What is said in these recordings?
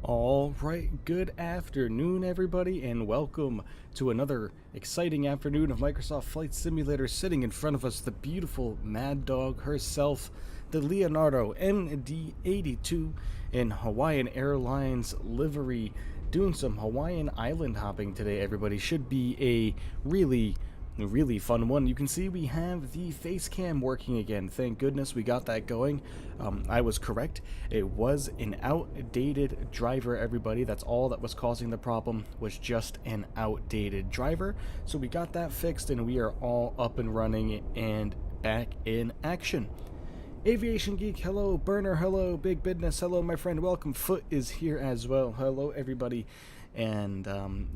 All right, good afternoon, everybody, and welcome to another exciting afternoon of Microsoft Flight Simulator. Sitting in front of us, the beautiful Maddog herself, the Leonardo MD-82 in Hawaiian Airlines livery, doing some Hawaiian island hopping today. Everybody should be a really fun one. You can see we have the face cam working again. Thank goodness we got that going. I was correct. It was an outdated driver, everybody. That's all that was causing the problem, was just an outdated driver. So we got that fixed and we are all up and running and back in action. Aviation Geek, hello. Burner, hello. Big Business, hello, my friend. Welcome. Foot is here as well. Hello, everybody. And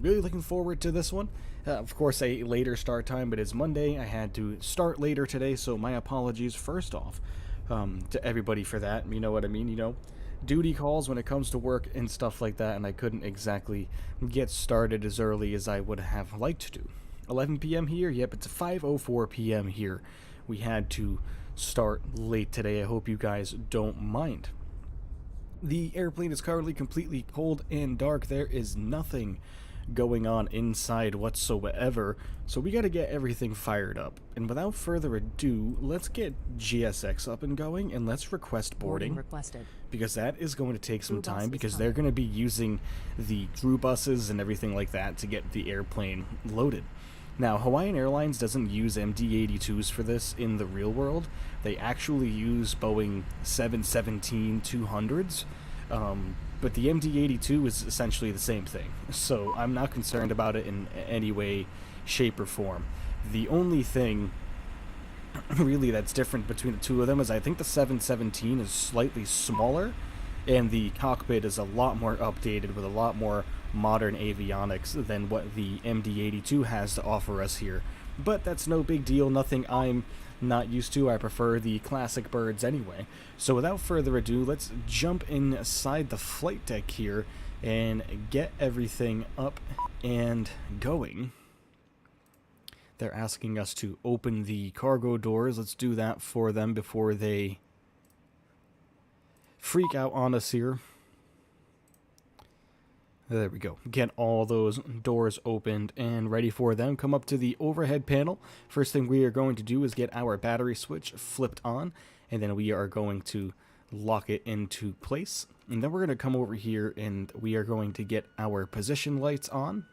really looking forward to this one. Of course, a later start time, but it's Monday. I had to start later today, so my apologies first off to everybody for that. You know what I mean? You know, duty calls when it comes to work and stuff like that, and I couldn't exactly get started as early as I would have liked to do. 11 p.m. here? Yep, it's 5:04 p.m. here. We had to start late today. I hope you guys don't mind. The airplane is currently completely cold and dark. There is nothing going on inside whatsoever, so we got to get everything fired up. And without further ado, let's get GSX up and going, and let's request boarding requested. Because that is going to take some Crew bus time, is because coming. they're going to be using the crew buses and everything like that to get the airplane loaded. Now, Hawaiian Airlines doesn't use MD-82s for this in the real world. They actually use Boeing 717-200s, but the MD-82 is essentially the same thing. So I'm not concerned about it in any way, shape, or form. The only thing really that's different between the two of them is I think the 717 is slightly smaller, and the cockpit is a lot more updated with a lot more modern avionics than what the MD-82 has to offer us here. But that's no big deal, nothing I'm not used to. I prefer the classic birds anyway. So without further ado, let's jump inside the flight deck here and get everything up and going. They're asking us to open the cargo doors. Let's do that for them before they freak out on us here. There we go. Get all those doors opened and ready for them. Come up to the overhead panel. First thing we are going to do is get our battery switch flipped on, and then we are going to lock it into place. And then we're going to come over here and we are going to get our position lights on.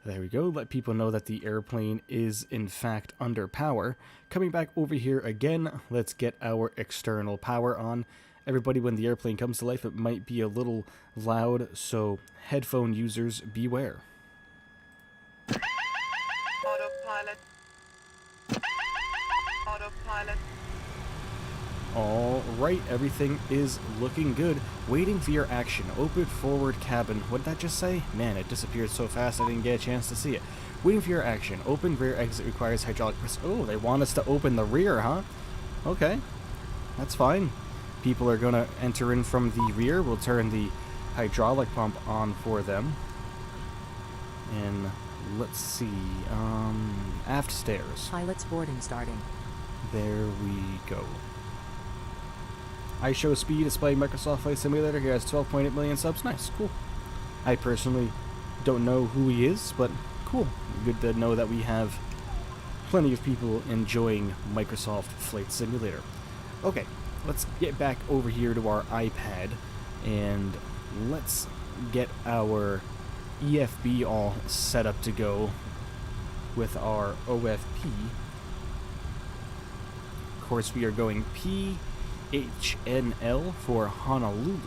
There we go. Let people know that the airplane is in fact under power. Coming back over here again, let's get our external power on. Everybody, when the airplane comes to life, it might be a little loud, so headphone users beware. Autopilot. Autopilot. Alright, everything is looking good. Waiting for your action. Open forward cabin. What did that just say? Man, it disappeared so fast I didn't get a chance to see it. Waiting for your action. Open rear exit requires hydraulic press. Oh, they want us to open the rear, huh? Okay, that's fine. People are going to enter in from the rear. We'll turn the hydraulic pump on for them. And let's see. Aft stairs. Pilot's boarding starting. There we go. I show speed display Microsoft Flight Simulator. He has 12.8 million subs. Nice, cool. I personally don't know who he is, but cool. Good to know that we have plenty of people enjoying Microsoft Flight Simulator. Okay, let's get back over here to our iPad and let's get our EFB all set up to go with our OFP. Of course, we are going PHNL for Honolulu,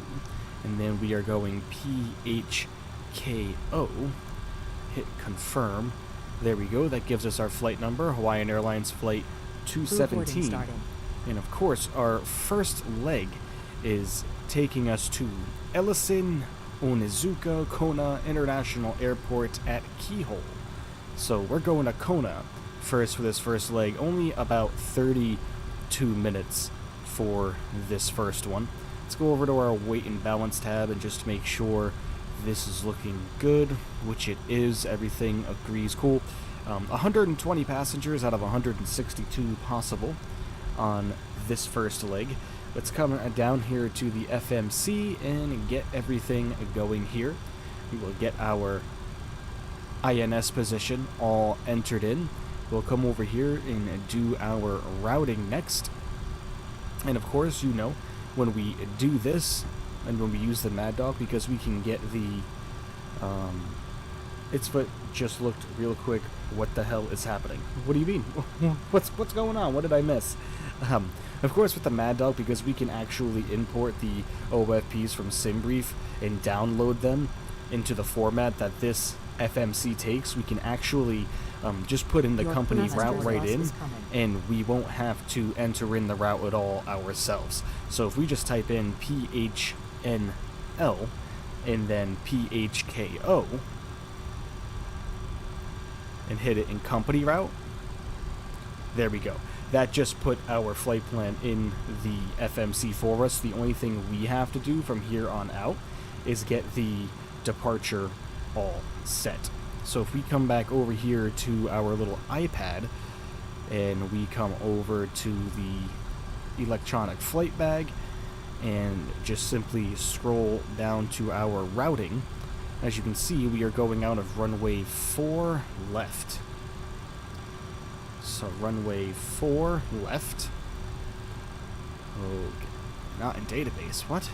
and then we are going PHKO. Hit confirm. There we go. That gives us our flight number, Hawaiian Airlines Flight 217. And of course, our first leg is taking us to Ellison Onizuka Kona International Airport at Keyhole. So we're going to Kona first for this first leg. Only about 32 minutes for this first one. Let's go over to our weight and balance tab and just make sure this is looking good, which it is. Everything agrees. Cool. 120 passengers out of 162 possible on this first leg. let's come down here to the FMC and get everything going here. We will get our INS position all entered in. We'll come over here and do our routing next. And of course, you know, when we do this and when we use the Maddog, because we can get the but just looked real quick. What the hell is happening? What do you mean? What's going on? What did I miss? Of course, with the Maddog, because we can actually import the OFPs from SimBrief and download them into the format that this FMC takes, we can actually just put in the company route right in, and we won't have to enter in the route at all ourselves. So if we just type in PHNL and then PHKO and hit it in company route, there we go. That just put our flight plan in the FMC for us. The only thing we have to do from here on out is get the departure all set. So if we come back over here to our little iPad and we come over to the electronic flight bag and just simply scroll down to our routing, as you can see, we are going out of runway 4 left. So runway 4 left. Okay, not in database. What?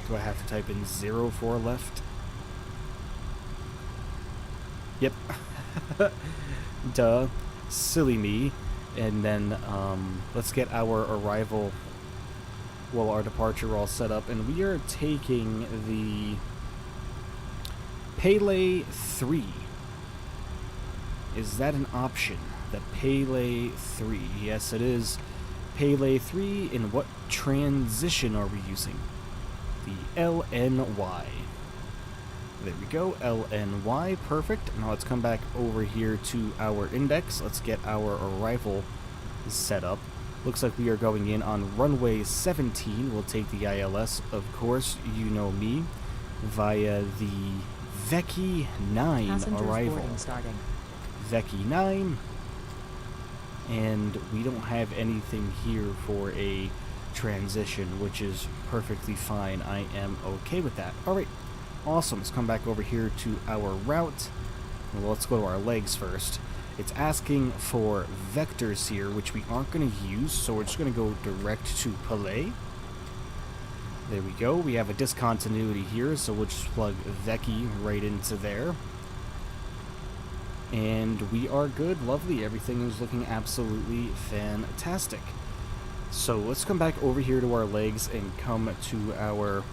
Do I have to type in 04 left? Yep. Duh. Silly me. And then let's get our arrival, well, our departure all set up. And we are taking the Pele 3. Is that an option? The Pele 3. Yes, it is. Pele 3. And what transition are we using? The LNY. There we go, LNY, perfect. Now let's come back over here to our index. Let's get our arrival set up. Looks like we are going in on runway 17. We'll take the ILS, of course, you know me, via the Veki 9 arrival. Veki 9. And we don't have anything here for a transition, which is perfectly fine. I am okay with that. Alright. Awesome. Let's come back over here to our route. Well, let's go to our legs first. It's asking for vectors here, which we aren't going to use, so we're just going to go direct to Pele. There we go. We have a discontinuity here, so we'll just plug Veki right into there. And we are good. Lovely. Everything is looking absolutely fantastic. So let's come back over here to our legs and come to our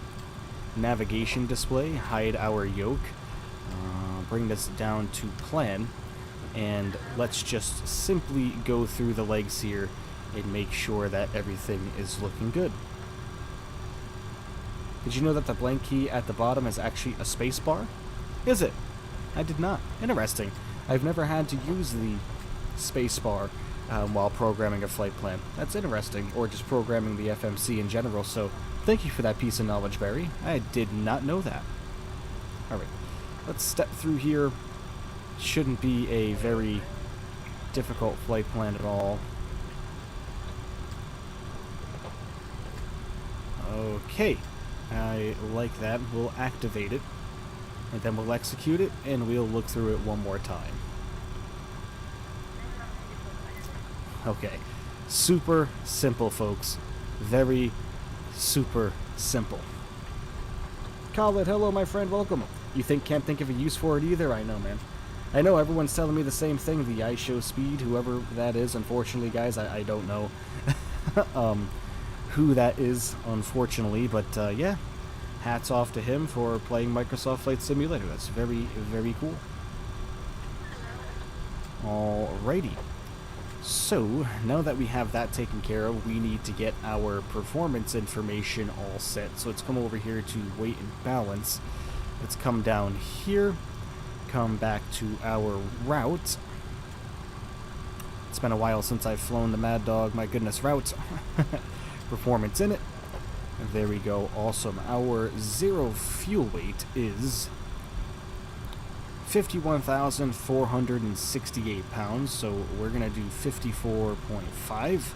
navigation display, hide our yoke, bring this down to plan, and let's just simply go through the legs here and make sure that everything is looking good. Did you know that the blank key at the bottom is actually a space bar? Is it? I did not. Interesting. I've never had to use the space bar while programming a flight plan. That's interesting, or just programming the FMC in general, so thank you for that piece of knowledge, Barry. I did not know that. Alright, let's step through here. Shouldn't be a very difficult flight plan at all. Okay, I like that. We'll activate it, and then we'll execute it, and we'll look through it one more time. Okay, super simple, folks. Very super simple. Khaled, hello, my friend, welcome. You can't think of a use for it either? I know, man. I know everyone's telling me the same thing. The iShow Speed, whoever that is, unfortunately, guys, I don't know who that is, unfortunately, but yeah, hats off to him for playing Microsoft Flight Simulator. That's very, very cool. Alrighty. So, now that we have that taken care of, we need to get our performance information all set. So let's come over here to weight and balance. Let's come down here, come back to our route. It's been a while since I've flown the Maddog, my goodness, route. Performance in it. There we go, awesome. Our zero fuel weight is 51,468 pounds, so we're going to do 54.5.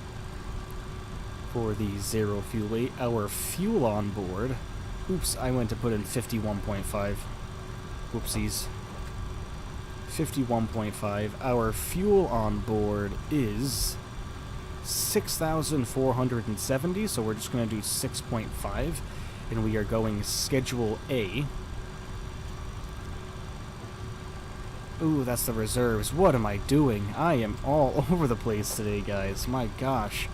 for the 0 fuel weight. Our fuel on board. Oops, I went to put in 51.5. Whoopsies. 51.5. Our fuel on board is 6,470, so we're just going to do 6.5, and we are going Schedule A. Ooh, that's the reserves. What am I doing? I am all over the place today, guys. My gosh.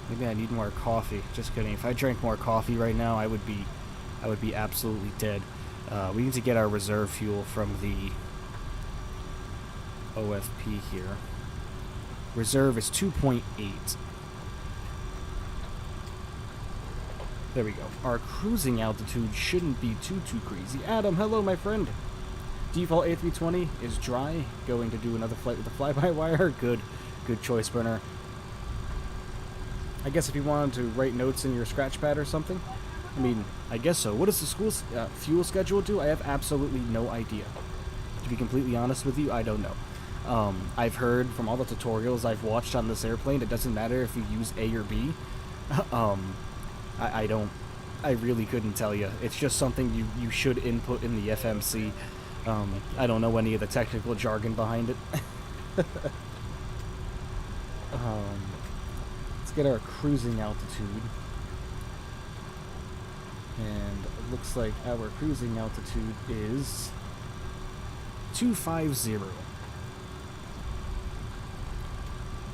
Maybe I need more coffee. Just kidding. If I drank more coffee right now, I would be absolutely dead. We need to get our reserve fuel from the OFP here. Reserve is 2.8. There we go. Our cruising altitude shouldn't be too crazy. Adam, hello, my friend. Default A320 is dry. Going to do another flight with the fly-by-wire. Good choice, Brenner. I guess if you wanted to write notes in your scratch pad or something, I mean, I guess so. What does the school's fuel schedule do? I have absolutely no idea. To be completely honest with you, I don't know. I've heard from all the tutorials I've watched on this airplane, it doesn't matter if you use A or B. I really couldn't tell you. It's just something you should input in the FMC. I don't know any of the technical jargon behind it. Let's get our cruising altitude. And it looks like our cruising altitude is 250.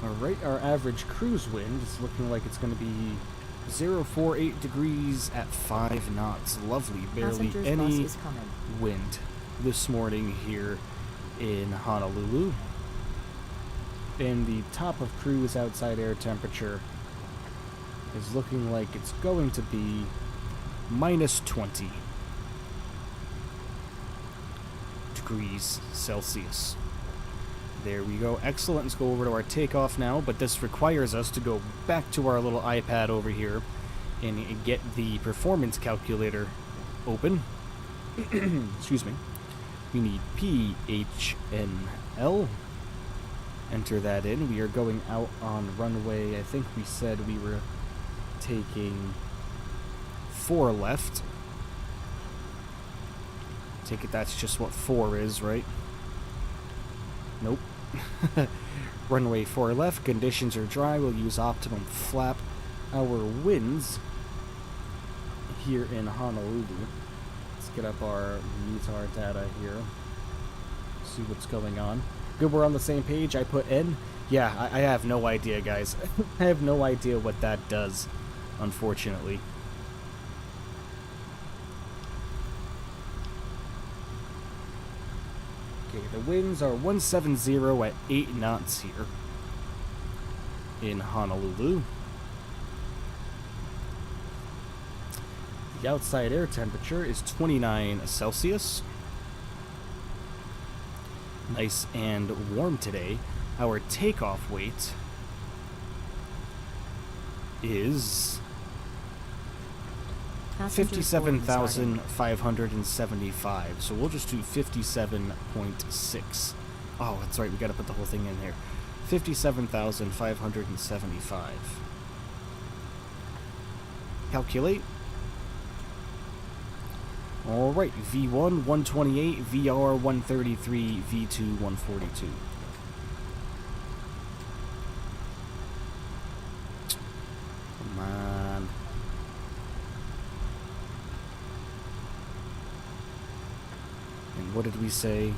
Alright, our average cruise wind is looking like it's going to be 048 degrees at 5 knots. Lovely, barely any wind this morning here in Honolulu. And the top of cruise outside air temperature is looking like it's going to be -20 degrees Celsius. There we go. Excellent. Let's go over to our takeoff now, but this requires us to go back to our little iPad over here and get the performance calculator open. Excuse me. We need PHNL. Enter that in. We are going out on runway. I think we said we were taking 4 left. Take it that's just what 4 is, right? Nope. Runway 4 left. Conditions are dry. We'll use optimum flap. Our winds here in Honolulu. Let's get up our METAR data here. See what's going on. Good, we're on the same page. I put N. Yeah, I have no idea, guys. I have no idea what that does, unfortunately. Okay, the winds are 170 at 8 knots here in Honolulu. The outside air temperature is 29 Celsius. Nice and warm today. Our takeoff weight is 57,575. So we'll just do 57.6. Oh, that's right. We got to put the whole thing in here. 57,575. Calculate. All right. V1 128, VR 133, V2 142. Come on. And what did we say?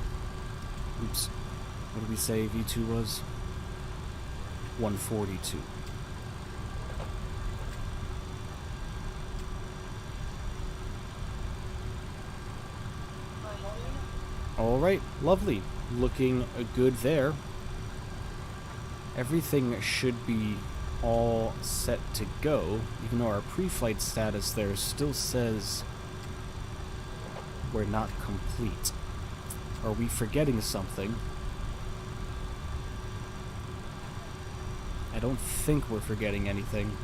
Oops. What did we say V2 was? 142. All right, lovely. Looking good there. Everything should be all set to go, even though our pre-flight status there still says we're not complete. Are we forgetting something? I don't think we're forgetting anything.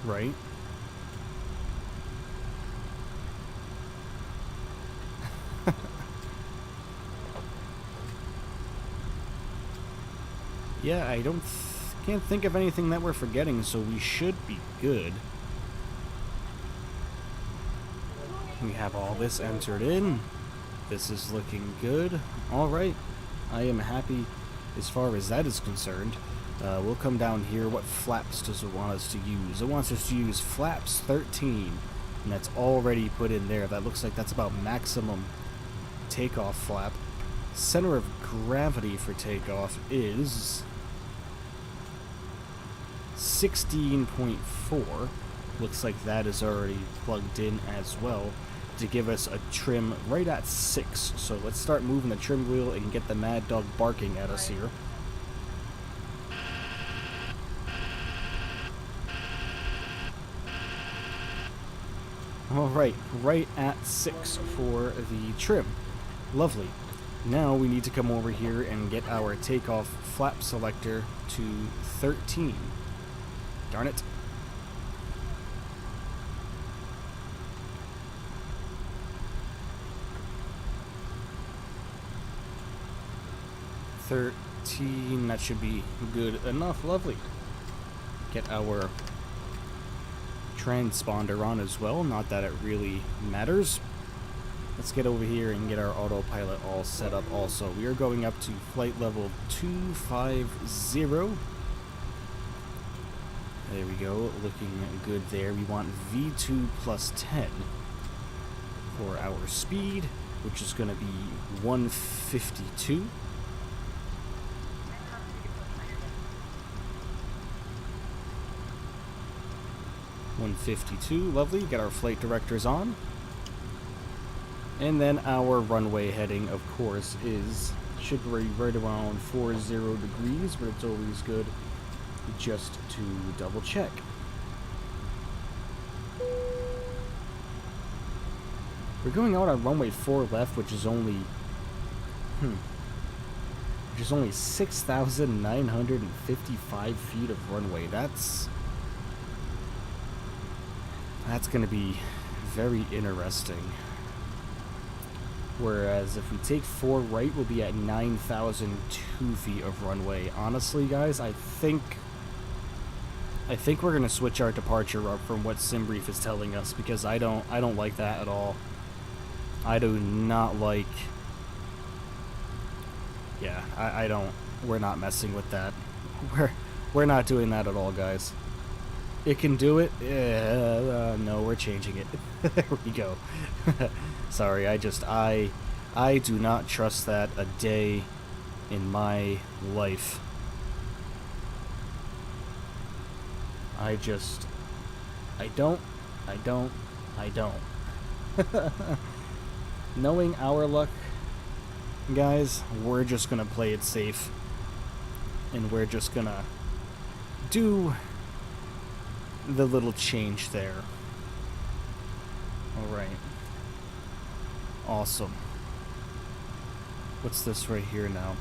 Right? Yeah, I can't think of anything that we're forgetting, so we should be good. We have all this entered in. This is looking good. Alright, I am happy as far as that is concerned. We'll come down here. What flaps does it want us to use? It wants us to use flaps 13, and that's already put in there. That looks like that's about maximum takeoff flap. Center of gravity for takeoff is 16.4. Looks like that is already plugged in as well to give us a trim right at 6. So let's start moving the trim wheel and get the Mad Dog barking at us here. Alright, right at 6 for the trim. Lovely. Now we need to come over here and get our takeoff flap selector to 13. Darn it. That should be good enough. Lovely. Get our transponder on as well, not that it really matters. Let's get over here and get our autopilot all set up also. We are going up to flight level 250. There we go, looking good there. We want V2 plus 10 for our speed, which is going to be 152. Lovely. Get our flight directors on. And then our runway heading, of course, should be right around 40 degrees, but it's always good just to double check. We're going out on runway 4 left, which is only 6,955 feet of runway. That's going to be very interesting. Whereas if we take 4 right, we'll be at 9,002 feet of runway. Honestly, guys, I think we're gonna switch our departure route from what SimBrief is telling us, because I don't like that at all. I do not like. Yeah, I don't. We're not messing with that. We're not doing that at all, guys. It can do it. No, we're changing it. There we go. Sorry, I do not trust that a day in my life. I don't. Knowing our luck, guys, we're just gonna play it safe. And we're just gonna do the little change there. Alright. Awesome. What's this right here now?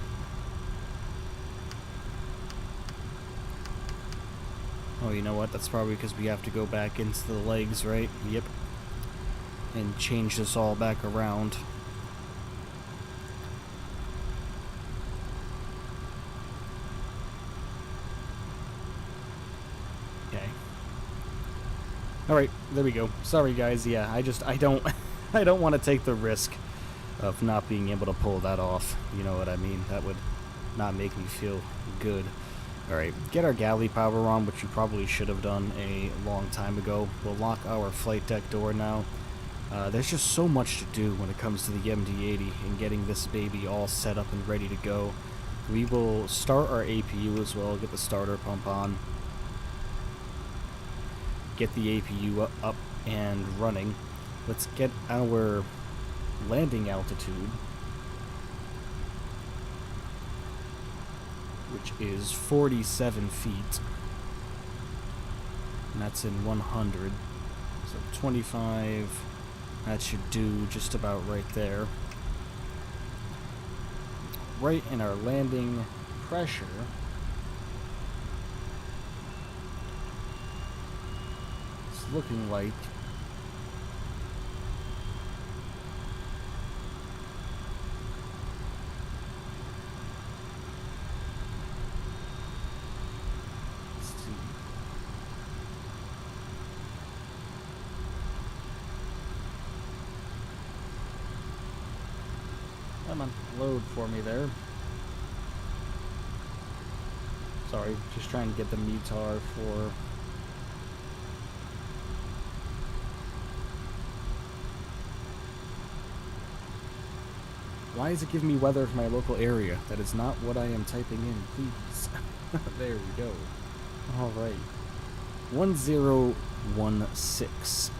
Oh, you know what? That's probably because we have to go back into the legs, right? Yep. And change this all back around. Okay. Alright, there we go. Sorry guys, yeah, I don't I don't want to take the risk of not being able to pull that off. You know what I mean? That would not make me feel good. Alright, get our galley power on, which you probably should have done a long time ago. We'll lock our flight deck door now. There's just so much to do when it comes to the MD-80 and getting this baby all set up and ready to go. We will start our APU as well, get the starter pump on. Get the APU up and running. Let's get our landing altitude, which is 47 feet. And that's in 100. So 25, that should do just about right there. Right in our landing pressure. It's looking like load for me there. Sorry, just trying to get the METAR for... Why is it giving me weather for my local area? That is not what I am typing in, please. There we go. Alright. 1016.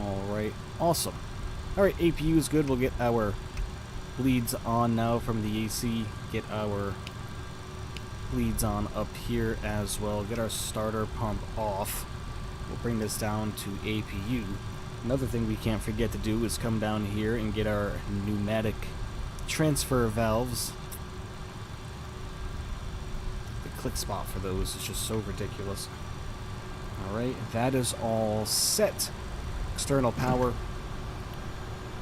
Alright, awesome. Alright, APU is good. We'll get our bleeds on now from the AC. Get our bleeds on up here as well. Get our starter pump off. We'll bring this down to APU. Another thing we can't forget to do is come down here and get our pneumatic transfer valves. The click spot for those is just so ridiculous. Alright, that is all set. External power.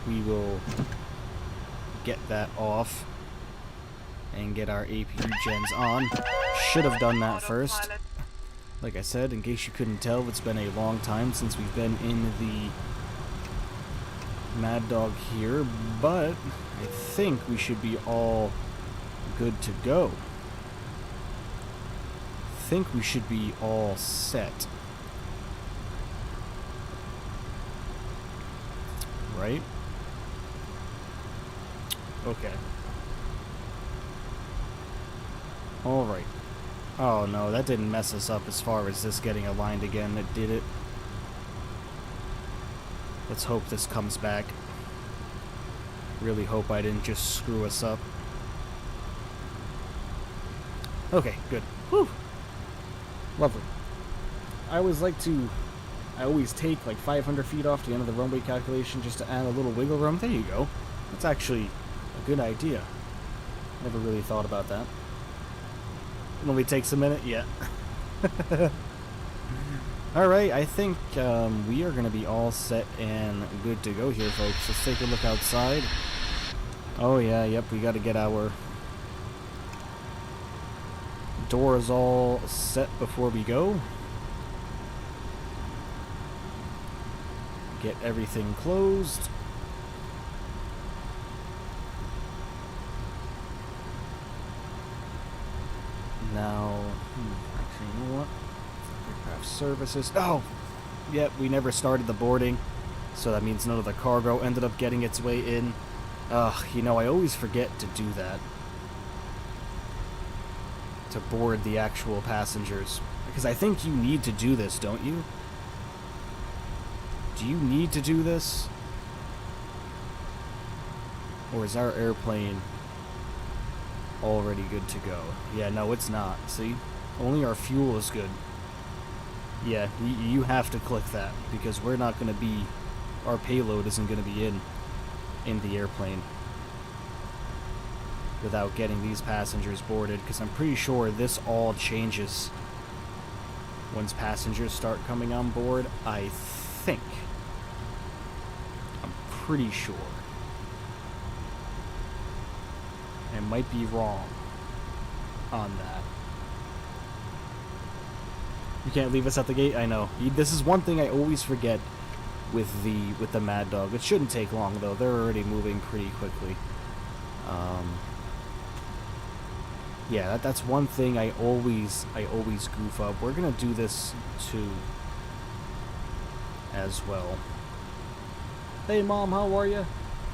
We will get that off and get our APU gens on. Should have done that first. Like I said, in case you couldn't tell, it's been a long time since we've been in the Maddog here, but I think we should be all good to go. I think we should be all set. Right? Okay. Alright. Oh no, that didn't mess us up as far as this getting aligned again. It did it. Let's hope this comes back. Really hope I didn't just screw us up. Okay, good. Whew. Lovely. I always take like 500 feet off the end of the runway calculation just to add a little wiggle room. There you go. That's actually a good idea. Never really thought about that. It only takes a minute? Yeah. Alright, I think we are going to be all set and good to go here, folks. Let's take a look outside. Oh yeah, yep, we got to get our doors all set before we go. Get everything closed. Now, actually, you know what? Aircraft services. Oh! Yep, we never started the boarding, so that means none of the cargo ended up getting its way in. You know, I always forget to do that. To board the actual passengers. Because I think you need to do this, don't you? Do you need to do this? Or is our airplane already good to go? Yeah, no, it's not. See? Only our fuel is good. Yeah, you have to click that, because we're not going to be... Our payload isn't going to be in the airplane without getting these passengers boarded, because I'm pretty sure this all changes once passengers start coming on board. I think. I'm pretty sure. I might be wrong on that. You can't leave us at the gate? I know. This is one thing I always forget with the Maddog. It shouldn't take long though. They're already moving pretty quickly. Yeah, that's one thing I always goof up. We're gonna do this too as well. Hey Mom, how are you?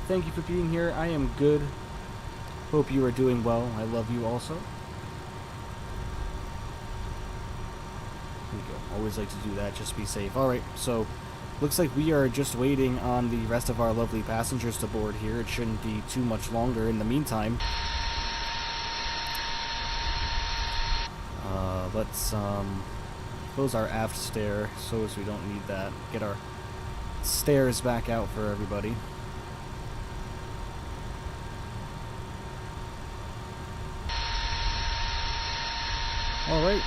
Thank you for being here. I am good. Hope you are doing well. I love you also. There we go. Always like to do that. Just be safe. Alright, so looks like we are just waiting on the rest of our lovely passengers to board here. It shouldn't be too much longer. In the meantime, let's close our aft stair so as we don't need that. Get our stairs back out for everybody. Alright.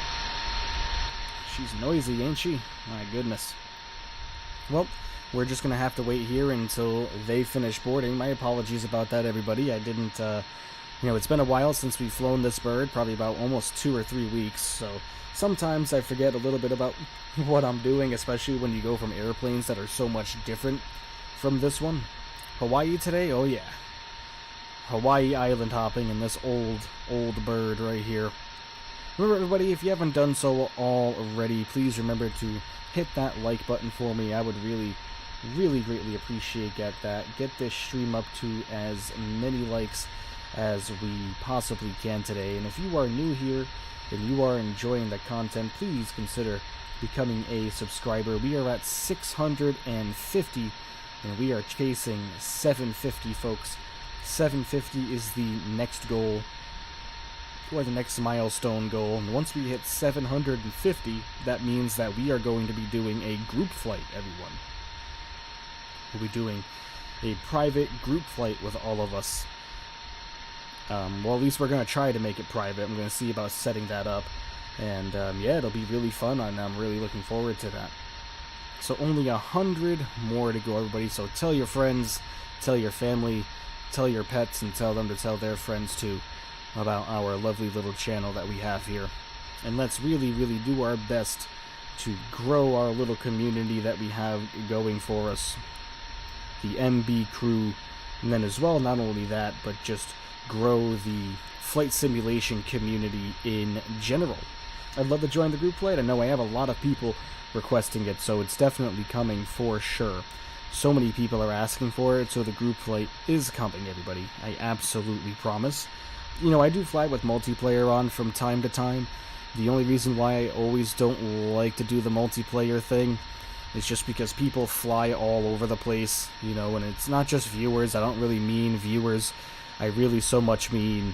She's noisy, ain't she? My goodness. Well, we're just gonna have to wait here until they finish boarding. My apologies about that, everybody. I didn't, you know, it's been a while since we've flown this bird, probably about almost 2 or 3 weeks, so sometimes I forget a little bit about what I'm doing, especially when you go from airplanes that are so much different from this one. Hawaii today? Oh yeah. Hawaii island hopping in this old bird right here. Remember, everybody, if you haven't done so already, please remember to hit that like button for me. I would really greatly appreciate that. Get this stream up to as many likes as we possibly can today. And if you are new here and you are enjoying the content, please consider becoming a subscriber. We are at 650 and we are chasing 750, folks. 750 is the next goal, or the next milestone goal. And once we hit 750, that means that we are going to be doing a group flight, everyone. We'll be doing a private group flight with all of us. Well, at least we're going to try to make it private. I'm going to see about setting that up. And yeah, it'll be really fun, and I'm really looking forward to that. So only 100 more to go, everybody. So tell your friends, tell your family, tell your pets, and tell them to tell their friends too about our lovely little channel that we have here. And let's really do our best to grow our little community that we have going for us. The MB crew, and then as well, not only that, but just grow the flight simulation community in general. I'd love to join the group flight. I know I have a lot of people requesting it, so it's definitely coming for sure. So many people are asking for it, so the group flight is coming, everybody. I absolutely promise. You know, I do fly with multiplayer on from time to time. The only reason why I always don't like to do the multiplayer thing is just because people fly all over the place, you know, and it's not just viewers. I don't really mean viewers. I really so much mean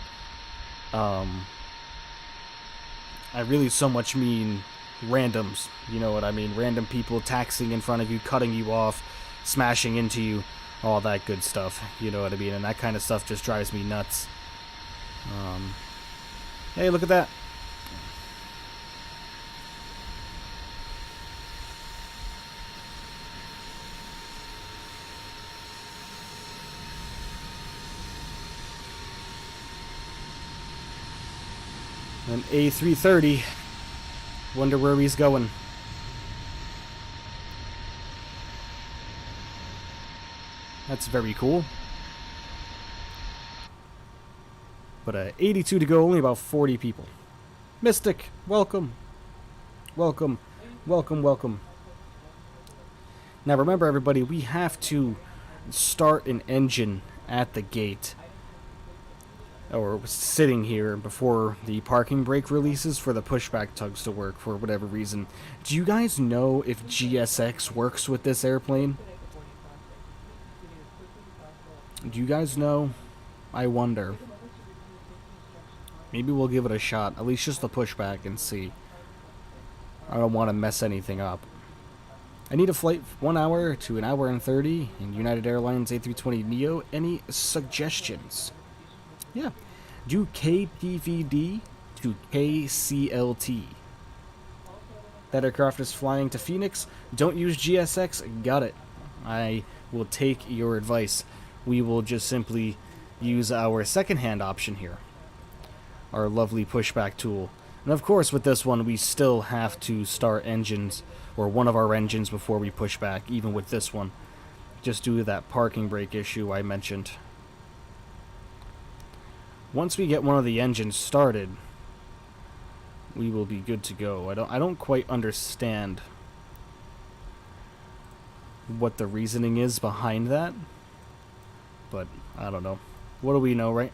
randoms, you know what I mean? Random people taxiing in front of you, cutting you off, smashing into you, all that good stuff, you know what I mean? And that kind of stuff just drives me nuts. Hey, look at that. An A330. Wonder where he's going. That's very cool. But 82 to go, only about 40 people. Mystic, welcome. Welcome. Welcome. Now remember, everybody, we have to start an engine at the gate, or sitting here before the parking brake releases for the pushback tugs to work for whatever reason. Do you guys know if GSX works with this airplane? Do you guys know? I wonder. Maybe we'll give it a shot, at least just the pushback, and see. I don't want to mess anything up. I need a flight 1 hour to 1 hour and 30 in United Airlines A320neo. Any suggestions? Yeah. Do KPVD to KCLT. That aircraft is flying to Phoenix. Don't use GSX. Got it. I will take your advice. We will just simply use our second-hand option here. Our lovely pushback tool. And of course, with this one, we still have to start engines, or one of our engines, before we push back, even with this one. Just due to that parking brake issue I mentioned. Once we get one of the engines started, we will be good to go. I don't quite understand what the reasoning is behind that, but I don't know. What do we know, right?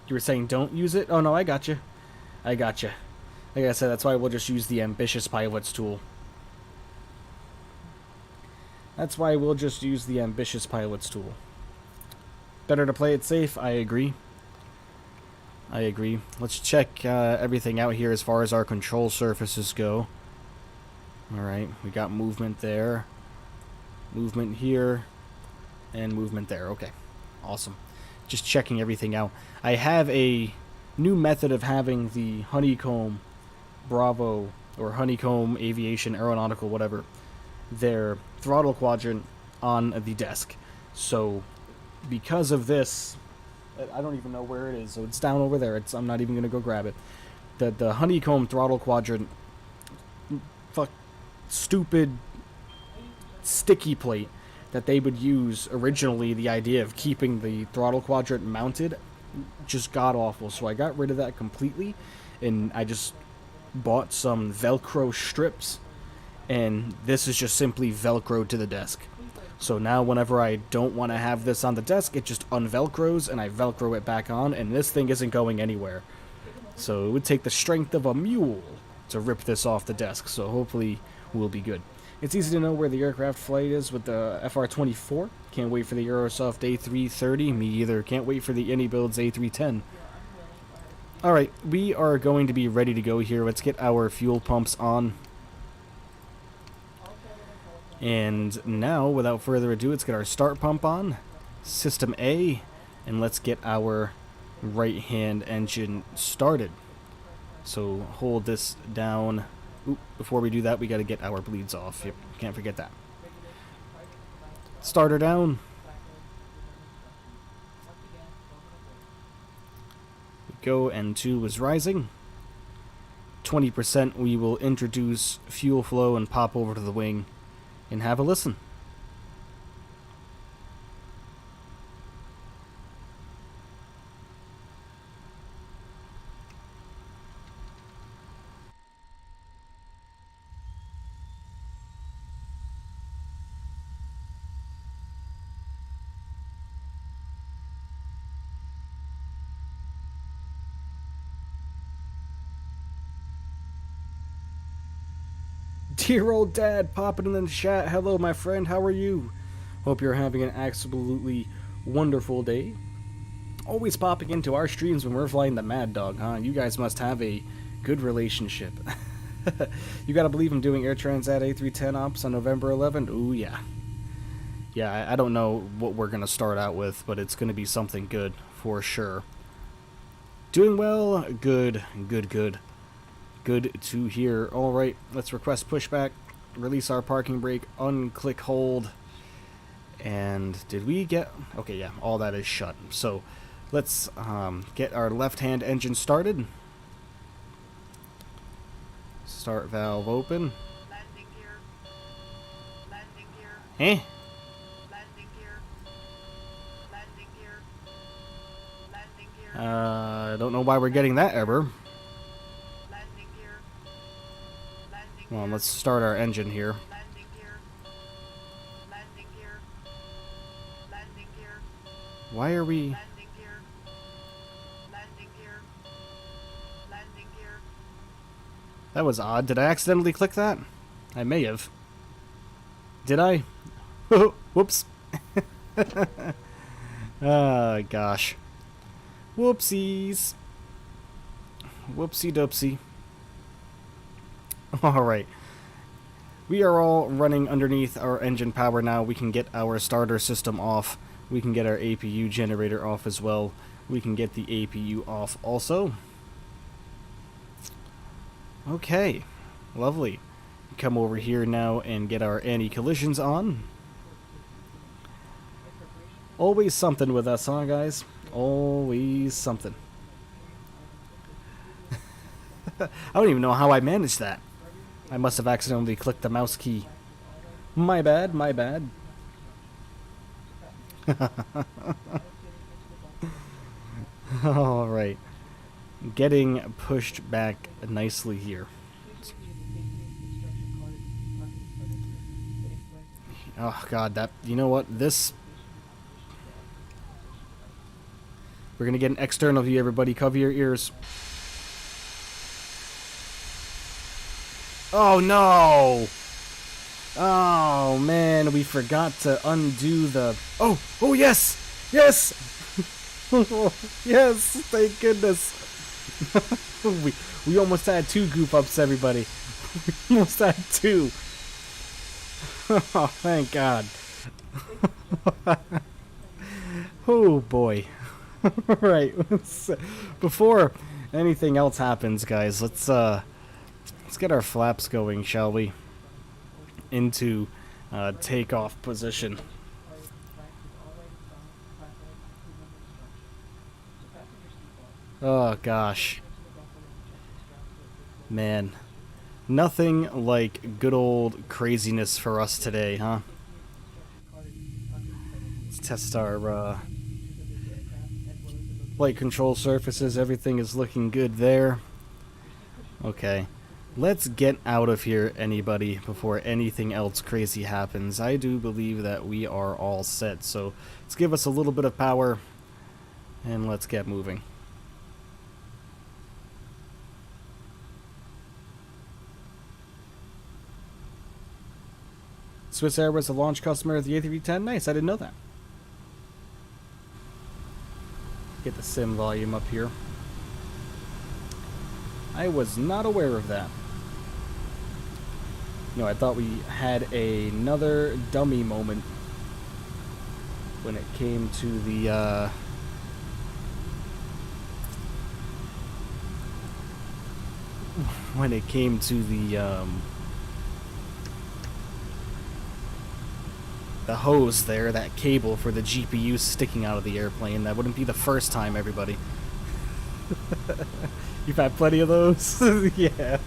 You were saying don't use it? Oh no, I gotcha. Like I said, that's why we'll just use the ambitious pilots tool. That's why we'll just use the ambitious pilots tool. Better to play it safe, I agree. Let's check everything out here as far as our control surfaces go. Alright, we got movement there. Movement here. And movement there. Okay, awesome. Just checking everything out. I have a new method of having the Honeycomb Bravo, or Honeycomb Aviation Aeronautical, whatever, their throttle quadrant on the desk. So because of this, I don't even know where it is, so it's down over there. I'm not even going to go grab it. The Honeycomb throttle quadrant, stupid sticky plate that they would use originally, the idea of keeping the throttle quadrant mounted, just god awful. So I got rid of that completely, and I just bought some Velcro strips, and this is just simply Velcro to the desk. So now whenever I don't want to have this on the desk, it just unvelcros and I Velcro it back on, and this thing isn't going anywhere. So it would take the strength of a mule to rip this off the desk, so hopefully we'll be good. It's easy to know where the aircraft flight is with the FR-24. Can't wait for the Aerosoft A330. Me either. Can't wait for the AnyBuilds A310. Alright, we are going to be ready to go here. Let's get our fuel pumps on. And now, without further ado, let's get our start pump on. System A. And let's get our right-hand engine started. So hold this down. Oop, before we do that, we got to get our bleeds off. Yep, can't forget that. Starter down. Go, N2 is rising. 20% we will introduce fuel flow and pop over to the wing and have a listen. Dear old dad popping in the chat. Hello, my friend. How are you? Hope you're having an absolutely wonderful day. Always popping into our streams when we're flying the Maddog, huh? You guys must have a good relationship. You gotta believe I'm doing Air Transat A310 ops on November 11th. Ooh, yeah. Yeah, I don't know what we're gonna start out with, but it's gonna be something good for sure. Doing well. Good, good, good. Good to hear. Alright, let's request pushback, release our parking brake, unclick hold, and did we get... Okay, yeah, all that is shut. So, let's get our left-hand engine started. Start valve open. Landing gear. Landing gear. Eh? Landing gear. Landing gear. Landing gear. I don't know why we're getting that error. Landing gear. Landing Well, gear. let's start our engine here. Landing gear. Landing gear. Landing gear. Why are we... Landing gear. Landing gear. Landing gear. That was odd. Did I accidentally click that? I may have. Did I? Whoops. Ah, gosh. Whoopsies. Whoopsie doopsie. Alright. We are all running underneath our engine power now. We can get our starter system off. We can get our APU generator off as well. We can get the APU off also. Okay. Lovely. Come over here now and get our anti-collisions on. Always something with us, huh, guys? Always something. I don't even know how I managed that. I must have accidentally clicked the mouse key. My bad, my bad. Alright. Getting pushed back nicely here. Oh god, that... You know what? This... We're gonna get an external view, everybody. Cover your ears. Oh no! Oh man, we forgot to undo the... Oh! Oh yes! Yes! Yes! Thank goodness! we almost had 2 goof ups, everybody. We almost had 2. Oh, thank God. Oh boy. Right. Before anything else happens, guys, let's get our flaps going, shall we? Into takeoff position. Oh gosh. Man. Nothing like good old craziness for us today, huh? test our flight control surfaces. Everything is looking good there. Okay. Let's get out of here, anybody, before anything else crazy happens. I do believe that we are all set, so let's give us a little bit of power, and let's get moving. Swiss Air was a launch customer of the A310. Nice, I didn't know that. Get the sim volume up here. I was not aware of that. No, I thought we had another dummy moment when it came to the hose there, that cable for the GPU sticking out of the airplane. That wouldn't be the first time, everybody. You've had plenty of those? Yeah.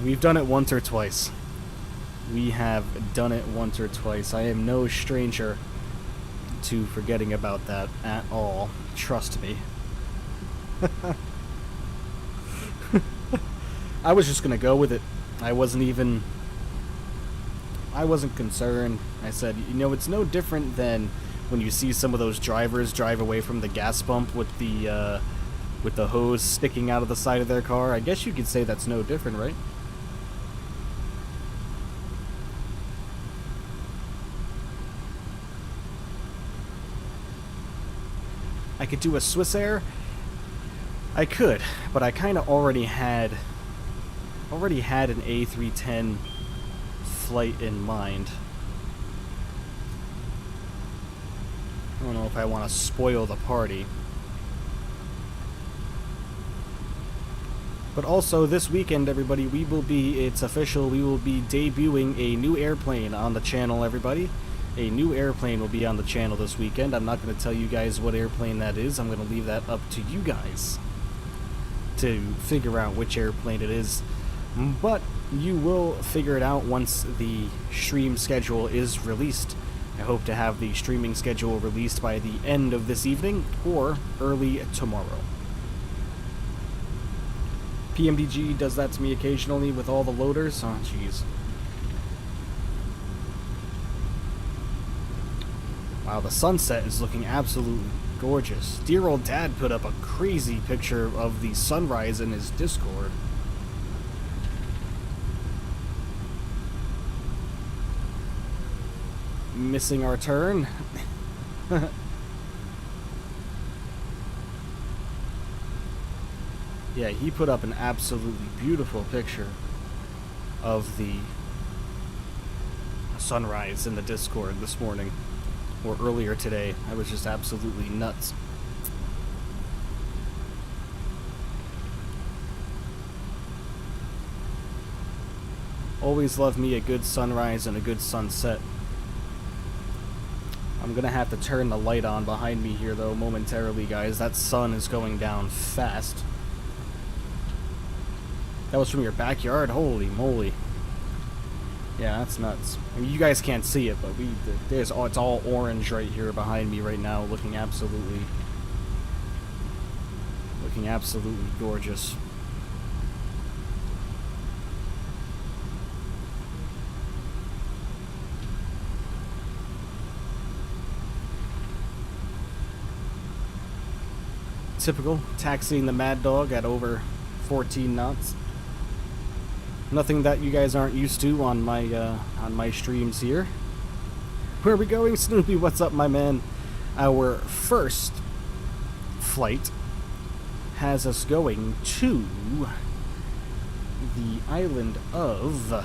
We've done it once or twice. We have done it once or twice. I am no stranger to forgetting about that at all. Trust me. I was just gonna go with it. I wasn't concerned. I said, you know, it's no different than when you see some of those drivers drive away from the gas pump with the hose sticking out of the side of their car. I guess you could say that's no different, right? I could do a Swiss Air. I could, but I kind of already had an A310 flight in mind. I don't know if I want to spoil the party. But also this weekend, everybody, it's official, we will be debuting a new airplane on the channel, everybody. A new airplane will be on the channel this weekend. I'm not going to tell you guys what airplane that is. I'm going to leave that up to you guys to figure out which airplane it is. But you will figure it out once the stream schedule is released. I hope to have the streaming schedule released by the end of this evening or early tomorrow. PMDG does that to me occasionally with all the loaders. Oh, jeez. Wow, the sunset is looking absolutely gorgeous. Dear old dad put up a crazy picture of the sunrise in his Discord. Missing our turn. Yeah, he put up an absolutely beautiful picture of the sunrise in the Discord this morning, or earlier today. I was just absolutely nuts. Always love me a good sunrise and a good sunset. I'm gonna have to turn the light on behind me here though momentarily, guys. That sun is going down fast. That was from your backyard? Holy moly. Yeah, that's nuts. I mean, you guys can't see it, but it's all orange right here behind me right now, looking absolutely gorgeous. Typical, taxiing the Maddog at over 14 knots. Nothing that you guys aren't used to on my streams here. Where are we going, Snoopy? What's up, my man? Our first flight has us going to the island of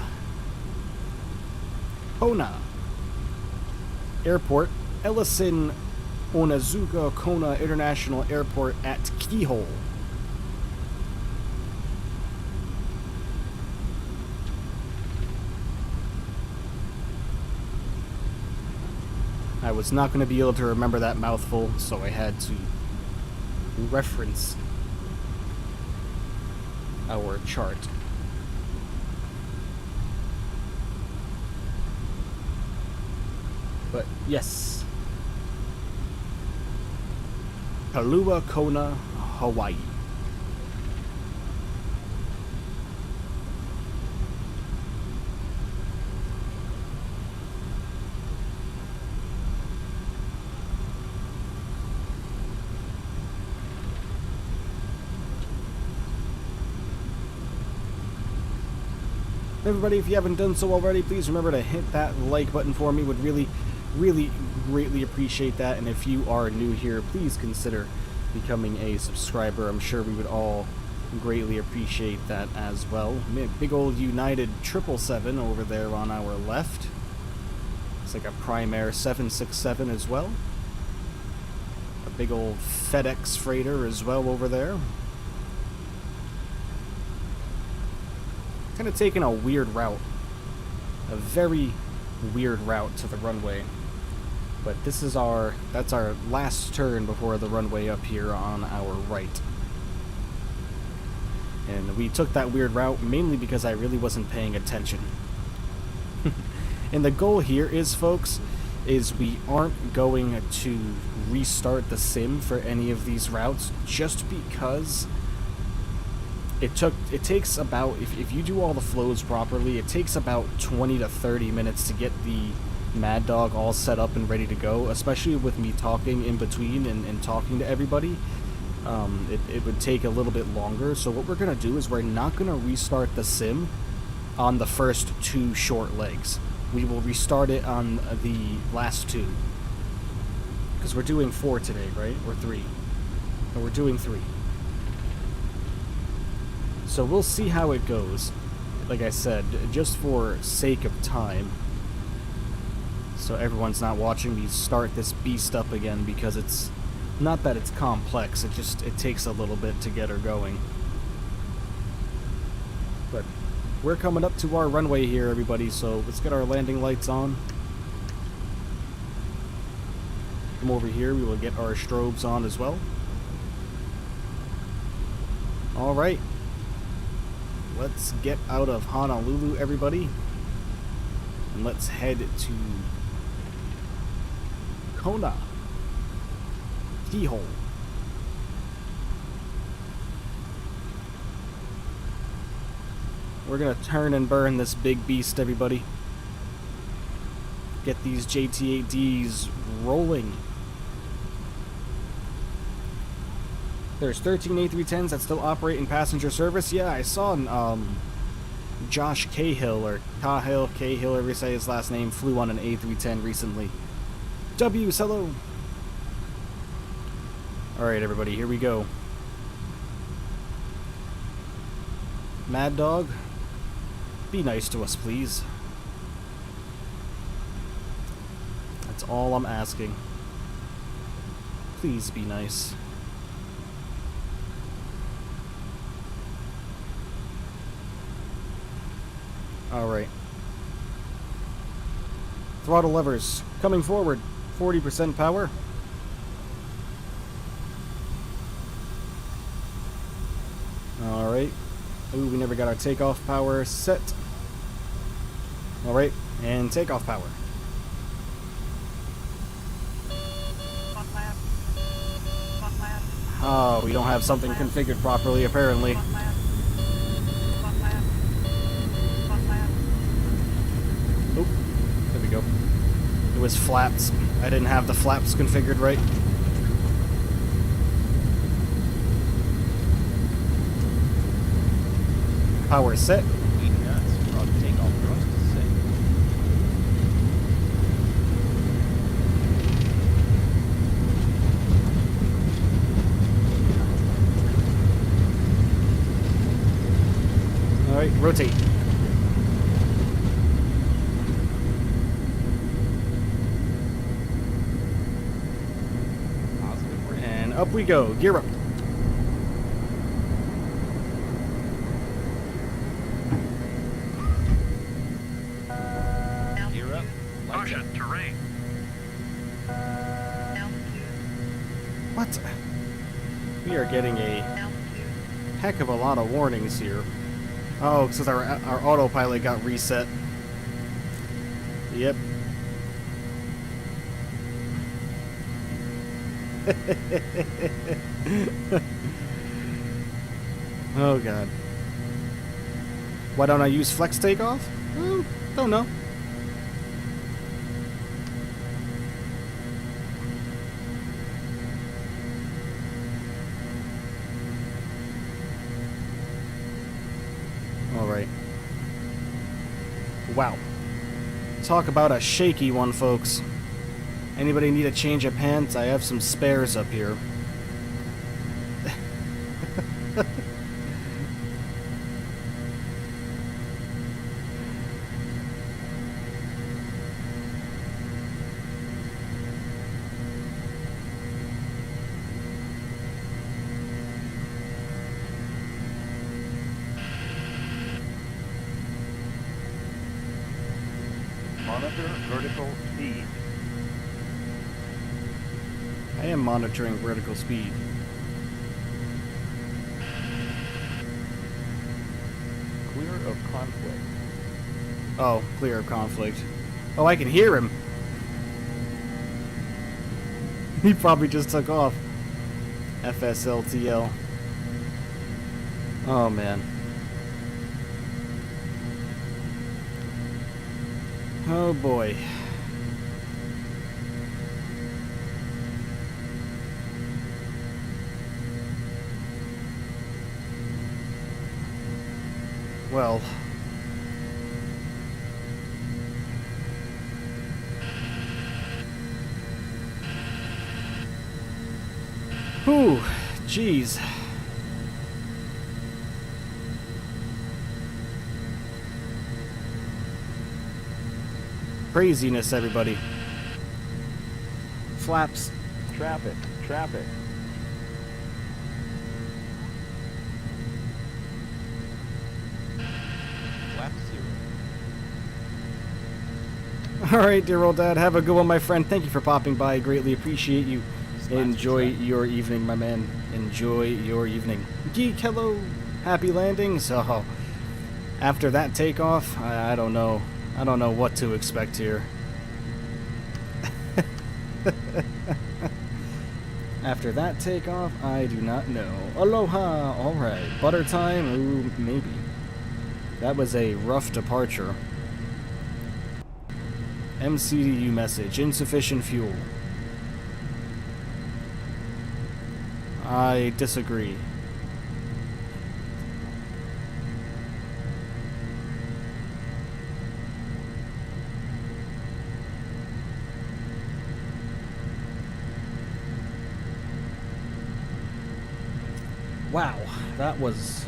Kona Airport, Ellison Onizuka Kona International Airport at Kihole. I was not going to be able to remember that mouthful, so I had to reference our chart. But yes. Kailua-Kona, Hawaii. Everybody, if you haven't done so already, please remember to hit that like button for me. Would really greatly appreciate that. And if you are new here, please consider becoming a subscriber. I'm sure we would all greatly appreciate that as well. Big old United 777 over there on our left. It's like a Primair 767 as well. A big old FedEx freighter as well over there. Kind of taking a weird route. A very weird route to the runway. But this is that's our last turn before the runway up here on our right. And we took that weird route mainly because I really wasn't paying attention. And the goal here is, folks, is we aren't going to restart the sim for any of these routes just because it takes about, if you do all the flows properly, it takes about 20 to 30 minutes to get the Maddog all set up and ready to go, especially with me talking in between and talking to everybody. It would take a little bit longer. So what we're going to do is we're not going to restart the sim on the first 2 short legs. We will restart it on the last 2. Because we're doing 4 today, right? Or 3. No, we're doing 3. So we'll see how it goes. Like I said, just for sake of time. So everyone's not watching me start this beast up again, because it's not that it's complex, it takes a little bit to get her going. But we're coming up to our runway here, everybody, so let's get our landing lights on. Come over here, we will get our strobes on as well. Alright. Let's get out of Honolulu, everybody. And let's head to Kona. Keyhole. We're gonna turn and burn this big beast, everybody. Get these JT8Ds rolling. There's 13 A310s that still operate in passenger service. Yeah, I saw Josh Cahill, or Cahill, however you say his last name, flew on an A310 recently. W's, hello. Alright, everybody, here we go. Maddog, be nice to us, please. That's all I'm asking. Please be nice. Alright. Throttle levers coming forward. 40% power. Alright. Ooh, we never got our takeoff power set. Alright, and takeoff power. Oh, we don't have something configured properly, apparently. Oop, there we go. It was flaps. I didn't have the flaps configured right. Power set. Alright, rotate. And up we go. Gear up. Gear up. Caution, terrain. What? We are getting a heck of a lot of warnings here. Oh, because our autopilot got reset. Yep. Oh god. Why don't I use flex takeoff? Don't know. Alright. Wow. Talk about a shaky one, folks. Anybody need a change of pants? I have some spares up here. Monitor vertical speed. I am monitoring vertical speed. Clear of conflict. Oh, clear of conflict. Oh, I can hear him. He probably just took off. FSLTL. Oh, man. Oh, boy. Well. Whew, jeez. Craziness, everybody. Flaps. Traffic. Traffic. Flap 0. Alright, dear old dad. Have a good one, my friend. Thank you for popping by. I greatly appreciate you. Enjoy your evening, my man. Enjoy your evening. Geek, hello. Happy landing. So, after that takeoff, I don't know. I don't know what to expect here. After that takeoff, I do not know. Aloha! Alright. Butter time? Ooh, maybe. That was a rough departure. MCDU message. Insufficient fuel. I disagree. Wow, that was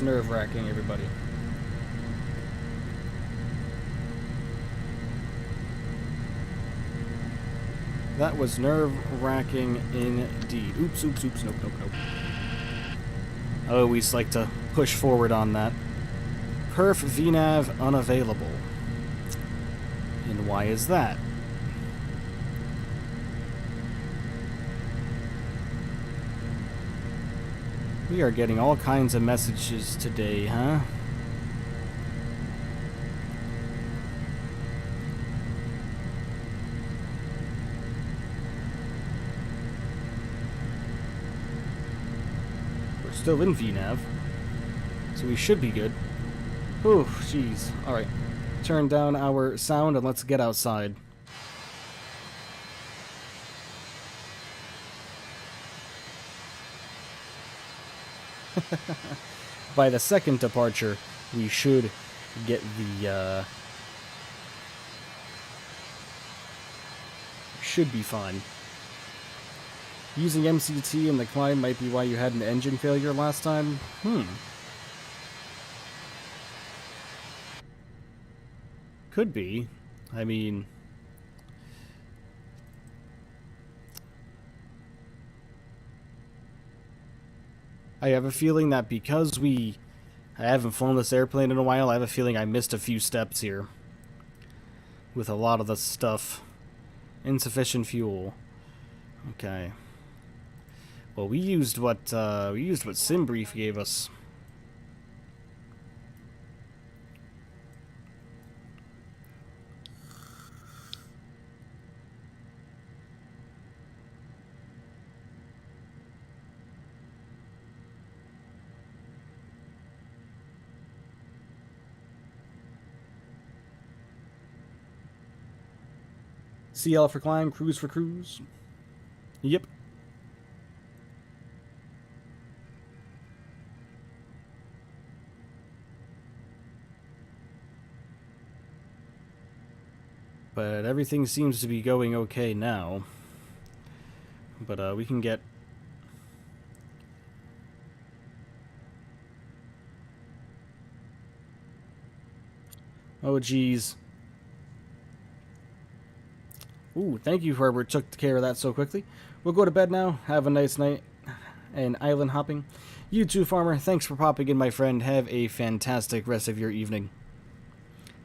nerve-wracking, everybody. That was nerve-wracking indeed. Oops, oops, oops, nope, nope, nope. I always like to push forward on that. Perf VNAV unavailable. And why is that? We are getting all kinds of messages today, huh? We're still in VNAV, so we should be good. Whew, jeez. Alright. Turn down our sound and let's get outside. By the second departure, we should get the, should be fine. Using MCT in the climb might be why you had an engine failure last time? Could be. I mean... I have a feeling that because I haven't flown this airplane in a while, I have a feeling I missed a few steps here. With a lot of the stuff. Insufficient fuel. Okay. Well, we used what SimBrief gave us. CL for climb, cruise for cruise. Yep. But everything seems to be going okay now. But we can get... Oh, geez. Ooh, thank you, whoever took care of that so quickly. We'll go to bed now. Have a nice night and island hopping. You too, Farmer. Thanks for popping in, my friend. Have a fantastic rest of your evening.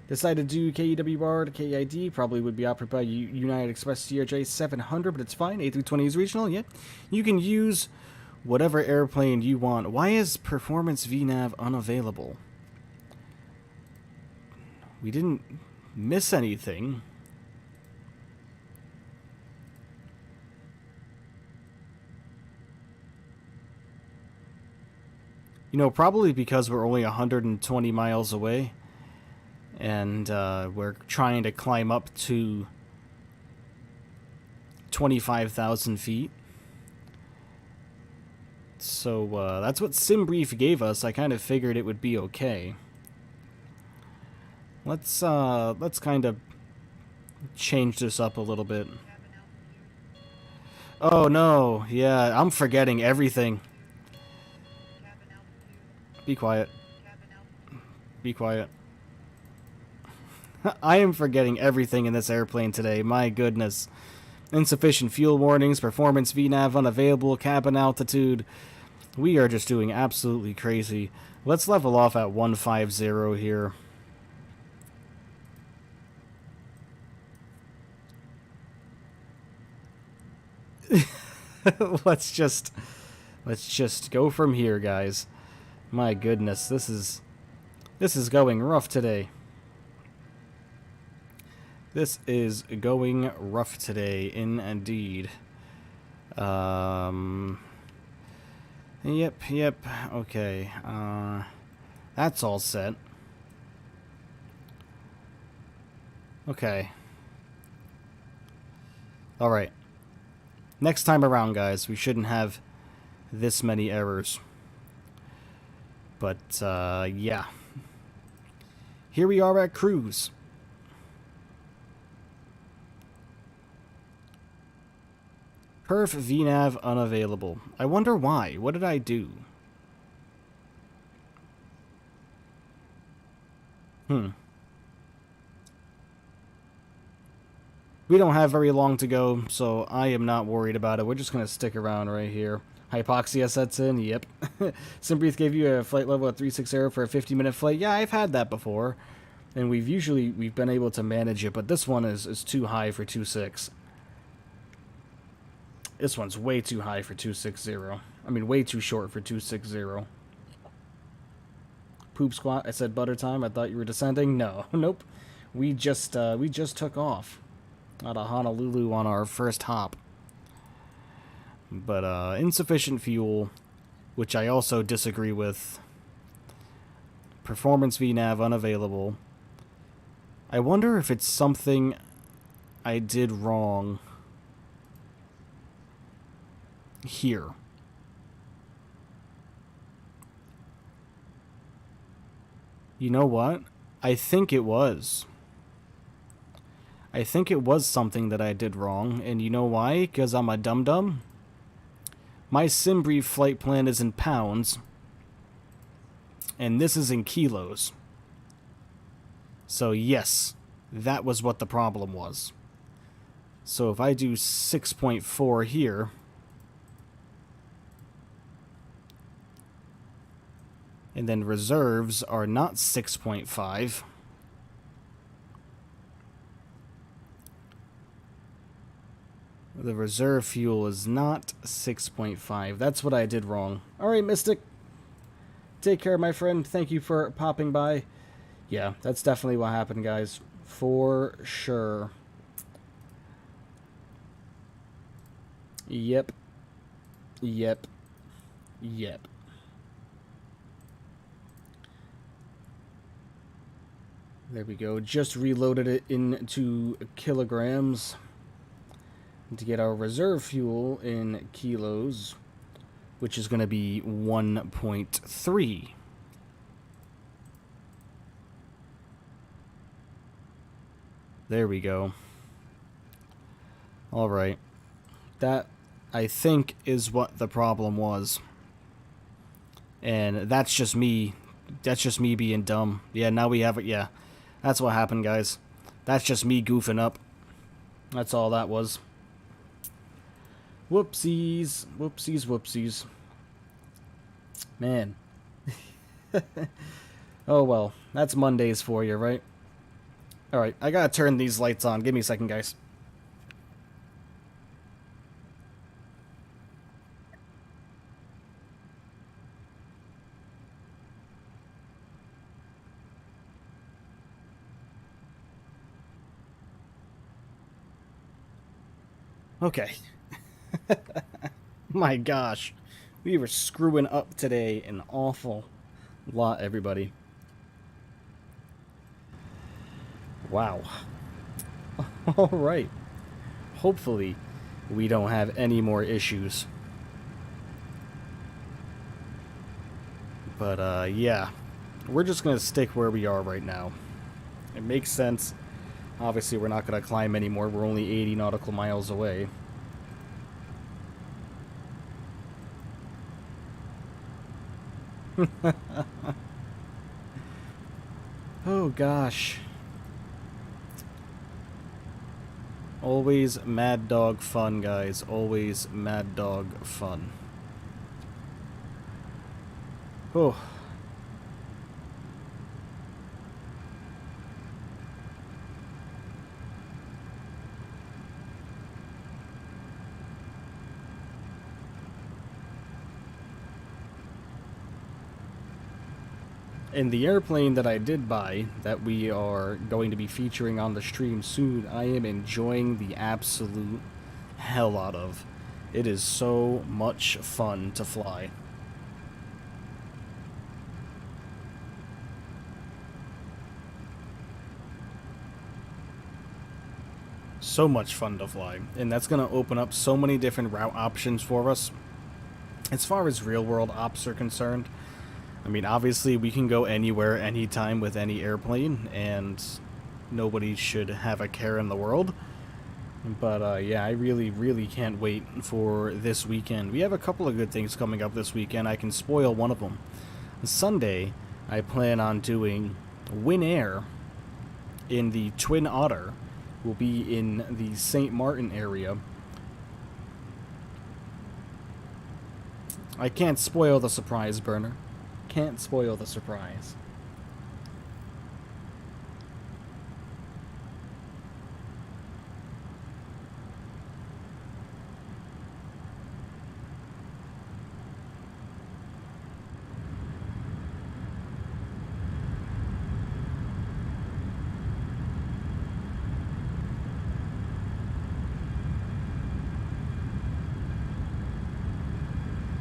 Decided to do KEW bar to KID. Probably would be operated by United Express CRJ 700, but it's fine. A320 is regional, yeah. You can use whatever airplane you want. Why is Performance VNAV unavailable? We didn't miss anything. You know, probably because we're only 120 miles away. And we're trying to climb up to 25,000 feet. So that's what SimBrief gave us. I kind of figured it would be okay. Let's kind of change this up a little bit. Oh no, yeah, I'm forgetting everything. Be quiet. Be quiet. I am forgetting everything in this airplane today, my goodness. Insufficient fuel warnings, performance VNAV unavailable, cabin altitude. We are just doing absolutely crazy. Let's level off at 150 here. Let's just go from here, guys. My goodness, this is going rough today. This is going rough today, indeed. Yep, okay. That's all set. Okay. Alright. Next time around, guys, we shouldn't have this many errors. But, yeah. Here we are at cruise. Perf VNAV unavailable. I wonder why. What did I do? We don't have very long to go, so I am not worried about it. We're just going to stick around right here. Hypoxia sets in. Yep. SimBrief gave you a flight level at 360 for a 50-minute flight. Yeah, I've had that before. And we've been able to manage it, but this one is too high for 2.6. This one's way too high for 2.60. I mean, way too short for 2.60. Poop squat. I said butter time. I thought you were descending. No, nope. We just took off out of Honolulu on our first hop. But insufficient fuel, which I also disagree with. Performance VNAV unavailable. I wonder if it's something I did wrong here. You know what? I think it was. I think it was something that I did wrong, and you know why? Because I'm a dum-dum. My SimBrief flight plan is in pounds, and this is in kilos. So yes, that was what the problem was. So if I do 6.4 here, and then reserves are not 6.5. The reserve fuel is not 6.5. That's what I did wrong. Alright, Mystic. Take care, my friend. Thank you for popping by. Yeah, that's definitely what happened, guys. For sure. Yep. Yep. Yep. There we go. Just reloaded it into kilograms. to get our reserve fuel in kilos, which is going to be 1.3. There we go. All right. That, I think, is what the problem was. And that's just me. That's just me being dumb. Yeah, now we have it. Yeah, that's what happened, guys. That's just me goofing up. That's all that was. Whoopsies. Whoopsies, whoopsies. Man. Oh, well. That's Mondays for you, right? Alright, I gotta turn these lights on. Give me a second, guys. Okay. My gosh. We were screwing up today an awful lot, everybody. Wow. Alright. Hopefully, we don't have any more issues. But, yeah. We're just gonna stick where we are right now. It makes sense. Obviously, we're not gonna climb anymore. We're only 80 nautical miles away. Oh, gosh. Always Mad Dog fun, guys. Always Mad Dog fun. Oh. And the airplane that I did buy, that we are going to be featuring on the stream soon, I am enjoying the absolute hell out of. It is so much fun to fly. So much fun to fly. And that's going to open up so many different route options for us. As far as real-world ops are concerned, I mean, obviously, we can go anywhere, anytime with any airplane, and nobody should have a care in the world. But, yeah, I really, really can't wait for this weekend. We have a couple of good things coming up this weekend. I can spoil one of them. Sunday, I plan on doing Win Air in the Twin Otter. We'll be in the St. Martin area. I can't spoil the surprise, Burner. Can't spoil the surprise.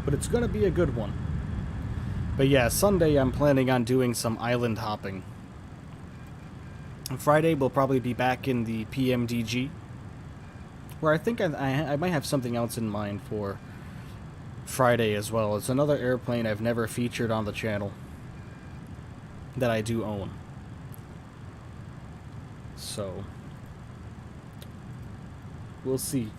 But it's gonna be a good one. But yeah, Sunday I'm planning on doing some island hopping. Friday we'll probably be back in the PMDG, where I think I might have something else in mind for Friday as well. It's another airplane I've never featured on the channel that I do own. So, we'll see.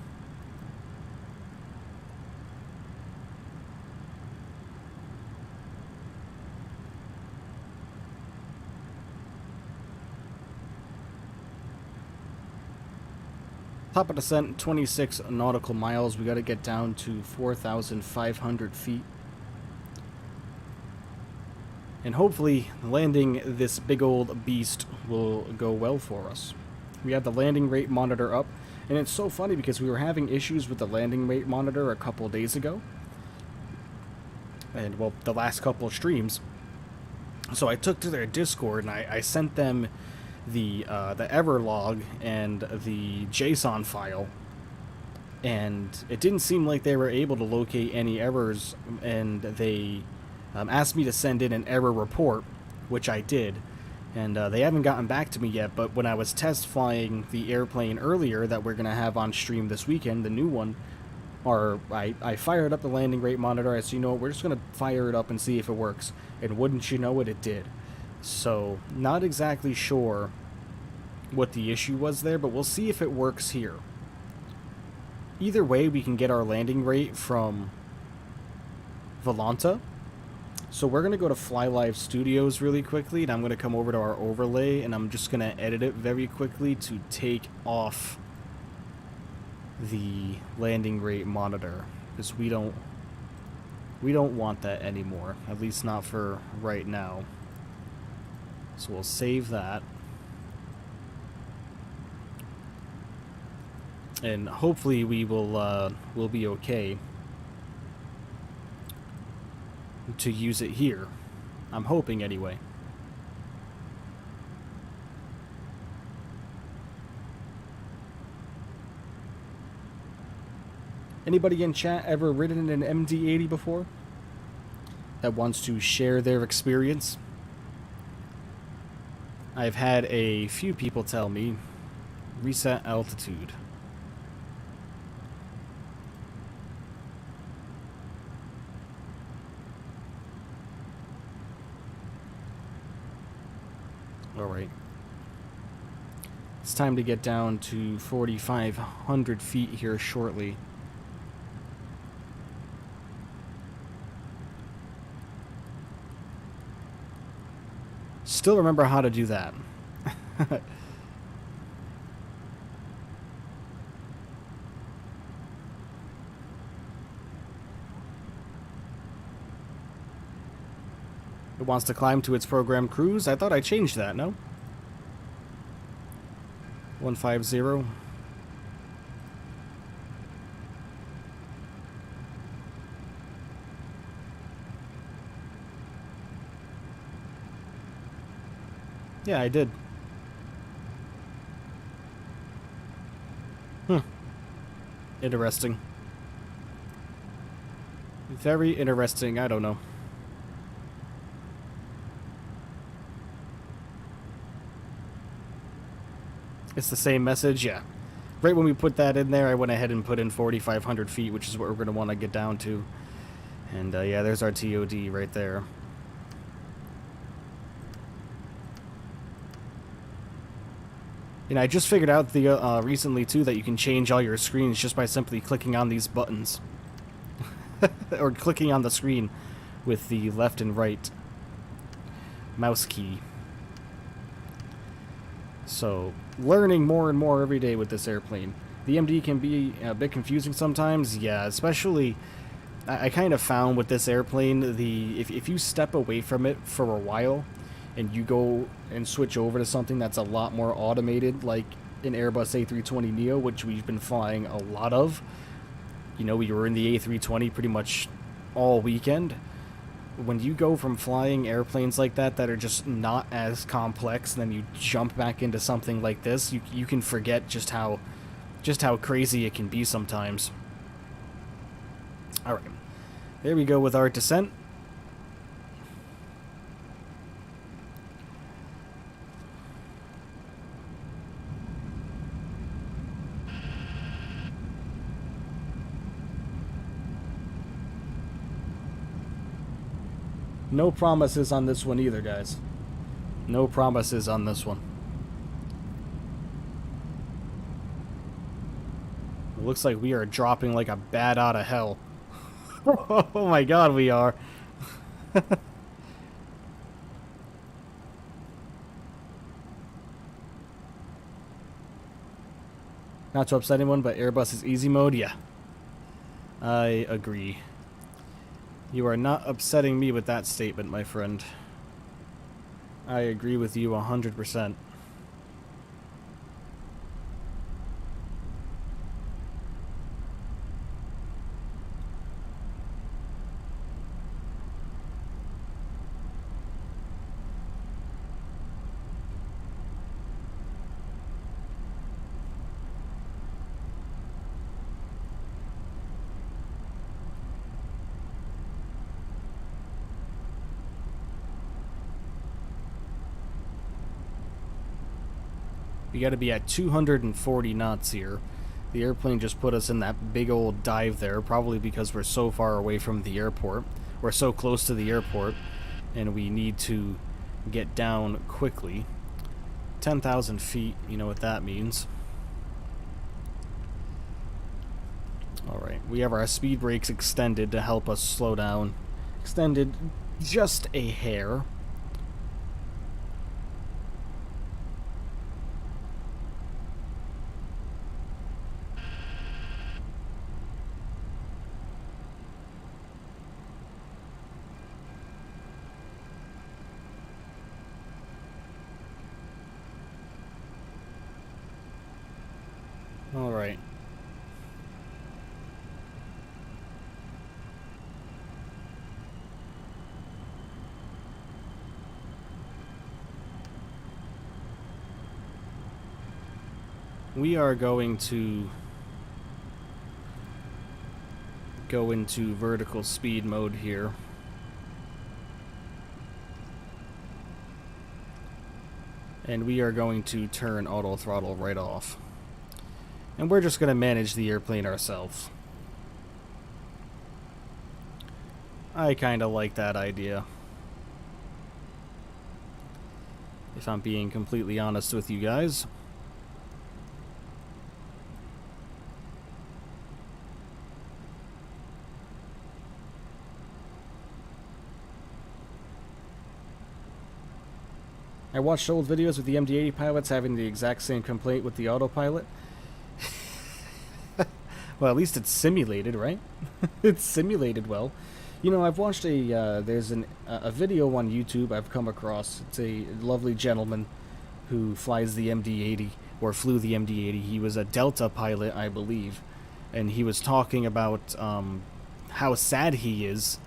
Top of descent, 26 nautical miles. We got to get down to 4,500 feet. And hopefully landing this big old beast will go well for us. We have the landing rate monitor up. And it's so funny because we were having issues with the landing rate monitor a couple days ago. And, well, the last couple of streams. So I took to their Discord and I sent them the error log and the JSON file, and it didn't seem like they were able to locate any errors, and they asked me to send in an error report, which I did, And they haven't gotten back to me yet, but when I was test flying the airplane earlier that we're going to have on stream this weekend, the new one, or I fired up the landing rate monitor. I said, you know what, we're just going to fire it up and see if it works. And wouldn't you know it, it did. So, not exactly sure what the issue was there, but we'll see if it works here. Either way, we can get our landing rate from Volanta. So we're going to go to FlyLiveStudios really quickly, and I'm going to come over to our overlay, and I'm just going to edit it very quickly to take off the landing rate monitor, because we don't want that anymore, at least not for right now. So we'll save that. And hopefully we'll be okay to use it here. I'm hoping anyway. Anybody in chat ever ridden an MD-80 before that wants to share their experience? I've had a few people tell me, reset altitude. Alright. It's time to get down to 4,500 feet here shortly. Still remember how to do that. It wants to climb to its programmed cruise. I thought I changed that, no? 150. Yeah, I did. Interesting. Very interesting, I don't know. It's the same message, yeah. Right when we put that in there, I went ahead and put in 4,500 feet, which is what we're going to want to get down to. And yeah, there's our TOD right there. And I just figured out the recently, too, that you can change all your screens just by simply clicking on these buttons. Or clicking on the screen with the left and right mouse key. So, learning more and more every day with this airplane. The MD can be a bit confusing sometimes, yeah, especially I kind of found with this airplane, if you step away from it for a while and you go and switch over to something that's a lot more automated, like an Airbus A320neo, which we've been flying a lot of. You know, we were in the A320 pretty much all weekend. When you go from flying airplanes like that are just not as complex, and then you jump back into something like this, you can forget just how crazy it can be sometimes. Alright, there we go with our descent. No promises on this one either, guys. No promises on this one. It looks like we are dropping like a bat out of hell. Oh my god, we are. Not to upset anyone, but Airbus is easy mode, yeah. I agree. You are not upsetting me with that statement, my friend. I agree with you 100%. We got to be at 240 knots here. The airplane just put us in that big old dive there, probably because we're so far away from the airport. We're so close to the airport, and we need to get down quickly. 10,000 feet, you know what that means. Alright, we have our speed brakes extended to help us slow down. Extended just a hair. Alright. We are going to go into vertical speed mode here. And we are going to turn auto throttle right off. And we're just going to manage the airplane ourselves. I kind of like that idea, if I'm being completely honest with you guys. I watched old videos with the MD-80 pilots having the exact same complaint with the autopilot. Well, at least it's simulated, right? It's simulated well. You know, I've watched there's a video on YouTube I've come across. It's a lovely gentleman who flies the MD-80, or flew the MD-80. He was a Delta pilot, I believe. And he was talking about how sad he is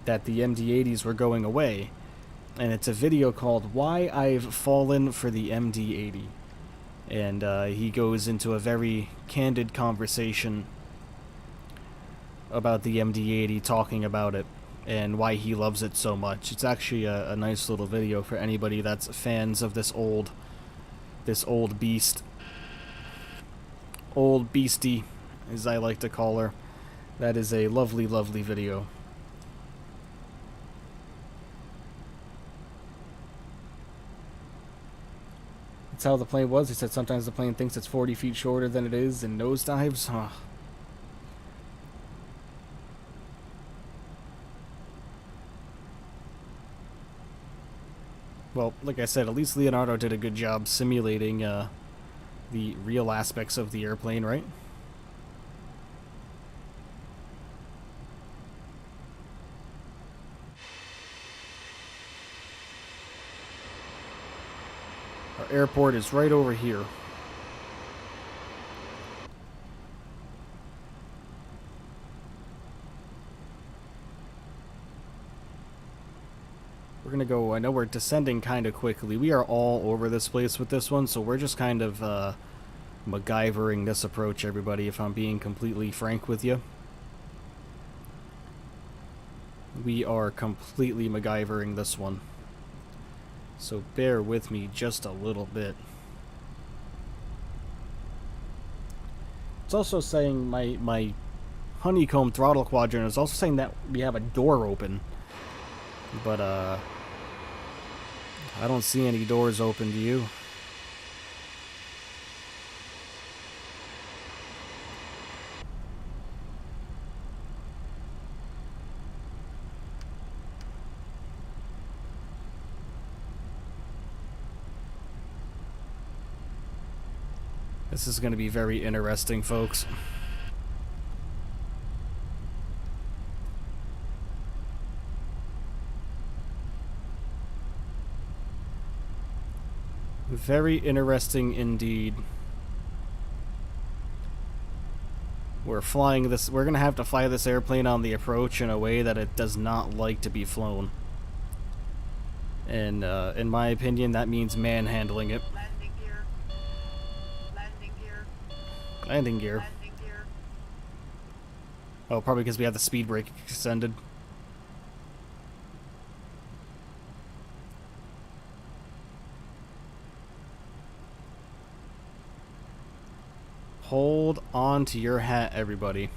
that the MD-80s were going away. And it's a video called Why I've Fallen for the MD-80. And he goes into a very candid conversation about the MD-80, talking about it and why he loves it so much. It's actually a nice little video for anybody that's fans of this old beast. Old beastie, as I like to call her. That is a lovely, lovely video. That's how the plane was. He said sometimes the plane thinks it's 40 feet shorter than it is and nosedives. Huh. Well, like I said, at least Leonardo did a good job simulating the real aspects of the airplane, right? Our airport is right over here. We're gonna go, I know we're descending kind of quickly. We are all over this place with this one, so we're just kind of MacGyvering this approach, everybody, if I'm being completely frank with you. We are completely MacGyvering this one. So bear with me just a little bit. It's also saying my Honeycomb throttle quadrant is also saying that we have a door open. But I don't see any doors open, do you? This is going to be very interesting, folks. Very interesting indeed. We're flying this. We're going to have to fly this airplane on the approach in a way that it does not like to be flown. And in my opinion, that means manhandling it. Landing gear. Landing gear. Landing gear. Landing gear. Oh, probably because we have the speed brake extended. hold on to your hat, everybody.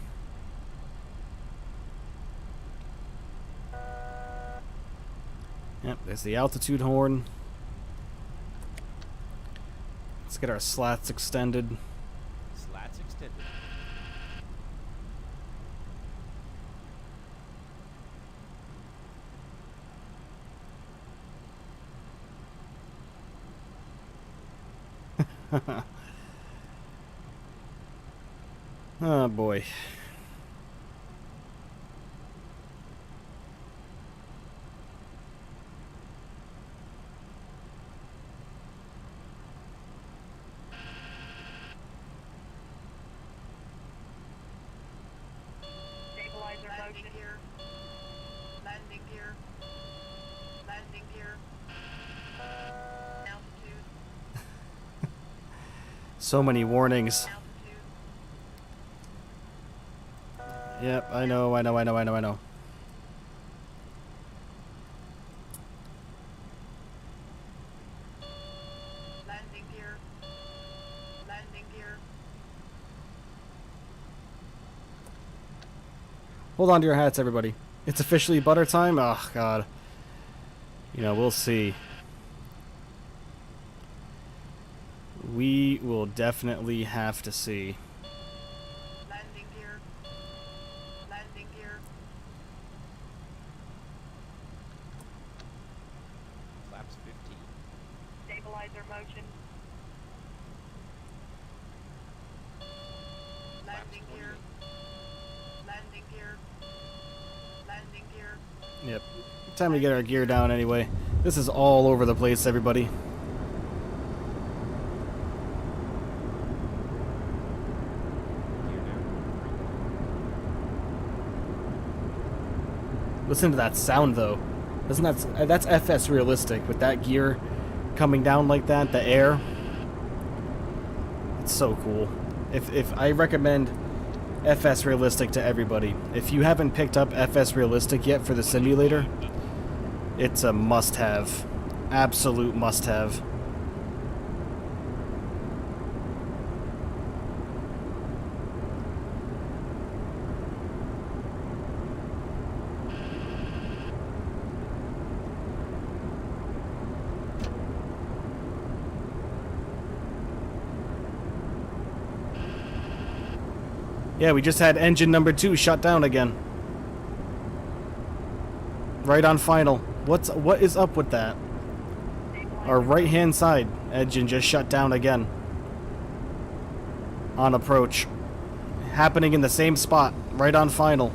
Yep, there's the altitude horn. Let's get our slats extended. Slats extended. Oh boy. Stabilizer landing gear. Landing gear. Landing gear. Altitude. So many warnings. Altitude. Yep, I know. Landing gear. Landing gear. Hold on to your hats, everybody. It's officially butter time? Oh, God. You know, we'll see. We will definitely have to see. Landing gear. Landing gear. Flaps 15. Stabilizer motion. Landing gear. Landing gear. Landing gear. Yep. Time to get our gear down anyway. This is all over the place, everybody. Gear down. Listen to that sound, though. Doesn't that's FS realistic with that gear coming down like that, the air. It's so cool. If I recommend FS realistic to everybody. If you haven't picked up FS realistic yet for the simulator, it's a must-have. Absolute must-have. Yeah, we just had engine number 2 shut down again. Right on final. What is up with that? Our right-hand side engine just shut down again. On approach. Happening in the same spot, right on final.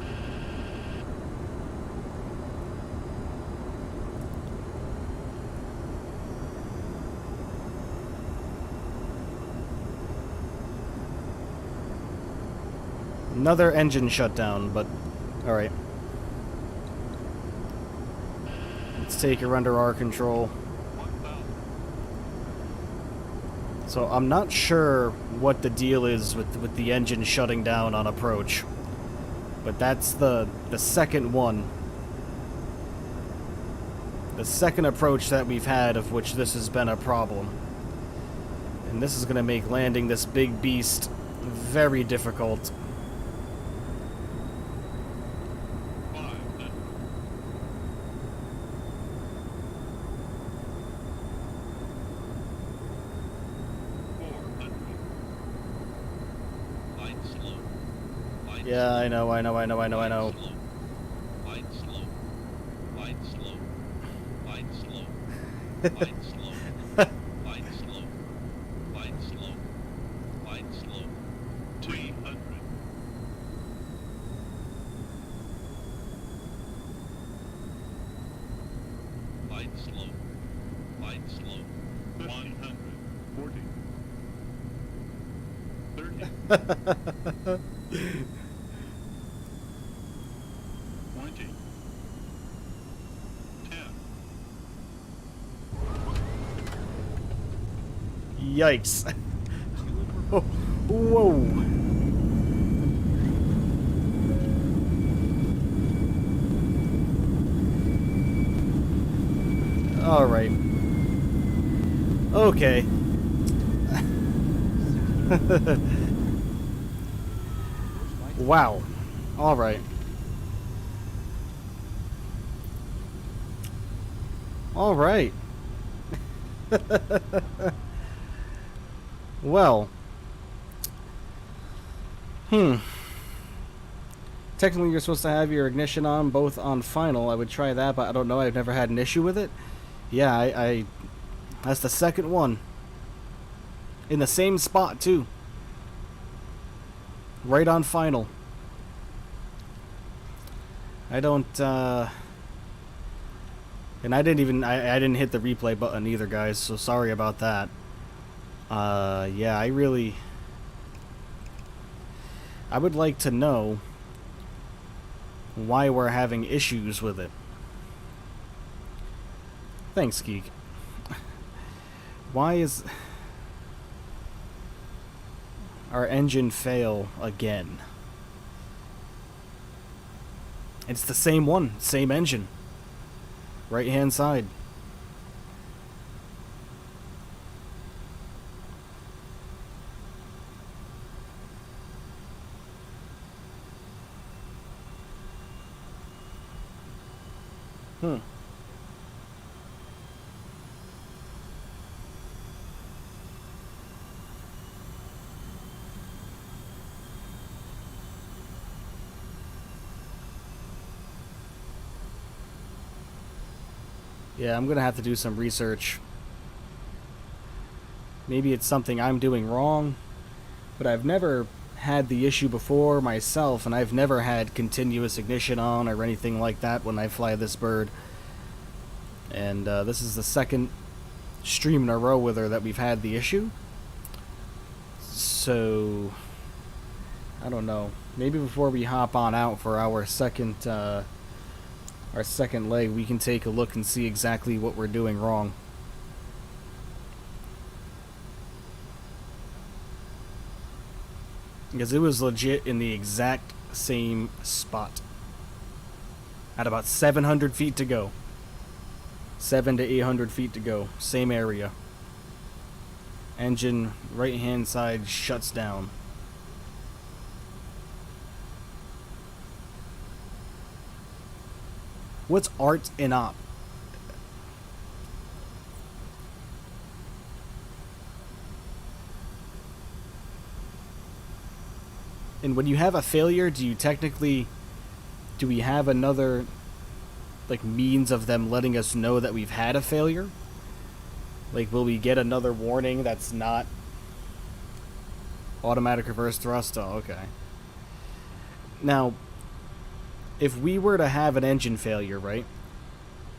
Another engine shutdown, but alright. Let's take her under our control. So I'm not sure what the deal is with the engine shutting down on approach. But that's the second one. The second approach that we've had of which this has been a problem. And this is going to make landing this big beast very difficult. Yeah, I know. Light slow. Light slow. Light slow. Light slow. Light slow. Light slow. 300. Light slow. Light slow. 140. 30. 20. 10. Yikes. Oh, whoa. All right. Okay. Wow. Alright. Alright. Well. Technically, you're supposed to have your ignition on both on final. I would try that, but I don't know. I've never had an issue with it. Yeah, I that's the second one. In the same spot, too. Right on final. I don't, and I didn't even, I didn't hit the replay button either, guys, so sorry about that. Yeah, I would like to know why we're having issues with it. Thanks, Geek. Why is our engine fail again? It's the same one, same engine. Right hand side. Yeah, I'm gonna have to do some research. Maybe it's something I'm doing wrong, but I've never had the issue before myself, and I've never had continuous ignition on or anything like that when I fly this bird. And this is the second stream in a row with her that we've had the issue. So, I don't know. Maybe before we hop on out for our second leg, we can take a look and see exactly what we're doing wrong. Because it was legit in the exact same spot. At about 700 feet to go. 700 to 800 feet to go. Same area. Engine right hand side shuts down. What's art and op? And when you have a failure, do we have another, like, means of them letting us know that we've had a failure? Like, will we get another warning that's not automatic reverse thrust? Oh, okay. Now, if we were to have an engine failure, right,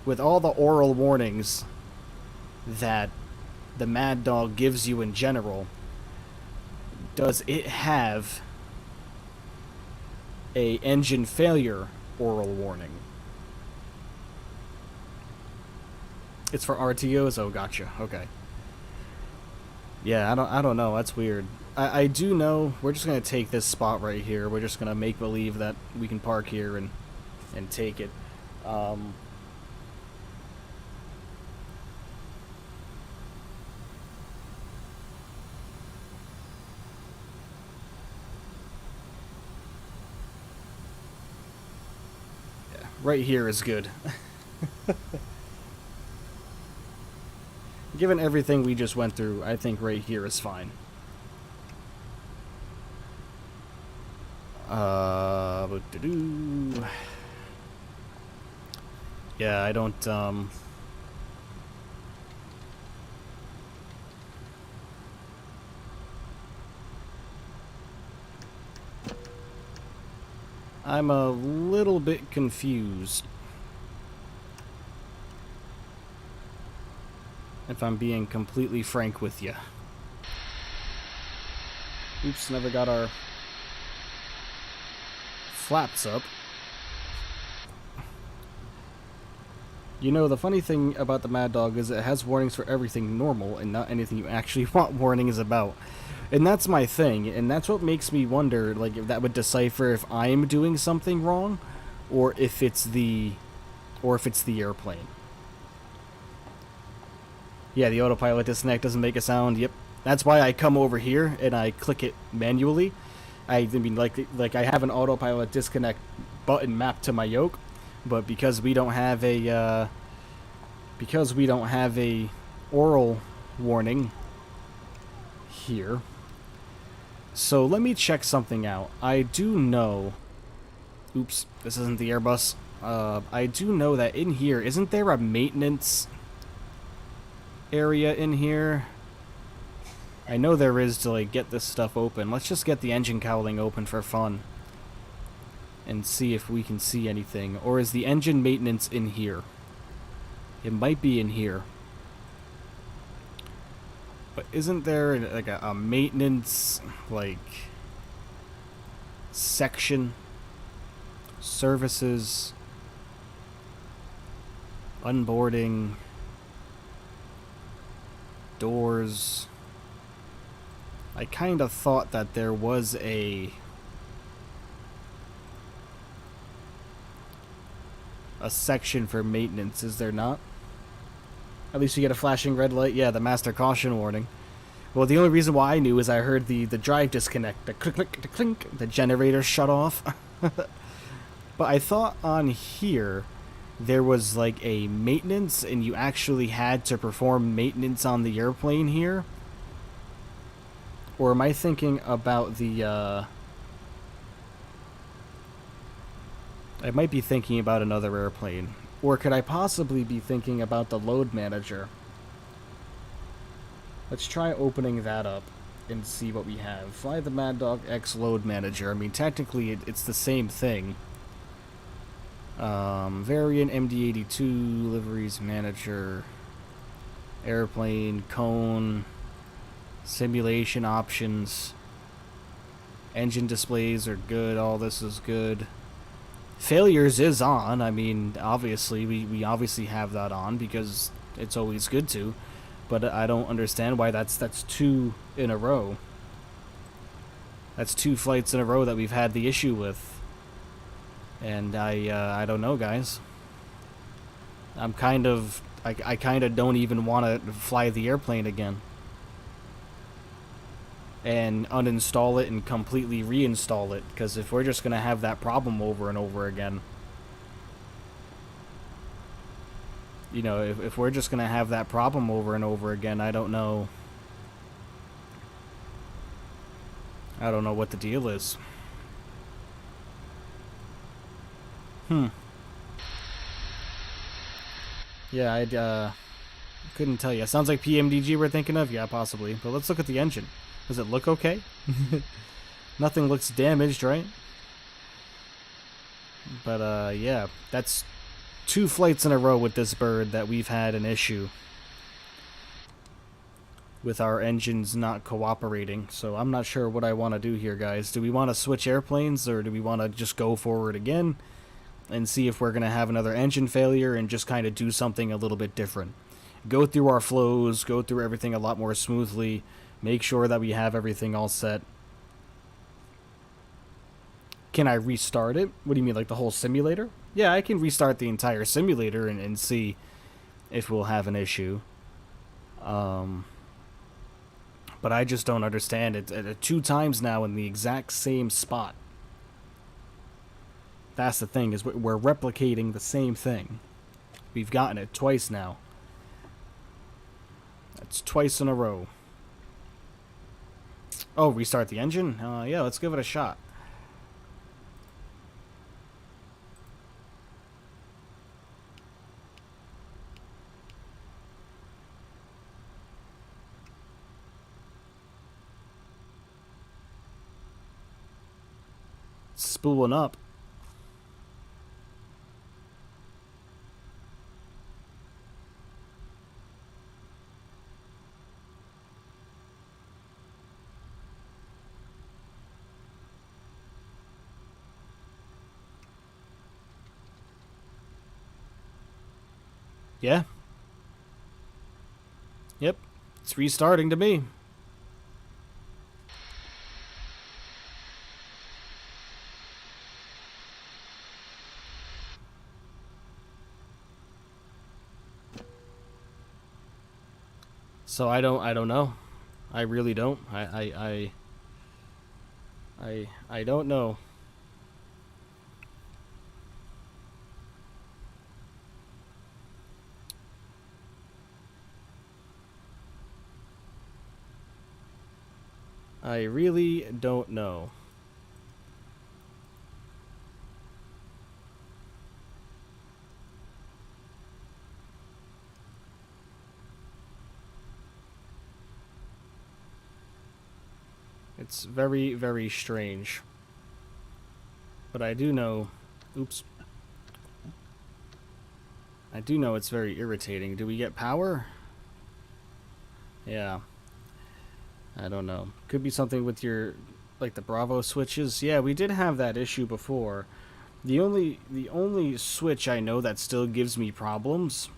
with all the oral warnings that the Maddog gives you in general, does it have a engine failure oral warning? It's for RTOs? Oh, gotcha. Okay. Yeah, I don't know. That's weird. I do know we're just going to take this spot right here. We're just going to make believe that we can park here and take it. Yeah, right here is good. Given everything we just went through, I think right here is fine. Yeah, I don't, I'm a little bit confused, if I'm being completely frank with you. Oops, never got our flaps up. You know, the funny thing about the Maddog is it has warnings for everything normal and not anything you actually want warnings about. And that's my thing, and that's what makes me wonder, like, if that would decipher if I'm doing something wrong, or if it's the airplane. Yeah, the autopilot disconnect doesn't make a sound. Yep. That's why I come over here and I click it manually, I mean, like I have an autopilot disconnect button mapped to my yoke, but because we don't have a oral warning here. So let me check something out. I do know. Oops, this isn't the Airbus. I do know that in here, isn't there a maintenance area in here? I know there is to like get this stuff open. Let's just get the engine cowling open for fun and see if we can see anything. Or is the engine maintenance in here? It might be in here. But isn't there like a maintenance like section? Services, unboarding, doors. I kind of thought that there was a section for maintenance, is there not? At least you get a flashing red light. Yeah, the master caution warning. Well, the only reason why I knew is I heard the drive disconnect, the click, click, the clink, the generator shut off. But I thought on here there was like a maintenance and you actually had to perform maintenance on the airplane here. Or am I thinking about the, I might be thinking about another airplane. Or could I possibly be thinking about the load manager? Let's try opening that up and see what we have. Fly the Maddog X load manager. I mean, technically it's the same thing. Variant MD82, liveries manager, airplane, cone, simulation options, engine displays are good, all this is good. Failures is on. I mean, obviously, we obviously have that on because it's always good to, but I don't understand why that's two in a row. That's 2 flights in a row that we've had the issue with. And I don't know, guys. I kind of don't even want to fly the airplane again. And uninstall it and completely reinstall it. Because if we're just going to have that problem over and over again. You know, if we're just going to have that problem over and over again, I don't know. I don't know what the deal is. Yeah, I couldn't tell you. Sounds like PMDG we're thinking of? Yeah, possibly. But let's look at the engine. Does it look okay? Nothing looks damaged, right? But, yeah. That's 2 flights in a row with this bird that we've had an issue with our engines not cooperating. So I'm not sure what I want to do here, guys. Do we want to switch airplanes, or do we want to just go forward again and see if we're going to have another engine failure and just kind of do something a little bit different? Go through our flows, go through everything a lot more smoothly, make sure that we have everything all set. Can I restart it? What do you mean, like the whole simulator? Yeah, I can restart the entire simulator and see if we'll have an issue. But I just don't understand it. 2 times now in the exact same spot. That's the thing, is we're replicating the same thing. We've gotten it twice now. That's twice in a row. Oh, restart the engine? Yeah, let's give it a shot. Spooling up. Yeah. Yep. It's restarting to me. So I don't know. I really don't. I don't know. I really don't know. It's very, very strange. But I do know... Oops. I do know it's very irritating. Do we get power? Yeah. I don't know. Could be something with your... like the Bravo switches. Yeah, we did have that issue before. The only switch I know that still gives me problems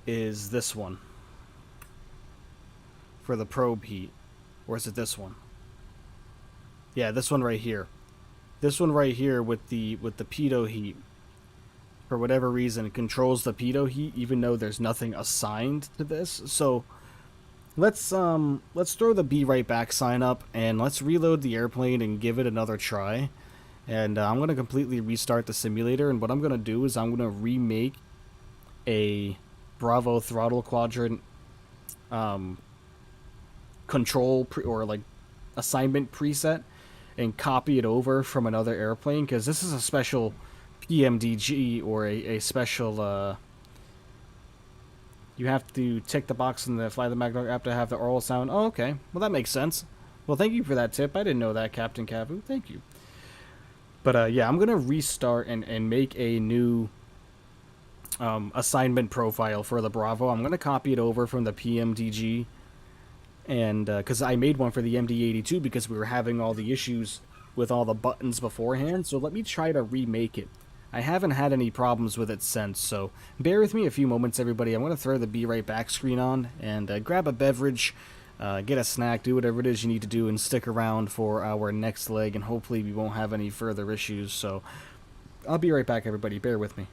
is this one. For the probe heat. Or is it this one? Yeah, this one right here. This one right here with the pitot heat. For whatever reason, it controls the pitot heat even though there's nothing assigned to this. So let's throw the be right back sign up and let's reload the airplane and give it another try. And I'm going to completely restart the simulator, and what I'm going to do is I'm going to remake a Bravo throttle quadrant control or like assignment preset and copy it over from another airplane, because this is a special PMDG or a special you have to tick the box in the Fly the Maddog app to have the oral sound. Oh, okay. Well, that makes sense. Well, thank you for that tip. I didn't know that, Captain Cavu. Thank you. But yeah, I'm going to restart and make a new assignment profile for the Bravo. I'm going to copy it over from the PMDG. And because I made one for the MD82 because we were having all the issues with all the buttons beforehand. So let me try to remake it. I haven't had any problems with it since, so bear with me a few moments, everybody. I'm going to throw the Be Right Back screen on and grab a beverage, get a snack, do whatever it is you need to do, and stick around for our next leg, and hopefully we won't have any further issues. So I'll be right back, everybody. Bear with me.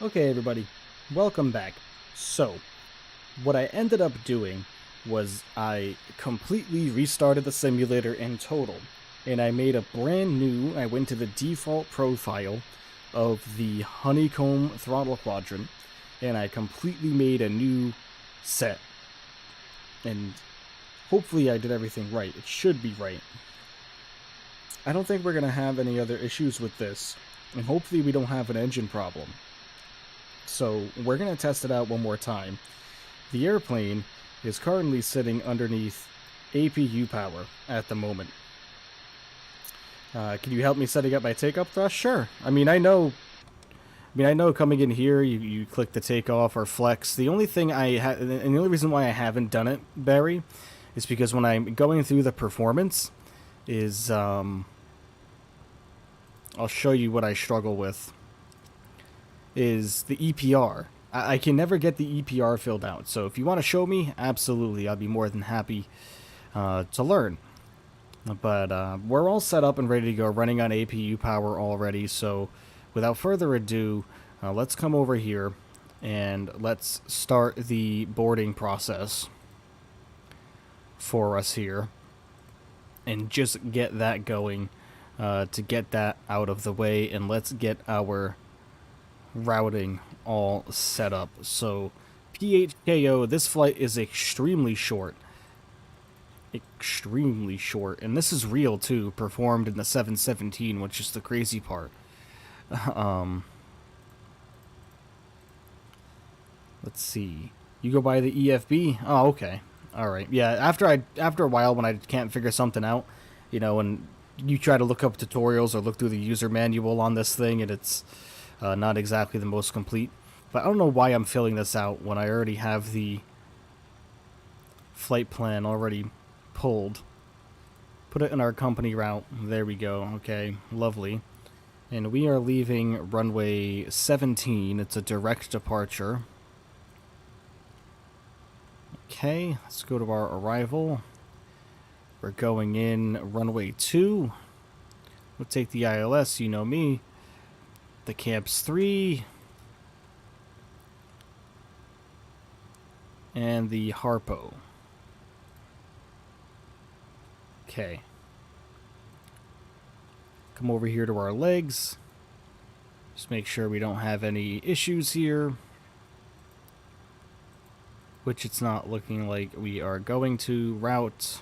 Okay, everybody, welcome back. So, what I ended up doing was I completely restarted the simulator in total, and I made a brand new, I went to the default profile of the Honeycomb throttle quadrant, and I completely made a new set. And hopefully I did everything right. It should be right. I don't think we're going to have any other issues with this, and hopefully we don't have an engine problem. So we're going to test it out one more time. The airplane is currently sitting underneath APU power at the moment. Can you help me setting up my takeoff thrust? Sure. I know coming in here, you click the takeoff or flex. The only thing and the only reason why I haven't done it, Barry, is because when I'm going through the performance, I'll show you what I struggle with, is the EPR. I can never get the EPR filled out. So if you want to show me, absolutely, I'll be more than happy to learn. But we're all set up and ready to go, running on APU power already. So without further ado, let's come over here and let's start the boarding process for us here and just get that going, to get that out of the way, and let's get our routing all set up. So PHKO, this flight is extremely short, and this is real too, performed in the 717, which is the crazy part. Let's see, you go by the EFB. Oh, okay, all right. Yeah, after a while, when I can't figure something out, and you try to look up tutorials or look through the user manual on this thing, and it's not exactly the most complete. But I don't know why I'm filling this out when I already have the flight plan already pulled. Put it in our company route. There we go. Okay, lovely. And we are leaving runway 17. It's a direct departure. Okay, let's go to our arrival. We're going in runway 2. We'll take the ILS, you know me. The Camps 3. And the Harpo. Okay. Come over here to our legs. Just make sure we don't have any issues here, which it's not looking like we are going to. Route.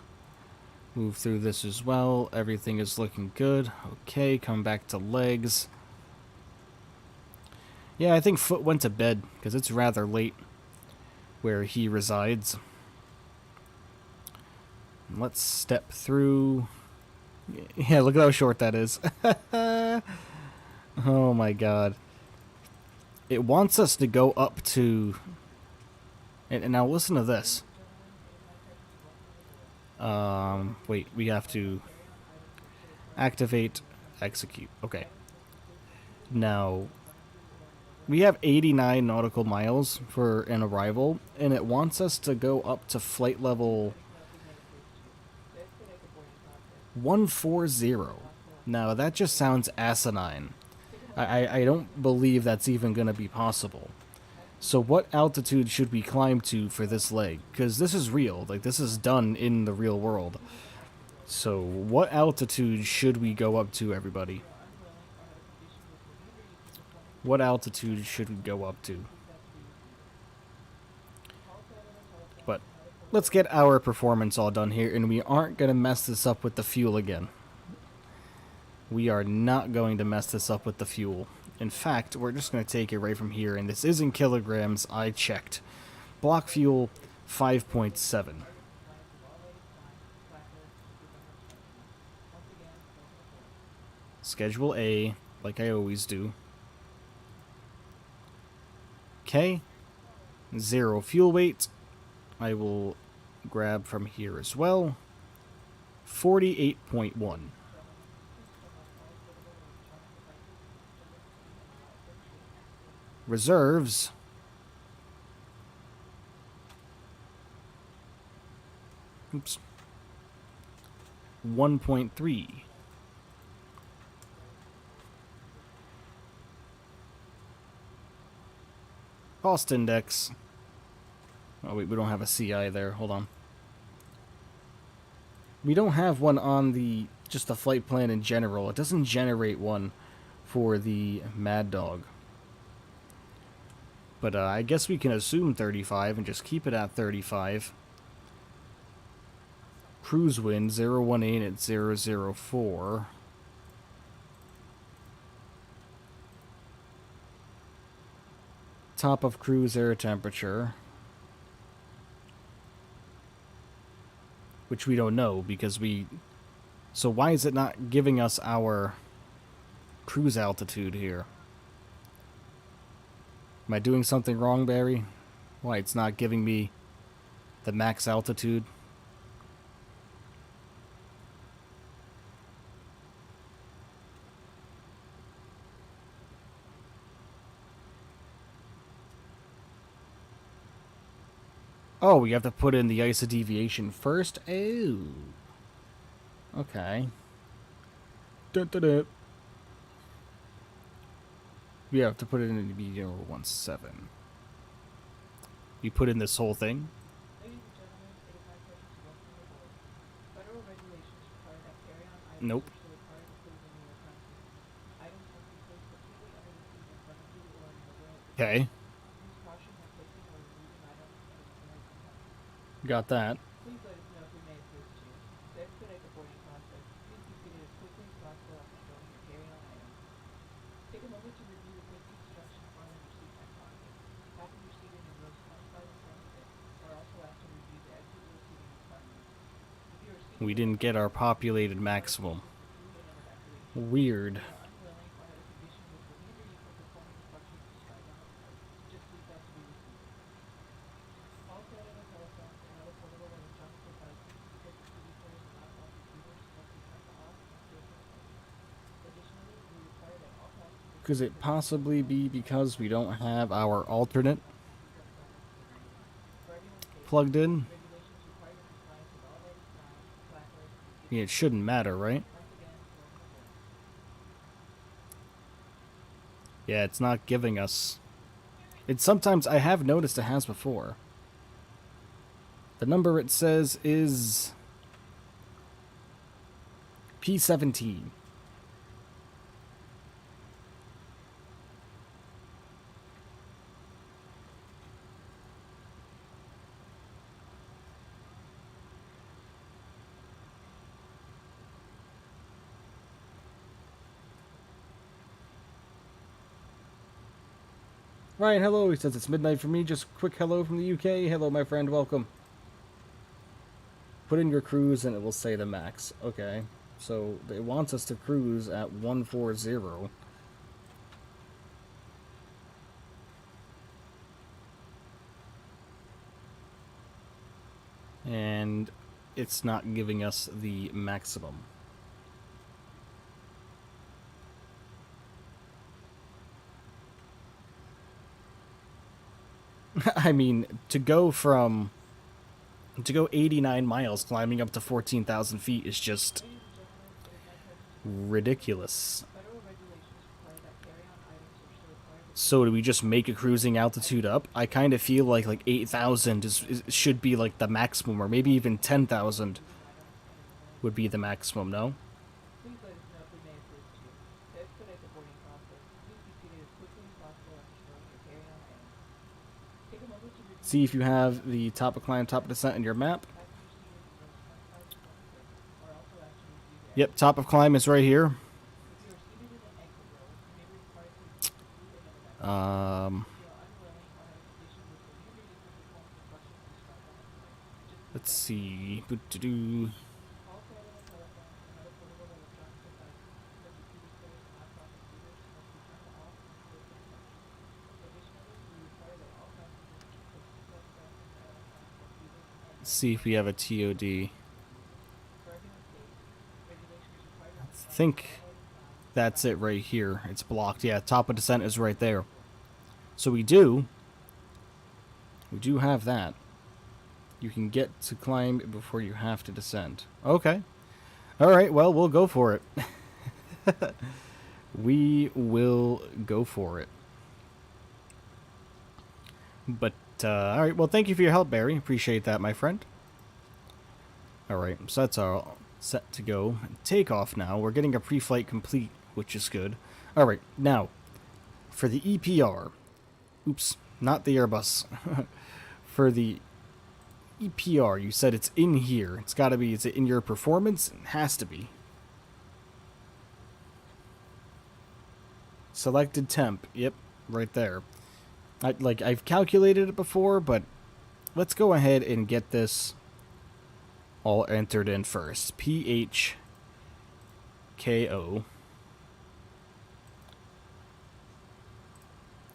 Move through this as well. Everything is looking good. Okay, come back to legs. Yeah, I think Foot went to bed because it's rather late where he resides. Let's step through. Yeah, look at how short that is. Oh my god. It wants us to go up to... And now listen to this. Wait, we have to activate, execute. Okay. Now, we have 89 nautical miles for an arrival, and it wants us to go up to flight level 140. Now, that just sounds asinine. I don't believe that's even going to be possible. So what altitude should we climb to for this leg? Because this is real. Like, this is done in the real world. So what altitude should we go up to, everybody? What altitude should we go up to? But let's get our performance all done here, and we aren't going to mess this up with the fuel again. We are not going to mess this up with the fuel. In fact, we're just going to take it right from here, and this is in kilograms. I checked. Block fuel, 5.7. Schedule A, like I always do. Okay. 0 fuel weight. I will grab from here as well. 48.1. Reserves. Oops. 1.3. Cost index. Oh wait, we don't have a CI there. Hold on. We don't have one on the just the flight plan in general. It doesn't generate one for the Maddog. But I guess we can assume 35 and just keep it at 35. Cruise wind 018 at 004. Top of cruise air temperature. Which we don't know because we... So why is it not giving us our cruise altitude here? Am I doing something wrong, Barry? Why it's not giving me the max altitude? Oh, we have to put in the ISO deviation first? Oh. Okay. Dun, dun, dun. We have to put it in the 017. You put in this whole thing? Nope. Okay. Got that. We didn't get our populated maximum. Weird. Could it possibly be because we don't have our alternate plugged in? Yeah, it shouldn't matter, right? Yeah, it's not giving us... It's sometimes, I have noticed it has before. The number it says is... P17. Ryan, hello. He says it's midnight for me. Just quick hello from the UK. Hello, my friend. Welcome. put in your cruise and it will say the max. Okay. So it wants us to cruise at 140. And it's not giving us the maximum. I mean, to go 89 miles climbing up to 14,000 feet is just ridiculous. So do we just make a cruising altitude up? I kind of feel like 8,000 should be like the maximum, or maybe even 10,000 would be the maximum, no? See if you have the top of climb, top of descent in your map. Yep, top of climb is right here. Let's see. Let's see if we have a TOD. I think that's it right here. It's blocked. Yeah, top of descent is right there. So we do have that. You can get to climb before you have to descend. Okay. Alright, well, we'll go for it. We will go for it. But, alright, well, thank you for your help, Barry. Appreciate that, my friend. Alright, so that's all set to go. Take off now. We're getting a pre-flight complete, which is good. Alright, now, for the EPR. Oops, not the Airbus. For the EPR, you said it's in here. It's gotta be, is it in your performance? It has to be. Selected temp. Yep, right there. I've calculated it before, but let's go ahead and get this all entered in first. PHKO.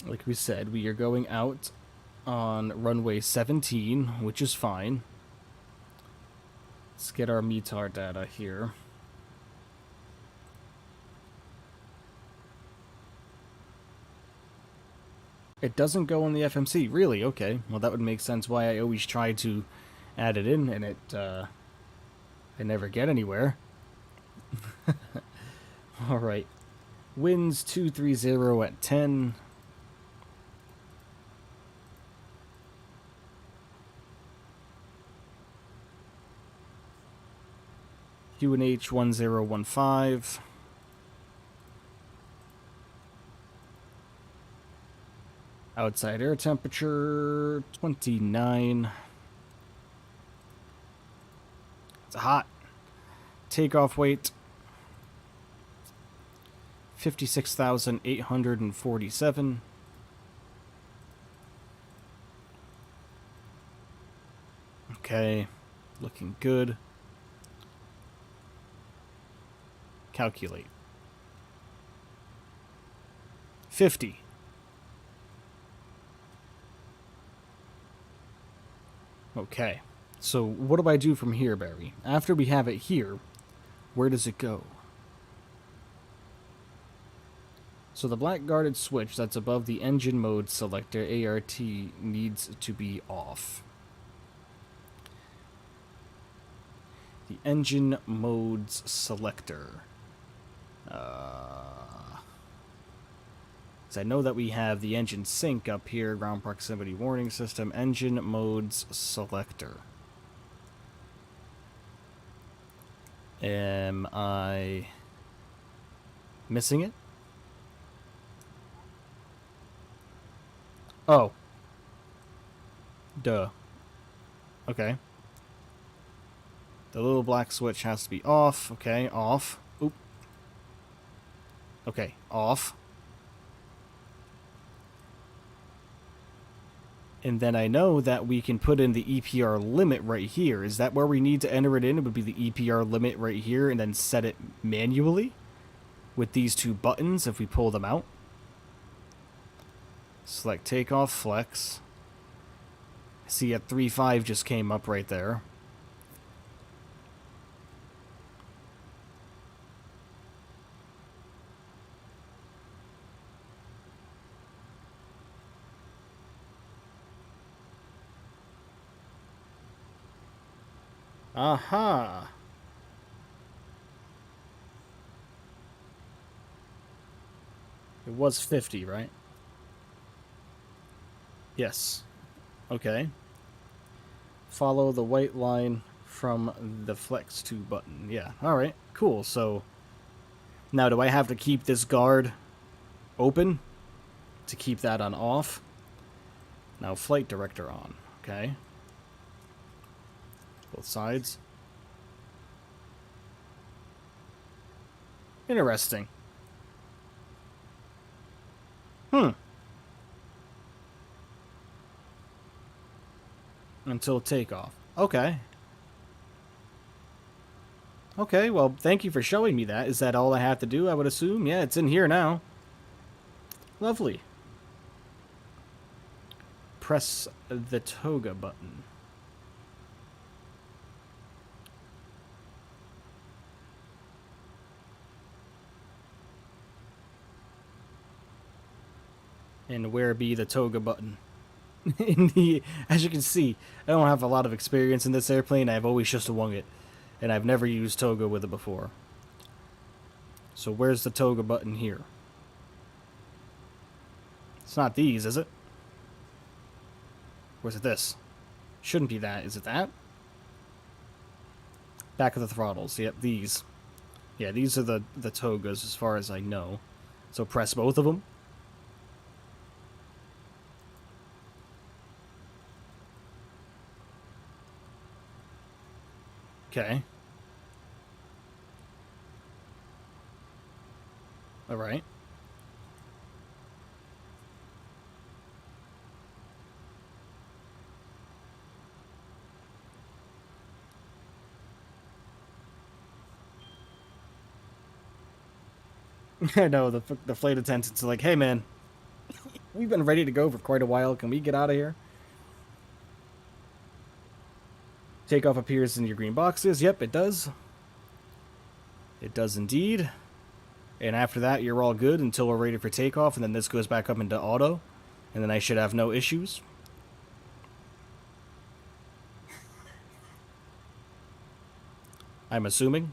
Like we said, we are going out on runway 17, which is fine. Let's get our METAR data here. It doesn't go on the FMC, really? Okay, well that would make sense why I always try to add it in and I never get anywhere. Alright, winds 230 at 10. QNH 1015. Outside air temperature 29. It's hot. Takeoff weight 56,847. Okay, looking good. Calculate. 50. Okay. So what do I do from here, Barry? After we have it here, where does it go? So the black guarded switch that's above the engine mode selector, ART, needs to be off. The engine modes selector. So I know that we have the engine sync up here, ground proximity warning system, engine modes selector. Am I missing it? Oh. Duh. Okay. The little black switch has to be off. Okay, off. Oop. Okay, off. And then I know that we can put in the EPR limit right here. Is that where we need to enter it in? It would be the EPR limit right here and then set it manually with these two buttons if we pull them out. Select takeoff, flex. See, at 3.5 just came up right there. Aha! It was 50, right? Yes. Okay. Follow the white line from the flex to button. Yeah, alright, cool. So, now do I have to keep this guard open to keep that on off? Now flight director on, okay. Both sides. Interesting. Until takeoff. Okay. Okay, well, thank you for showing me that. Is that all I have to do, I would assume? Yeah, it's in here now. Lovely. Press the toga button. And where be the toga button? As you can see, I don't have a lot of experience in this airplane. I've always just wung it, and I've never used toga with it before. So where's the toga button here? It's not these, is it? Or is it this? Shouldn't be that. Is it that? Back of the throttles. Yep, these. Yeah, these are the togas as far as I know. So press both of them. Okay. Alright. I know, the flight attendants are like, hey man, we've been ready to go for quite a while. Can we get out of here? Takeoff appears in your green boxes. Yep, it does. It does indeed. And after that, you're all good until we're ready for takeoff, and then this goes back up into auto, and then I should have no issues. I'm assuming.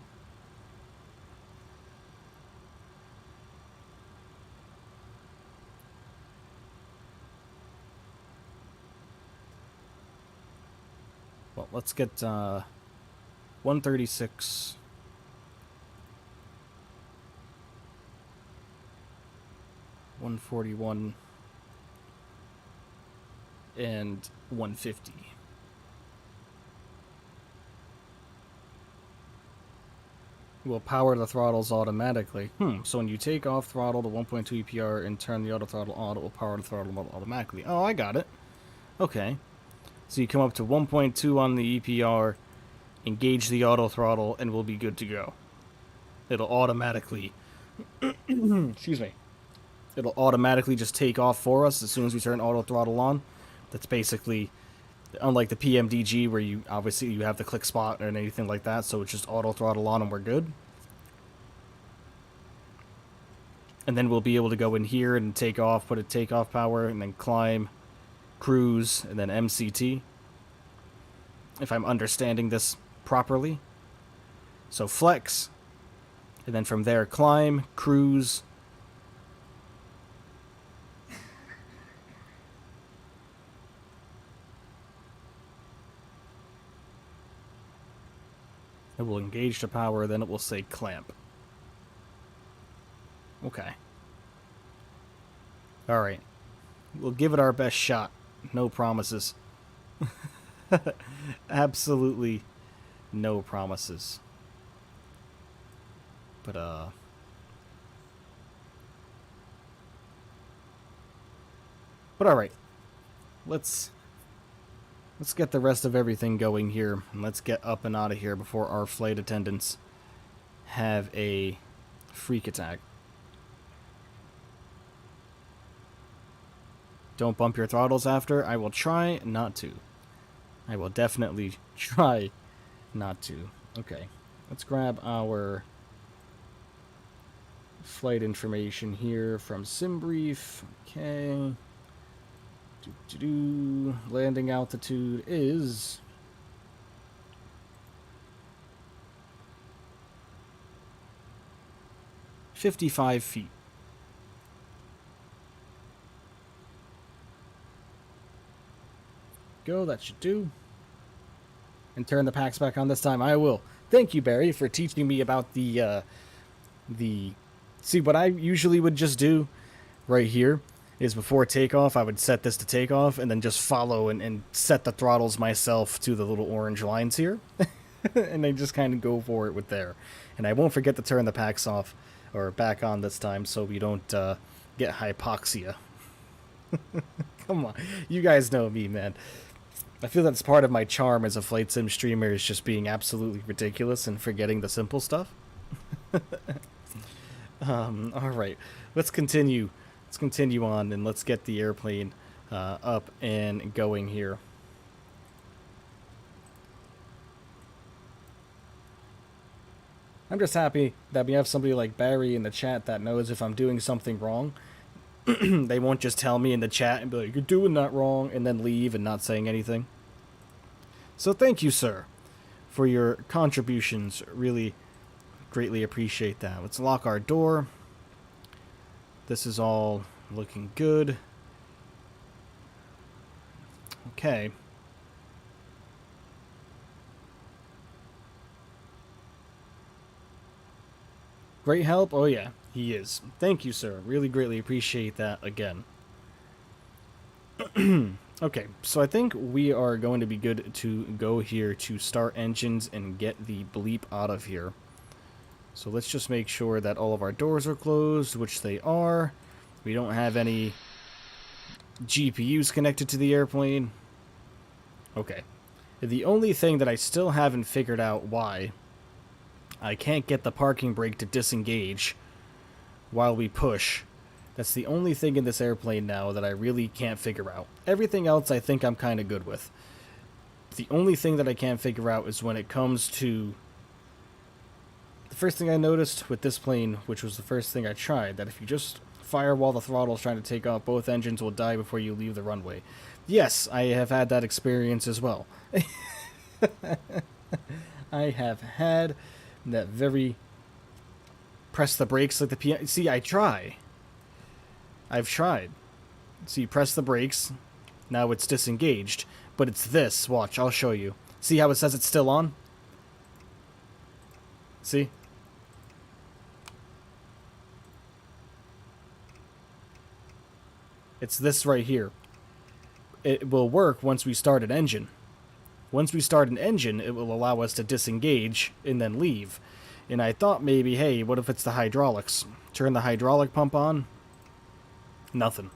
Well, let's get 136. 141 and 150. Will power the throttles automatically. So when you take off throttle to 1.2 EPR and turn the auto throttle on, it will power the throttle automatically. Oh, I got it. Okay. So you come up to 1.2 on the EPR, engage the auto throttle, and we'll be good to go. It'll automatically... excuse me. It'll automatically just take off for us as soon as we turn auto throttle on. That's basically, unlike the PMDG where you obviously you have the click spot or anything like that, so it's just auto throttle on and we're good. And then we'll be able to go in here and take off, put a takeoff power, and then climb, cruise, and then MCT. If I'm understanding this properly. So flex, and then from there climb, cruise, it will engage the power, then it will say clamp. Okay. Alright. We'll give it our best shot. No promises. Absolutely no promises. But, alright. Let's let's get the rest of everything going here, and let's get up and out of here before our flight attendants have a freak attack. Don't bump your throttles after. I will try not to. I will definitely try not to. Okay, let's grab our flight information here from SimBrief. Okay. Landing altitude is 55 feet. Go, that should do. And turn the packs back on this time. I will. Thank you, Barry, for teaching me about the see, what I usually would just do right here is before takeoff, I would set this to takeoff and then just follow and set the throttles myself to the little orange lines here. And I just kind of go for it with there. And I won't forget to turn the packs off or back on this time so we don't get hypoxia. Come on. You guys know me, man. I feel that's part of my charm as a flight sim streamer is just being absolutely ridiculous and forgetting the simple stuff. Alright, let's continue. Let's continue on and let's get the airplane up and going here. I'm just happy that we have somebody like Barry in the chat that knows if I'm doing something wrong. They won't just tell me in the chat and be like, you're doing that wrong, and then leave and not saying anything. So thank you, sir, for your contributions. Really greatly appreciate that. Let's lock our door. This is all looking good. Okay. Great help? Oh yeah, he is. Thank you, sir. Really greatly appreciate that again. Okay, so I think we are going to be good to go here to start engines and get the bleep out of here. So let's just make sure that all of our doors are closed, which they are. We don't have any GPUs connected to the airplane. Okay. The only thing that I still haven't figured out why I can't get the parking brake to disengage while we push. That's the only thing in this airplane now that I really can't figure out. Everything else I think I'm kind of good with. The only thing that I can't figure out is when it comes to... The first thing I noticed with this plane, which was the first thing I tried, that if you just fire while the throttle's trying to take off, both engines will die before you leave the runway. Yes, I have had that experience as well. I have had that very... Press the brakes like the PM... See, I try. I've tried. See, press the brakes. Now it's disengaged. But it's this. Watch, I'll show you. See how it says it's still on? See? It's this right here. It will work once we start an engine. Once we start an engine, it will allow us to disengage and then leave. And I thought maybe, hey, what if it's the hydraulics? Turn the hydraulic pump on. Nothing.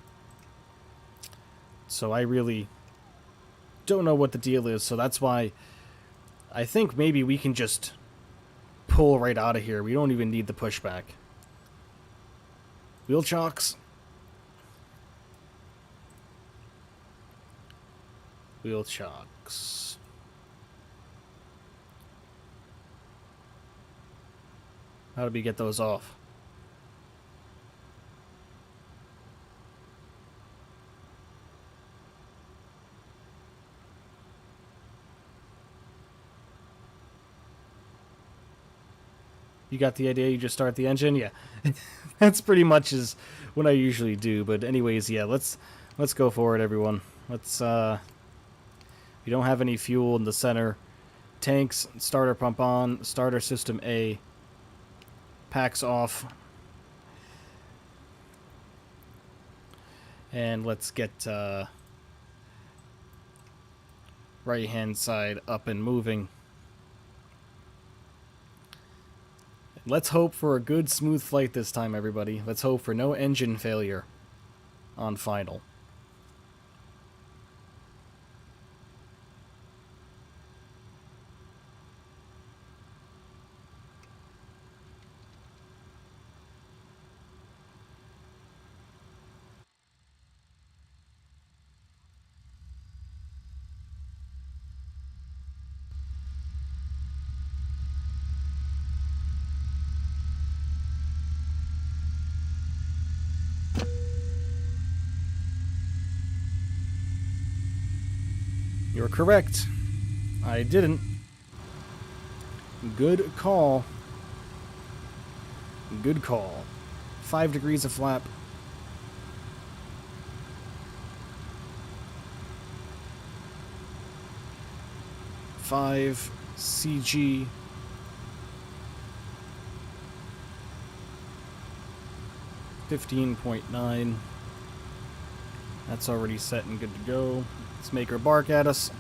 So I really don't know what the deal is, so that's why I think maybe we can just pull right out of here. We don't even need the pushback. Wheel chocks. Wheel chocks. How do we get those off? You got the idea? You just start the engine? Yeah. That's pretty much is what I usually do. But anyways, yeah, let's go for it, everyone. Let's, we don't have any fuel in the center. Tanks, starter pump on, starter system A. Packs off. And let's get, right-hand side up and moving. Let's hope for a good, smooth flight this time, everybody. Let's hope for no engine failure on final. You're correct. I didn't. Good call. Good call. 5 degrees of flap. 5 CG. $15.9. That's already set and good to go. Let's make her bark at us.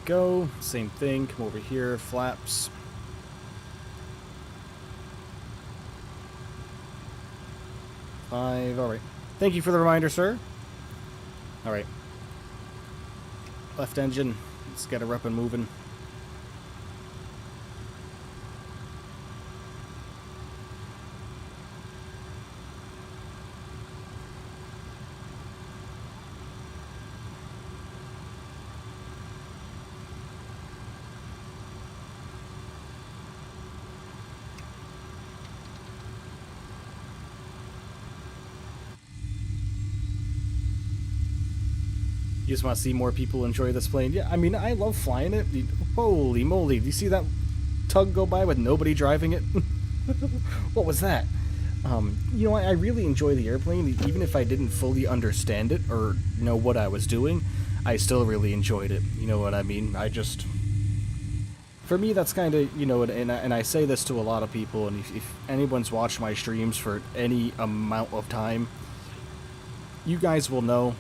Go. Same thing. Come over here. Flaps. Five. All right. Thank you for the reminder, sir. All right. Left engine. Let's get her up and moving. You just want to see more people enjoy this plane. Yeah, I mean, I love flying it. Holy moly, do you see that tug go by with nobody driving it? What was that? You know, I really enjoy the airplane. Even if I didn't fully understand it or know what I was doing, I still really enjoyed it. You know what I mean? For me, that's kind of, you know, and I say this to a lot of people, and if anyone's watched my streams for any amount of time, you guys will know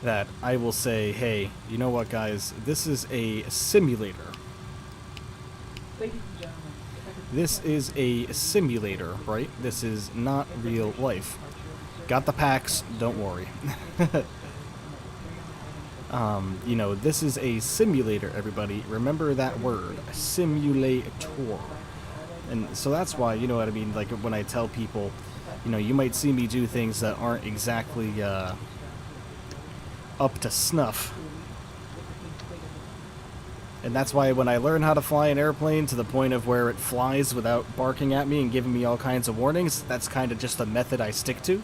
that I will say, hey, you know what, guys? This is a simulator. This is a simulator, right? This is not real life. Got the packs, don't worry. You know, this is a simulator, everybody. Remember that word, simulator. And so that's why, you know what I mean, like when I tell people, you know, you might see me do things that aren't exactly, up to snuff. And that's why when I learn how to fly an airplane to the point of where it flies without barking at me and giving me all kinds of warnings, that's kind of just the method I stick to.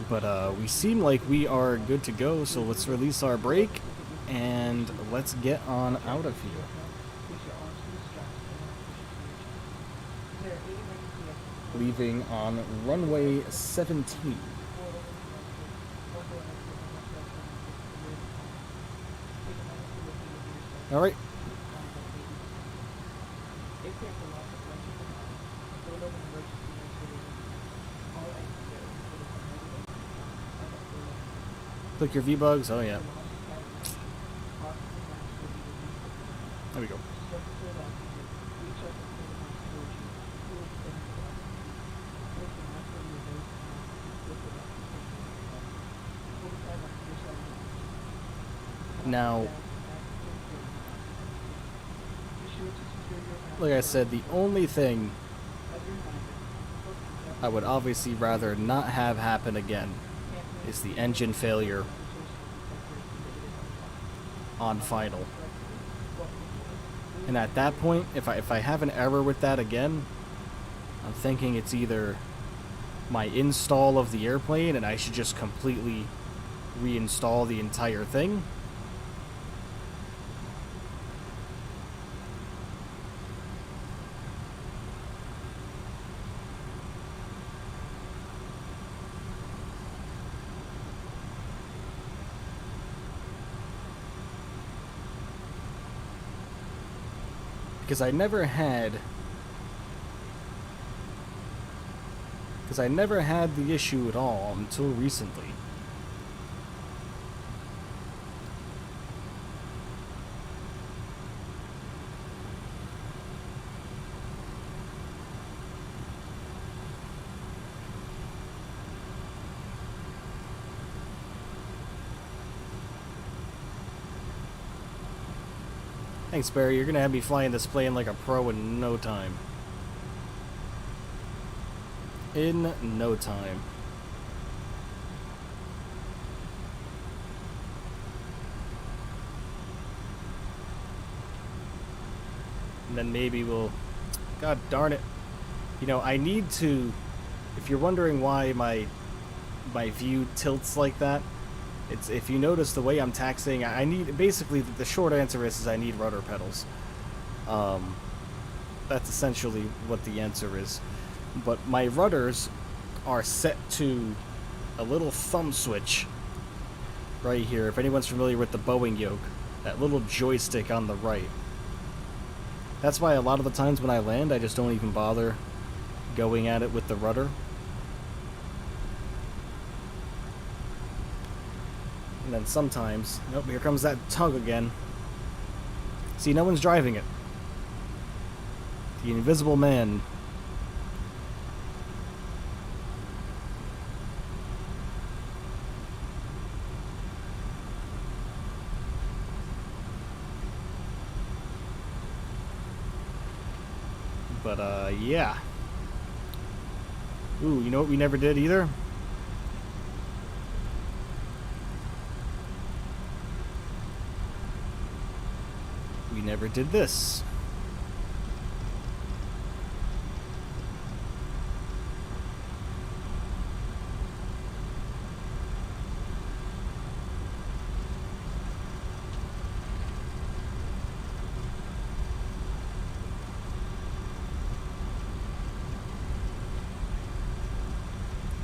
But we seem like we are good to go, so let's release our brake and let's get on out of here. Leaving on runway 17. All right. Click your V-bugs. Oh, yeah. There we go. Now, like I said, the only thing I would obviously rather not have happen again is the engine failure on final. And at that point, if I have an error with that again, I'm thinking it's either my install of the airplane and I should just completely reinstall the entire thing, because I never had the issue at all until recently. Thanks, Barry. You're gonna have me flying this plane like a pro in no time. In no time. And then maybe we'll... God darn it. You know, I need to... If you're wondering why my view tilts like that, it's if you notice the way I'm taxiing, I need... Basically, the short answer is I need rudder pedals. That's essentially what the answer is. But my rudders are set to a little thumb switch right here. If anyone's familiar with the Boeing yoke, that little joystick on the right. That's why a lot of the times when I land, I just don't even bother going at it with the rudder. And then sometimes, nope, here comes that tug again. See, no one's driving it. The invisible man. But, yeah. Ooh, you know what we never did either? We never did this.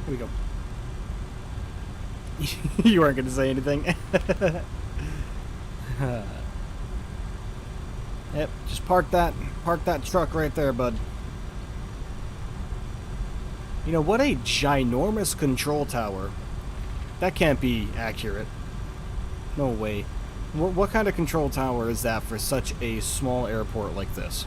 Here we go. You weren't going to say anything. Yep, just park that truck right there, bud. You know, what a ginormous control tower. That can't be accurate. No way. What kind of control tower is that for such a small airport like this?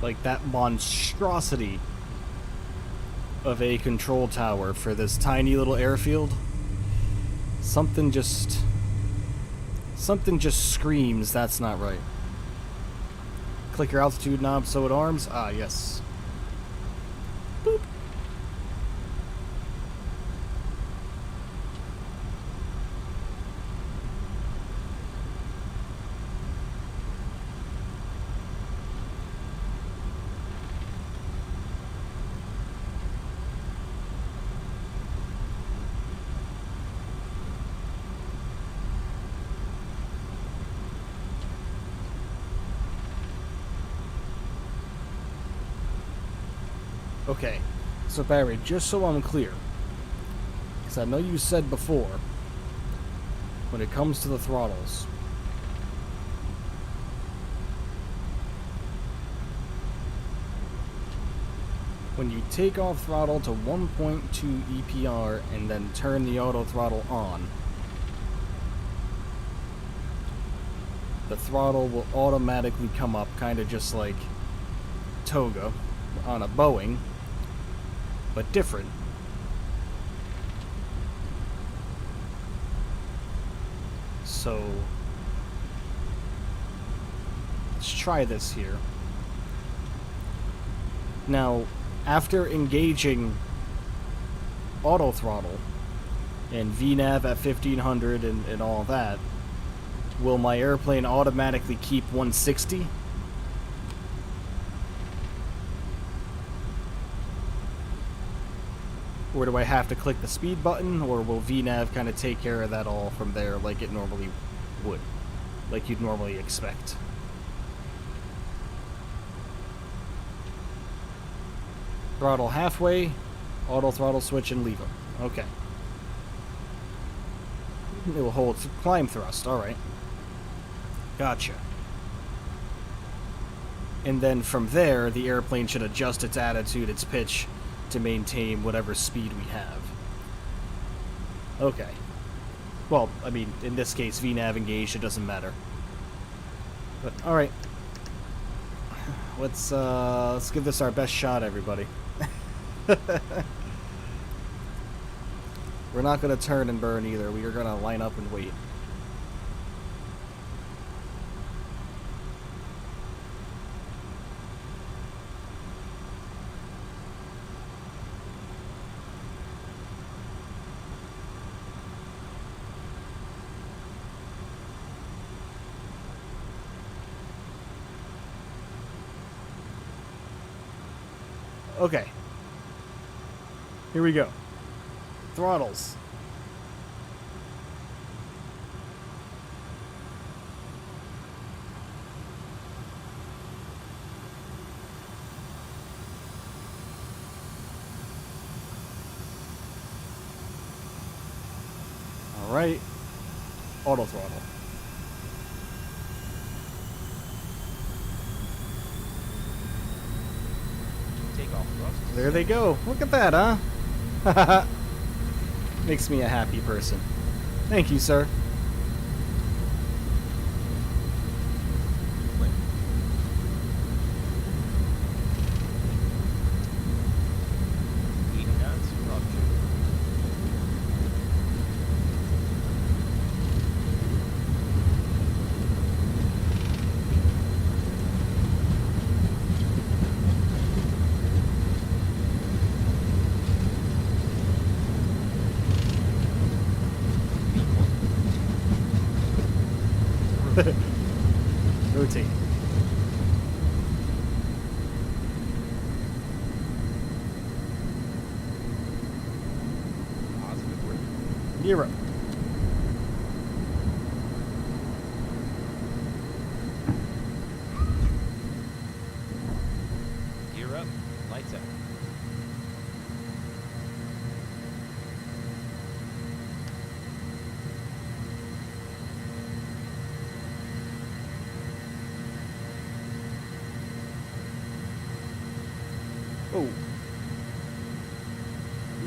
Like that monstrosity of a control tower for this tiny little airfield. Something just screams that's not right. Click your altitude knob so it arms. Ah, yes. Boop. Okay, so Barry, just so I'm clear, because I know you said before, when it comes to the throttles, when you take off throttle to 1.2 EPR and then turn the auto throttle on, the throttle will automatically come up, kind of just like Toga on a Boeing, but different. So let's try this here. Now, after engaging auto throttle and VNAV at 1500 and all that, will my airplane automatically keep 160? Or do I have to click the speed button, or will VNAV kind of take care of that all from there like it normally would? Like you'd normally expect? Throttle halfway, auto throttle switch and lever. Okay. It will hold climb thrust, alright. Gotcha. And then from there, the airplane should adjust its attitude, its pitch, to maintain whatever speed we have. Okay. Well, I mean, in this case, VNAV engaged, it doesn't matter. But, alright. Let's give this our best shot, everybody. We're not going to turn and burn either. We are going to line up and wait. Okay. Here we go. Throttles. All right. Auto throttle. Take off thrust. There they go. Look at that, huh? Makes me a happy person. Thank you, sir. Click. 80 knots for object. Rotate. Positive rate. Gear up. Gear up. Lights out. Oh.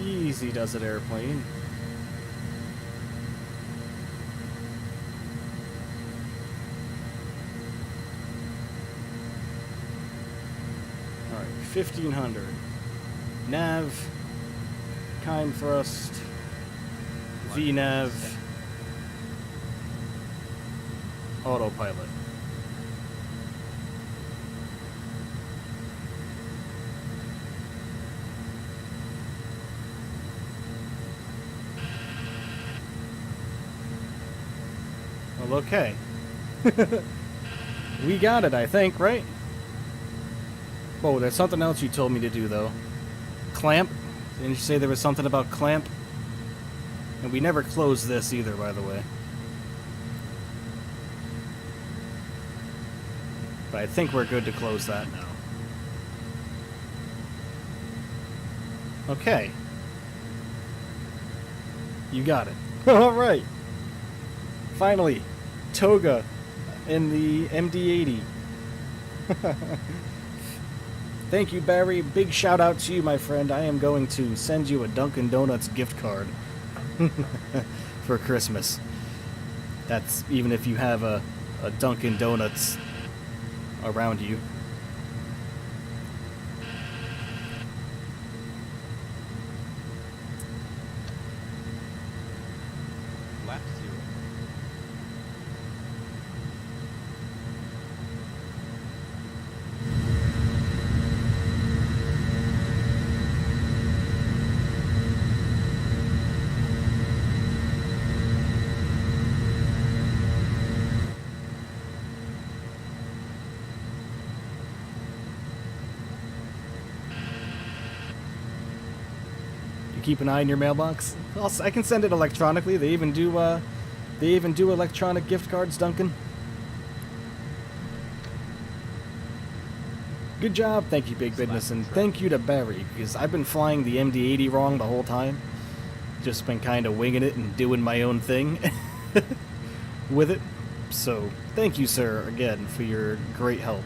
Easy does it, airplane. Alright, 1500. Nav. Kind thrust. VNav. Autopilot. Well, okay. We got it, I think, right? Oh, there's something else you told me to do, though. Clamp? Didn't you say there was something about clamp? And we never closed this either, by the way. But I think we're good to close that now. Okay. You got it. Alright. Finally. Toga in the MD-80. Thank you, Barry. Big shout out to you, my friend. I am going to send you a Dunkin' Donuts gift card for Christmas. That's even if you have a Dunkin' Donuts around you. Lap 0. Keep an eye on your mailbox. I can send it electronically. They even do electronic gift cards, Duncan. Good job. Thank you, Big Business, and thank you to Barry, because I've been flying the MD-80 wrong the whole time. Just been kind of winging it and doing my own thing with it. So, thank you, sir, again, for your great help.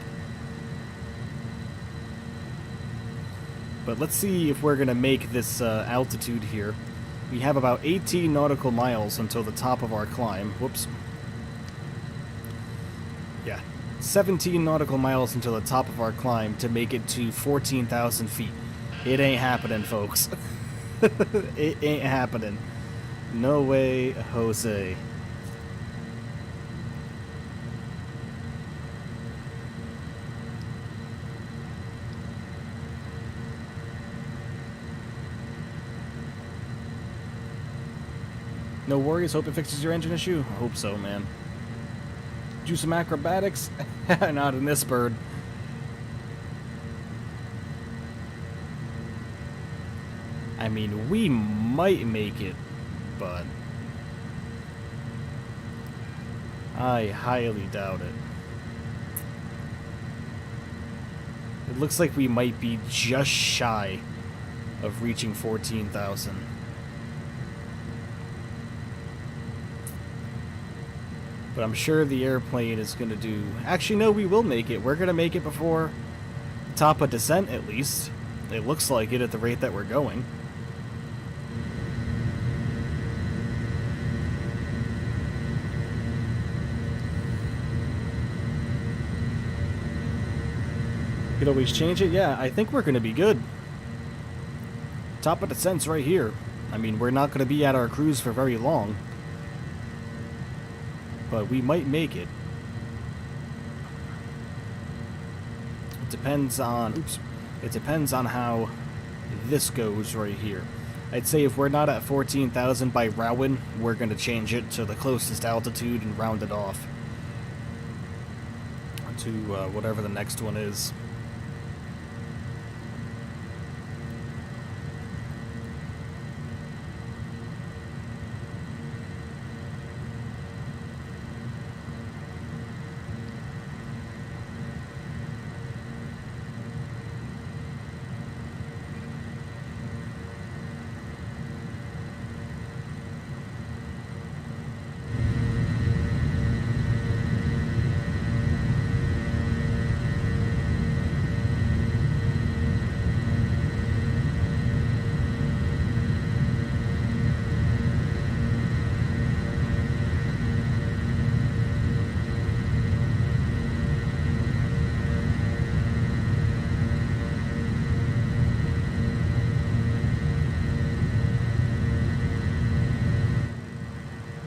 But let's see if we're going to make this altitude here. We have about 18 nautical miles until the top of our climb. Whoops. Yeah. 17 nautical miles until the top of our climb to make it to 14,000 feet. It ain't happening, folks. It ain't happening. No way, Jose. No worries, hope it fixes your engine issue. I hope so, man. Do some acrobatics? Not in this bird. I mean, we might make it, but I highly doubt it. It looks like we might be just shy of reaching 14,000. But I'm sure the airplane is going to do... Actually, no, we will make it. We're going to make it before top of descent, at least. It looks like it at the rate that we're going. Could always change it. Yeah, I think we're going to be good. Top of descent's right here. I mean, we're not going to be at our cruise for very long. But we might make it. It depends on... Oops. It depends on how this goes right here. I'd say if we're not at 14,000 by Rowan, we're going to change it to the closest altitude and round it off to whatever the next one is.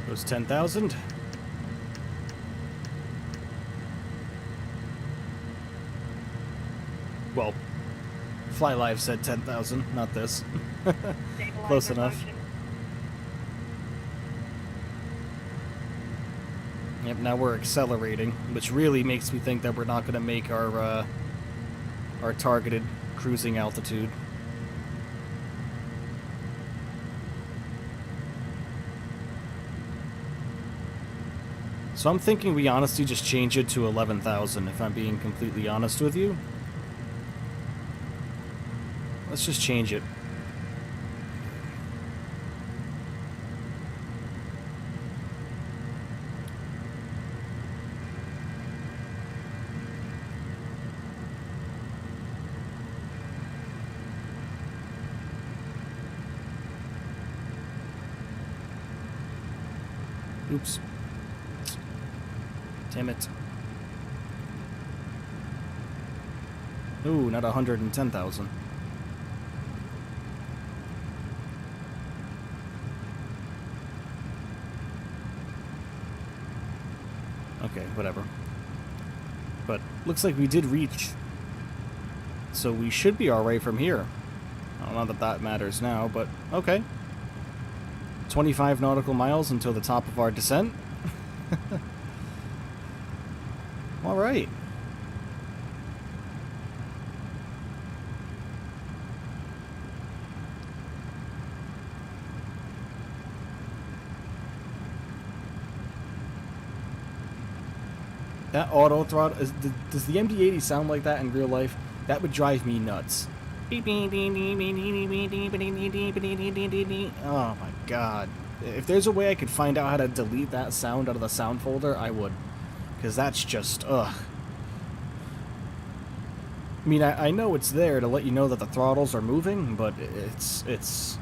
Goes 10,000. Well, FlyLive said 10,000, not this. Close enough. Yep, now we're accelerating, which really makes me think that we're not going to make our targeted cruising altitude. So I'm thinking we honestly just change it to 11,000, if I'm being completely honest with you. Let's just change it. Oops. Damn it. Ooh, not 110,000. Okay, whatever. But looks like we did reach. So we should be alright from here. I don't know that that matters now, but okay. 25 nautical miles until the top of our descent. Alright. That auto throttle, does the MD-80 sound like that in real life? That would drive me nuts. Oh my god. If there's a way I could find out how to delete that sound out of the sound folder, I would. Because that's just, ugh. I mean, I know it's there to let you know that the throttles are moving, but it's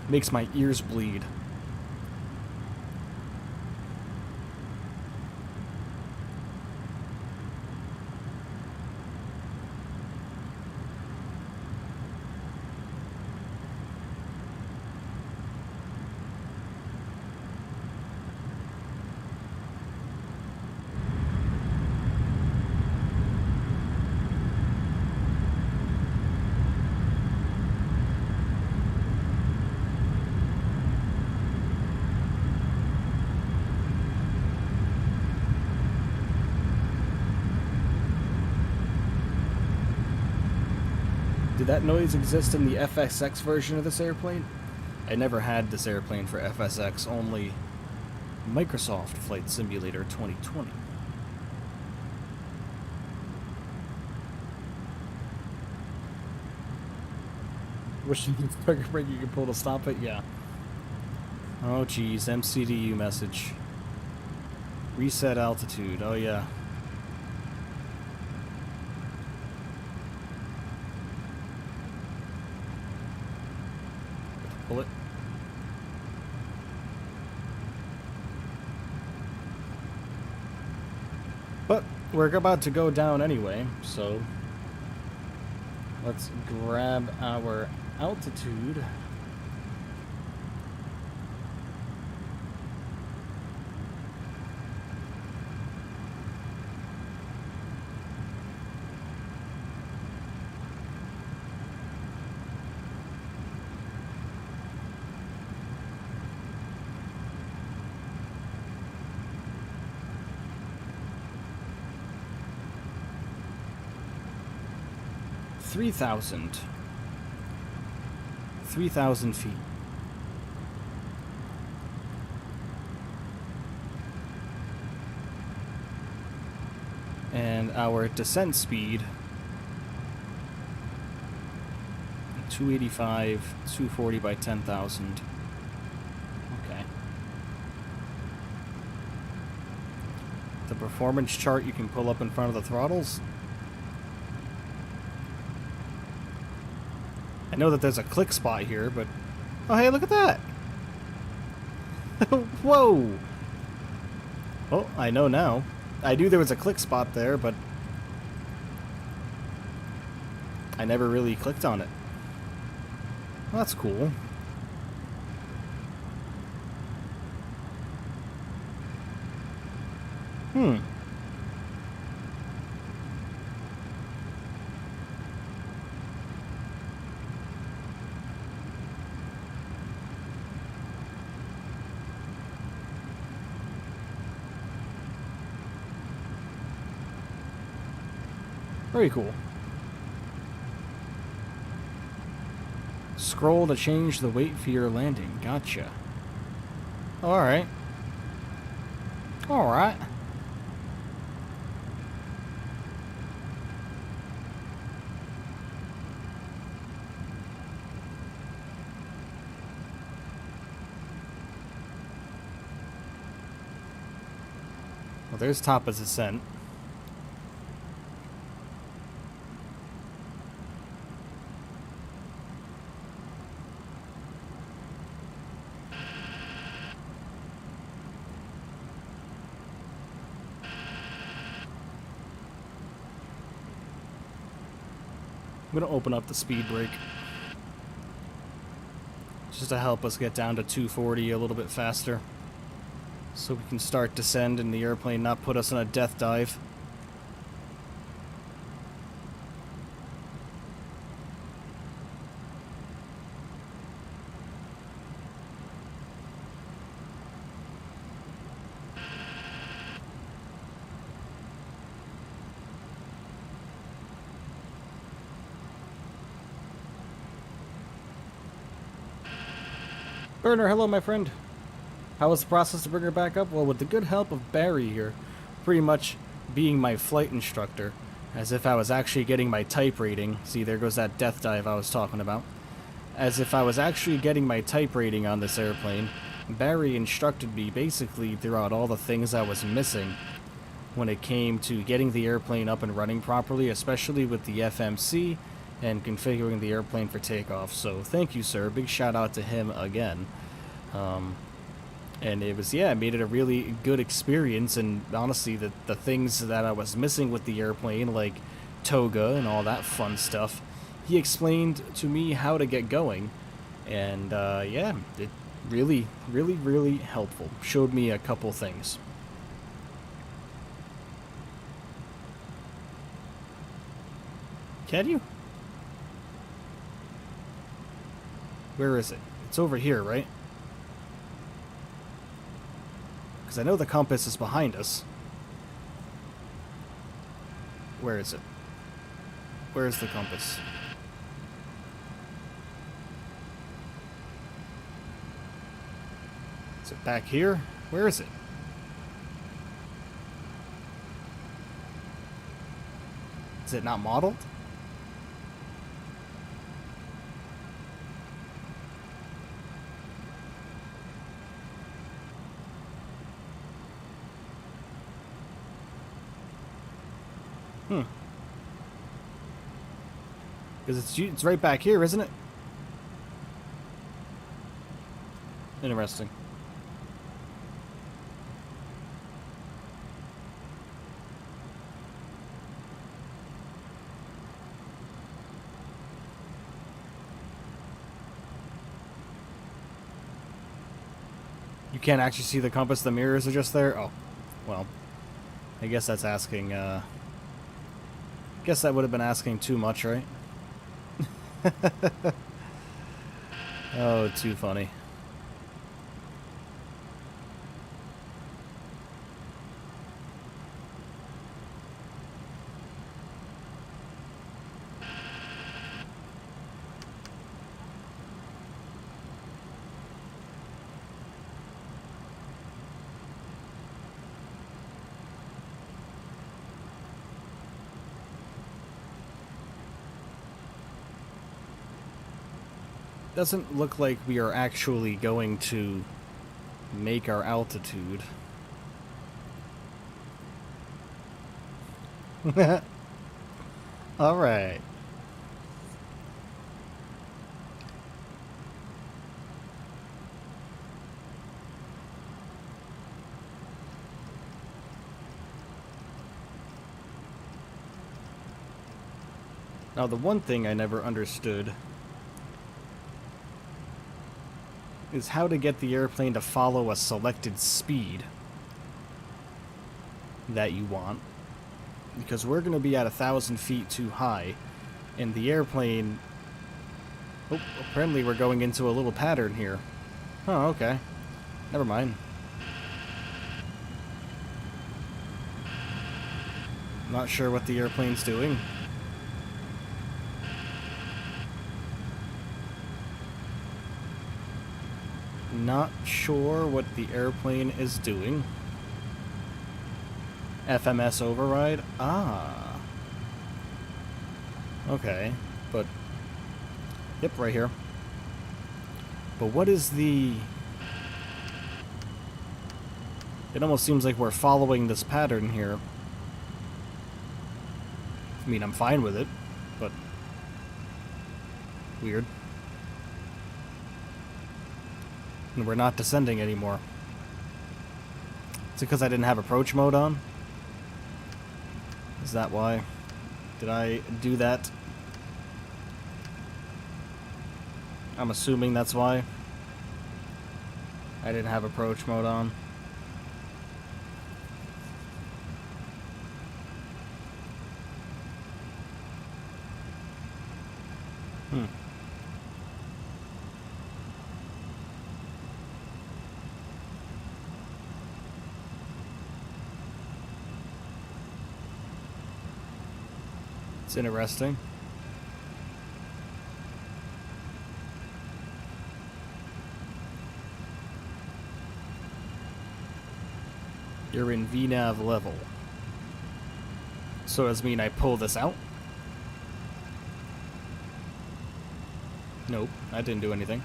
makes my ears bleed. Did that noise exist in the FSX version of this airplane? I never had this airplane for FSX, only Microsoft Flight Simulator 2020. Wish you could quicker brake you could pull to stop it, yeah. Oh geez, MCDU message. Reset altitude, oh yeah. Pull it. But we're about to go down anyway, so let's grab our altitude. Three thousand feet. And our descent speed 285, 240 by 10,000. Okay. The performance chart you can pull up in front of the throttles. I know that there's a click spot here, but... Oh, hey, look at that! Whoa! Oh, I know now. I knew there was a click spot there, but... I never really clicked on it. Well, that's cool. Hmm. Very cool. Scroll to change the weight for your landing. Gotcha. Alright. Alright. Well, there's top of descent. I'm going to open up the speed brake just to help us get down to 240 a little bit faster so we can start descend and the airplane not put us in a death dive. Burner, hello my friend. How was the process to bring her back up? Well, with the good help of Barry here, pretty much being my flight instructor, as if I was actually getting my type rating. See, there goes that death dive I was talking about. As if I was actually getting my type rating on this airplane, Barry instructed me basically throughout all the things I was missing when it came to getting the airplane up and running properly, especially with the FMC and configuring the airplane for takeoff. So thank you, sir. Big shout out to him again. And it was, yeah, it made it a really good experience. And honestly, the things that I was missing with the airplane, like toga and all that fun stuff, he explained to me how to get going. And yeah, it really, really, really helpful. Showed me a couple things. Can you? Where is it? It's over here, right? Because I know the compass is behind us. Where is it? Where is the compass? Is it back here? Where is it? Is it not modeled? Because it's right back here, isn't it? Interesting. You can't actually see the compass, the mirrors are just there? Oh, well, I guess that's asking, guess that would have been asking too much, right? Oh, too funny. Doesn't look like we are actually going to make our altitude. All right. Now, the one thing I never understood is how to get the airplane to follow a selected speed that you want. Because we're going to be at 1,000 feet too high, and the airplane... Oh, apparently we're going into a little pattern here. Oh, okay. Never mind. Not sure what the airplane's doing. Not sure what the airplane is doing. FMS override? Ah. Okay, but... Yep, right here. But what is the... It almost seems like we're following this pattern here. I mean, I'm fine with it, but... Weird. And we're not descending anymore. Is it because I didn't have approach mode on? Is that why? Did I do that? I'm assuming that's why. I didn't have approach mode on. It's interesting. You're in VNAV level. So does it mean I pull this out? Nope, that didn't do anything.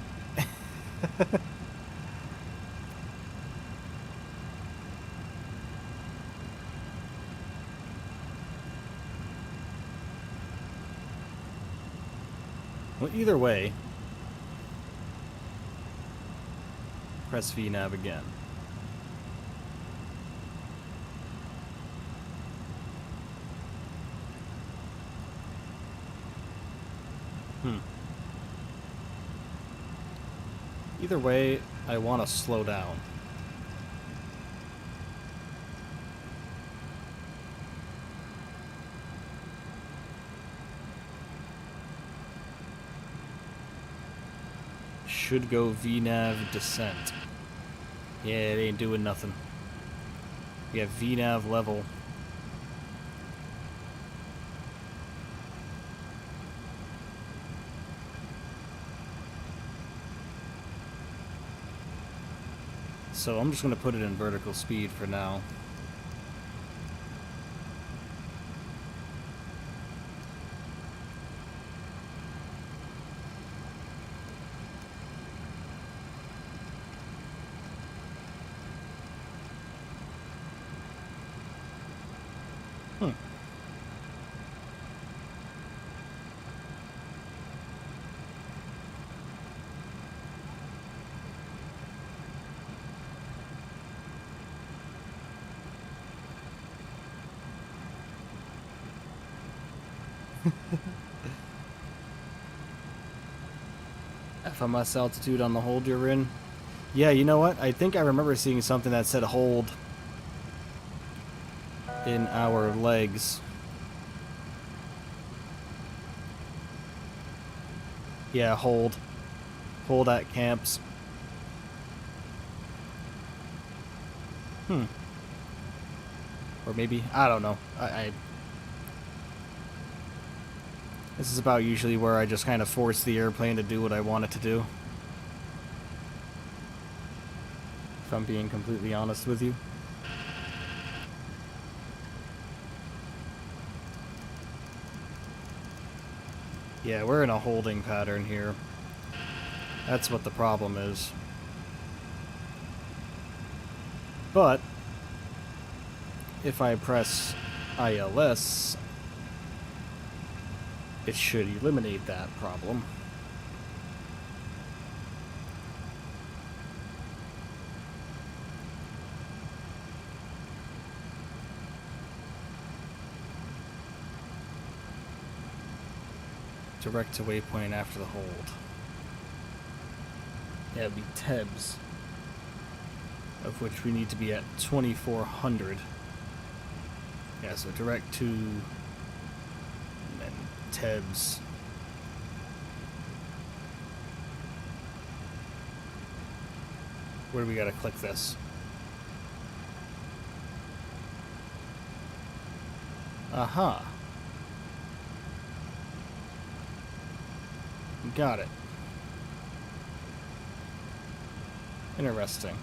Well, either way, press VNAV again. Either way, I want to slow down. Should go VNAV descent. Yeah, it ain't doing nothing. We have VNAV level. So I'm just going to put it in vertical speed for now. FMS altitude on the hold you're in. Yeah, you know what? I think I remember seeing something that said hold in our legs. Yeah, hold. Hold at camps. Or maybe, I don't know. This is about usually where I just kind of force the airplane to do what I want it to do. If I'm being completely honest with you. Yeah, we're in a holding pattern here. That's what the problem is. But if I press ILS, it should eliminate that problem. Direct to waypoint after the hold. Yeah, it'd be TEBS, of which we need to be at 2400. Yeah, so direct to, and then TEBS. Where do we gotta click this? Aha. Got it. Interesting.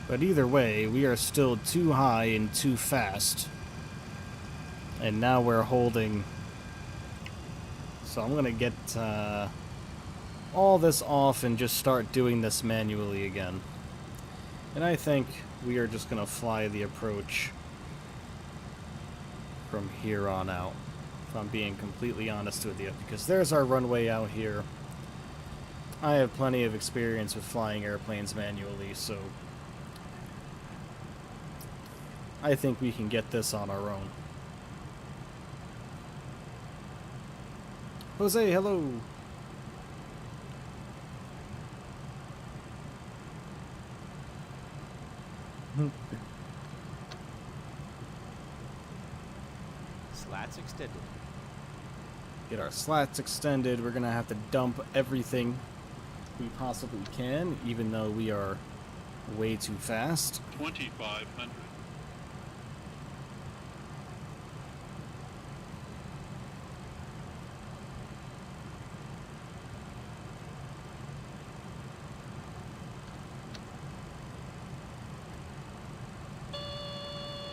But either way, we are still too high and too fast. And now we're holding. So I'm going to get all this off and just start doing this manually again. And I think we are just going to fly the approach from here on out, if I'm being completely honest with you. Because there's our runway out here. I have plenty of experience with flying airplanes manually, so I think we can get this on our own. Jose, hello. Slats extended. Get our slats extended. We're gonna have to dump everything we possibly can, even though we are way too fast. 2500.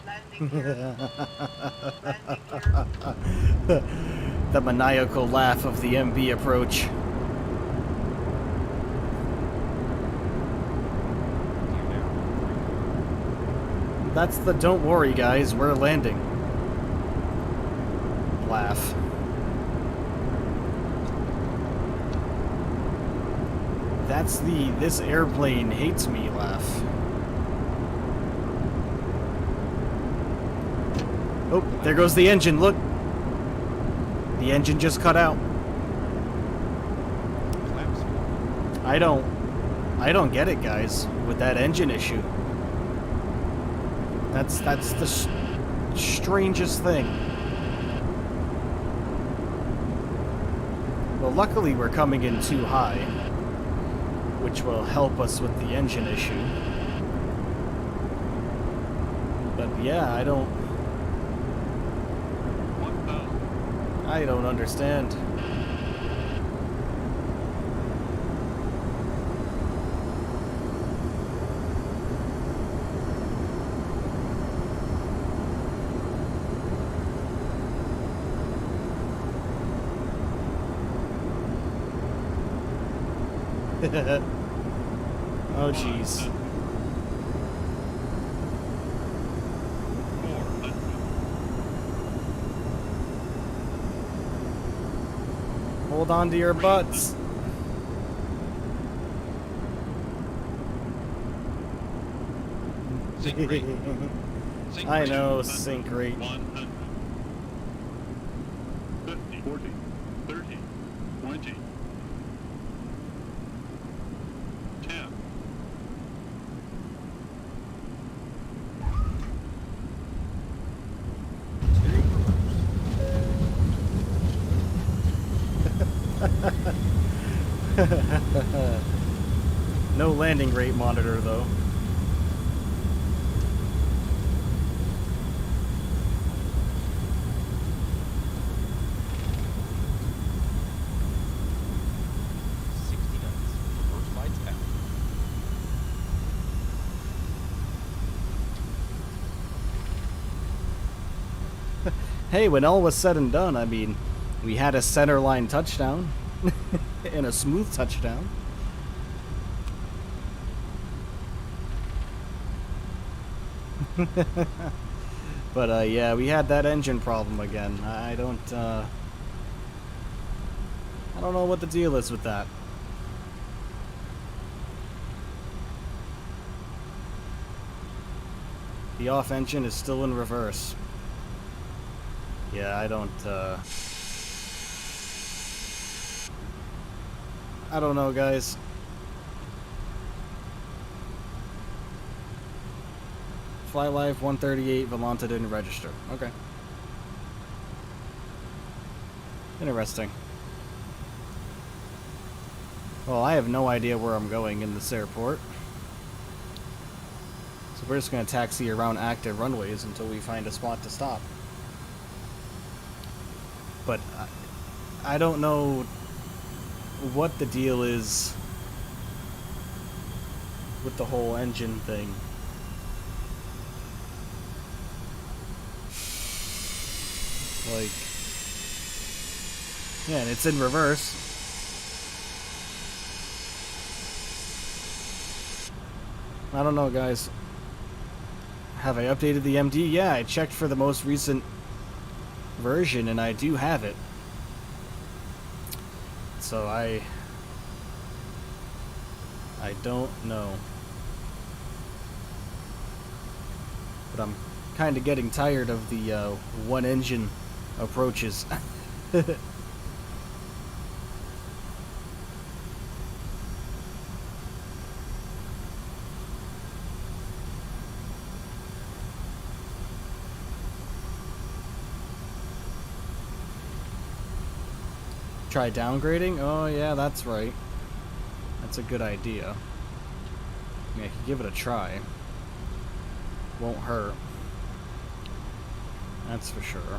Landing gear. Landing gear. The maniacal laugh of the MB approach. Gear down. That's the don't worry guys, we're landing laugh. That's the this airplane hates me laugh. Oh, there goes the engine, look. The engine just cut out. Flaps. I don't get it, guys, with that engine issue. That's the strangest thing. Well, luckily we're coming in too high, which which will help us with the engine issue. But yeah, I don't 1,000. understand. Oh jeez. 400. Hold on to your butts. Sink rate. Sink I rate. know, sink rate. 100. 50, 40, 30, 20, 10. No landing rate monitor though. Hey, when all was said and done, I mean, we had a centerline touchdown and a smooth touchdown. But yeah, we had that engine problem again. I don't know what the deal is with that. The off engine is still in reverse. Yeah, I don't know, guys. FlyLive 138 Volanta didn't register. Okay. Interesting. Well, I have no idea where I'm going in this airport. So we're just going to taxi around active runways until we find a spot to stop. But I don't know what the deal is with the whole engine thing. Like, yeah, and it's in reverse. I don't know, guys. Have I updated the MD? Yeah, I checked for the most recent version and I do have it. So I don't know. But I'm kind of getting tired of the one engine approaches. Try downgrading? Oh yeah, that's right. That's a good idea. I mean, I could give it a try. Won't hurt. That's for sure.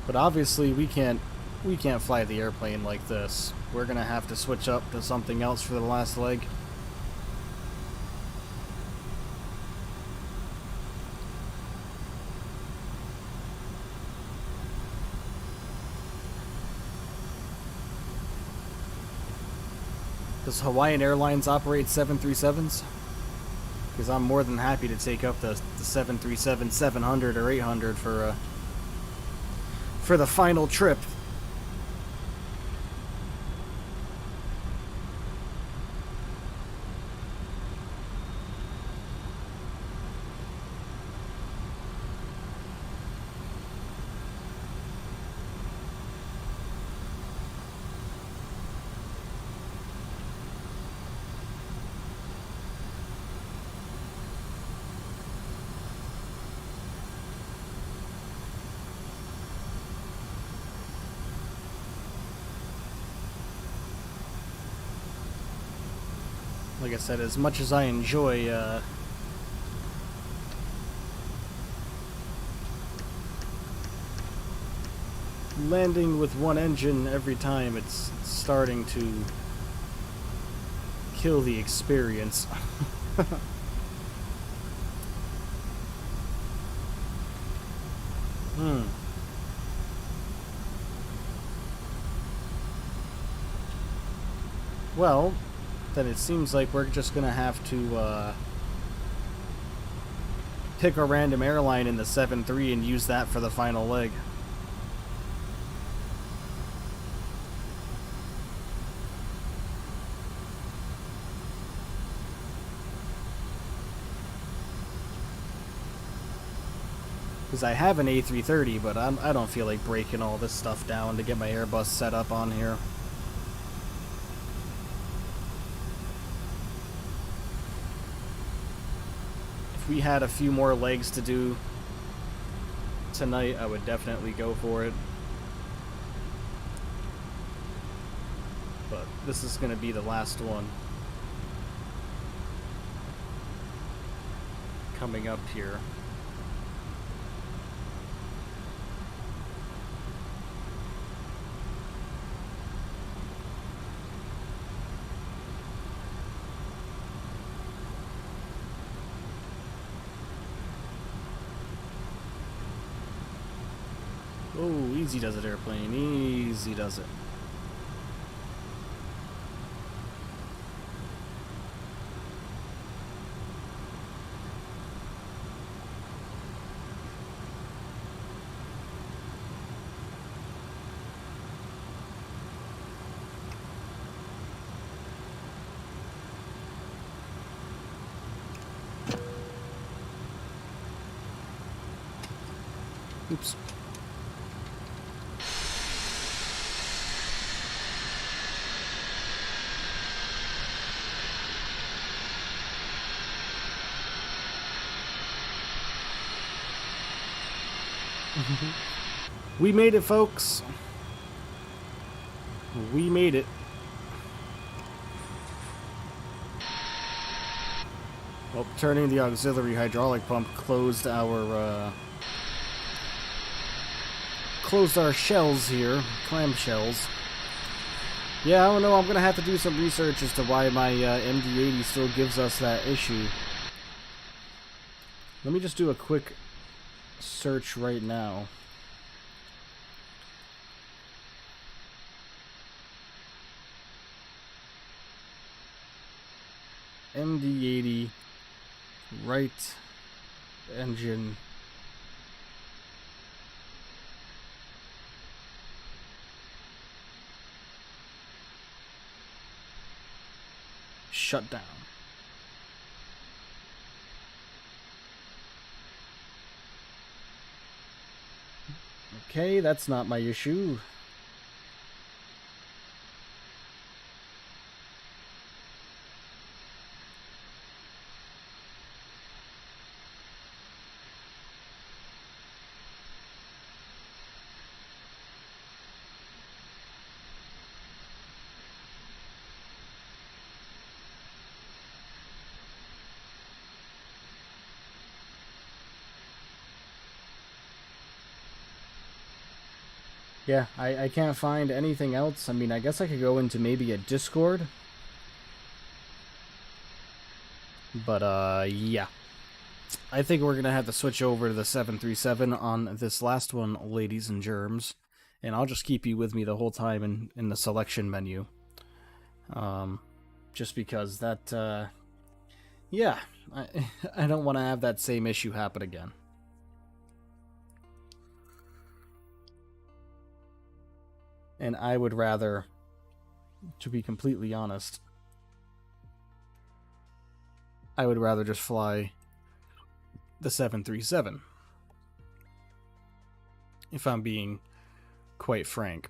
But obviously we can't fly the airplane like this. We're gonna have to switch up to something else for the last leg. Does Hawaiian Airlines operate 737s? Because I'm more than happy to take up the 737-700 or 800 for the final trip. like I said, as much as I enjoy landing with one engine every time, it's starting to kill the experience. Well, then it seems like we're just gonna have to pick a random airline in the 7-3 and use that for the final leg. Because I have an A330, but I don't feel like breaking all this stuff down to get my Airbus set up on here. If we had a few more legs to do tonight, I would definitely go for it. But this is going to be the last one. Coming up here. Oh, easy does it, airplane. Easy does it. Oops. We made it, folks. We made it. Well, turning the auxiliary hydraulic pump closed our shells here, clam shells. Yeah, I don't know. I'm gonna have to do some research as to why my MD-80 still gives us that issue. Let me just do a quick search right now. MD-80 right engine shut down. Okay, that's not my issue. Yeah, I can't find anything else. I mean, I guess I could go into maybe a Discord. But, yeah. I think we're going to have to switch over to the 737 on this last one, ladies and germs. And I'll just keep you with me the whole time in the selection menu. Just because that, yeah, I don't want to have that same issue happen again. And I would rather, to be completely honest, I would rather just fly the 737. If I'm being quite frank.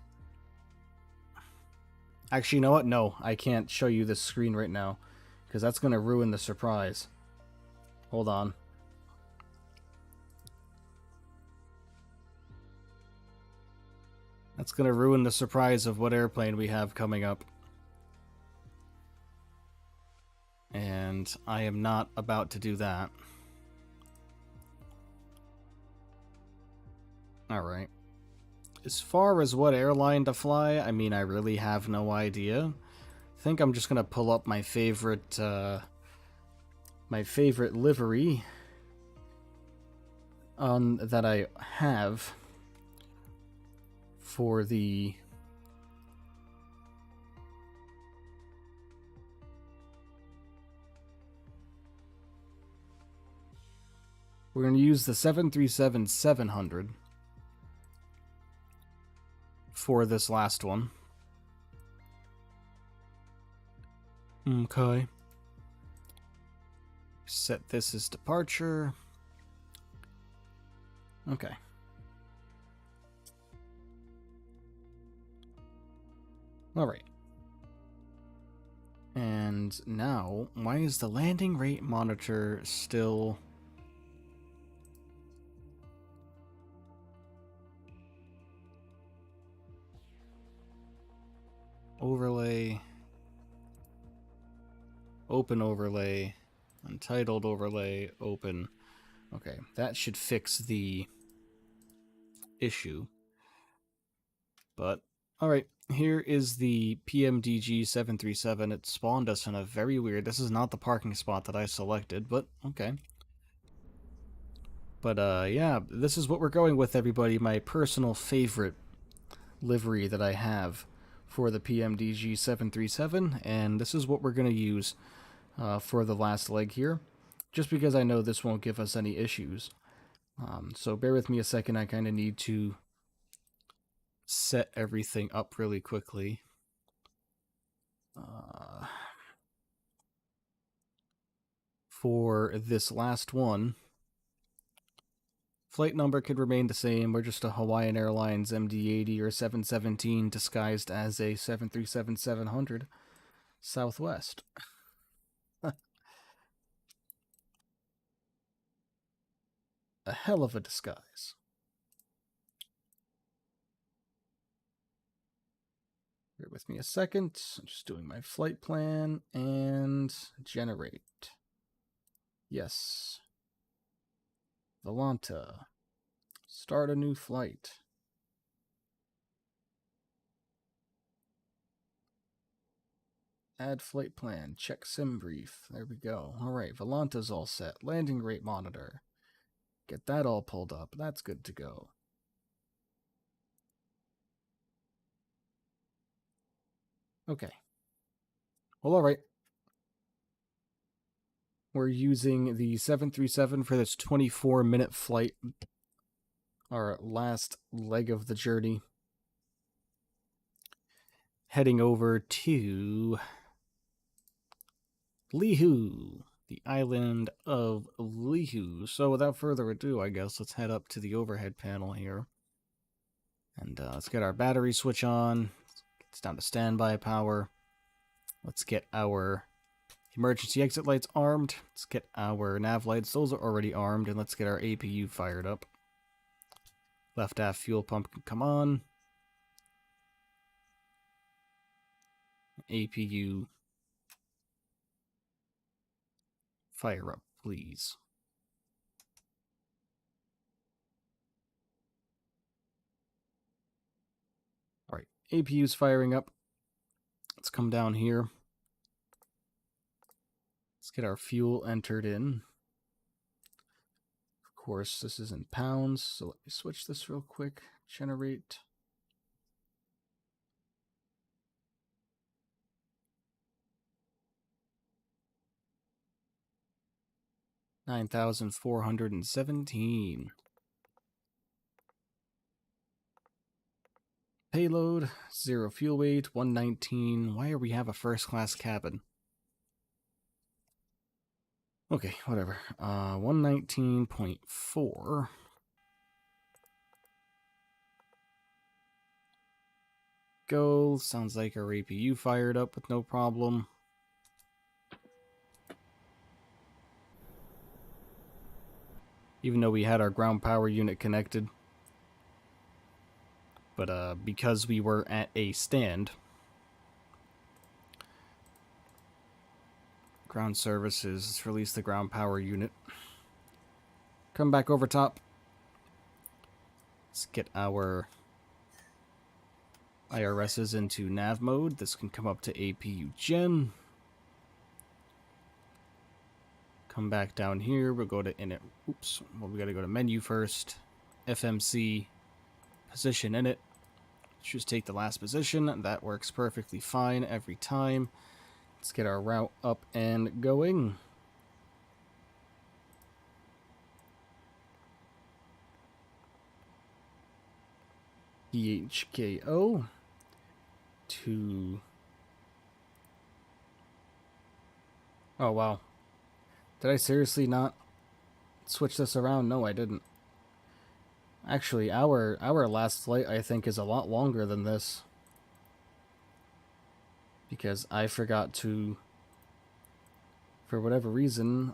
Actually, you know what? No, I can't show you this screen right now, because that's going to ruin the surprise. Hold on. That's going to ruin the surprise of what airplane we have coming up. and I am not about to do that. Alright. As far as what airline to fly, I mean, I really have no idea. I think I'm just gonna pull up my favorite livery that I have for the we're going to use the 737-700 for this last one. Okay. Set this as departure. Okay. Alright. And now, why is the landing rate monitor still... Overlay, open overlay, untitled overlay, open. Okay, that should fix the issue. But, alright, here is the PMDG 737. It spawned us in a very weird... This is not the parking spot that I selected, but okay. But, yeah, this is what we're going with, everybody. My personal favorite livery that I have for the PMDG 737, and this is what we're going to use for the last leg here, just because I know this won't give us any issues. So bear with me a second, I kind of need to set everything up really quickly. For this last one, flight number could remain the same. We're just a Hawaiian Airlines MD-80 or 717 disguised as a 737-700 Southwest. A hell of a disguise. Bear with me a second. I'm just doing my flight plan and generate. Yes. Volanta. Start a new flight. Add flight plan. Check sim brief. There we go. Alright, Volanta's all set. Landing rate monitor. Get that all pulled up. That's good to go. Okay. Well, alright. We're using the 737 for this 24-minute flight. Our last leg of the journey. Heading over to Lihue, the island of Lihue. So without further ado, I guess, let's head up to the overhead panel here. And let's get our battery switch on. It's down to standby power. Let's get our emergency exit lights armed. Let's get our nav lights. Those are already armed. And let's get our APU fired up. Left aft fuel pump can come on. APU fire up, please. Alright, APU's firing up. Let's come down here. Let's get our fuel entered in. Of course, this is in pounds, so let me switch this real quick. Generate. $9,417. Payload, 0 fuel weight, 119. Why do we have a first class cabin? Okay, whatever. 119.4. Go. Sounds like our APU fired up with no problem. Even though we had our ground power unit connected. But because we were at a stand, Ground services. Let's release the ground power unit. Come back over top. Let's get our IRSs into nav mode. This can come up to APU Gen. Come back down here. We'll go to init. Oops. Well, we got to go to menu first. FMC. Position init. Just take the last position. That works perfectly fine every time. Let's get our route up and going. PHKO to... Oh, wow. Did I seriously not switch this around? No, I didn't. Actually, our last flight, I think, is a lot longer than this. Because I forgot to... For whatever reason,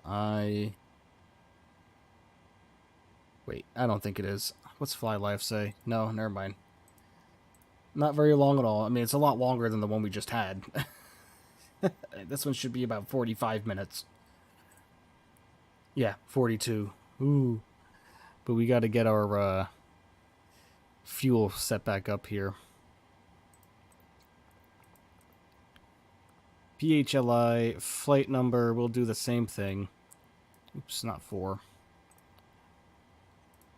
Wait, I don't think it is. What's FlyLive say? No, never mind. Not very long at all. I mean, it's a lot longer than the one we just had. This one should be about 45 minutes. Yeah, 42. Ooh. But we got to get our fuel set back up here. PHLI, flight number, we'll do the same thing. Oops, not 4.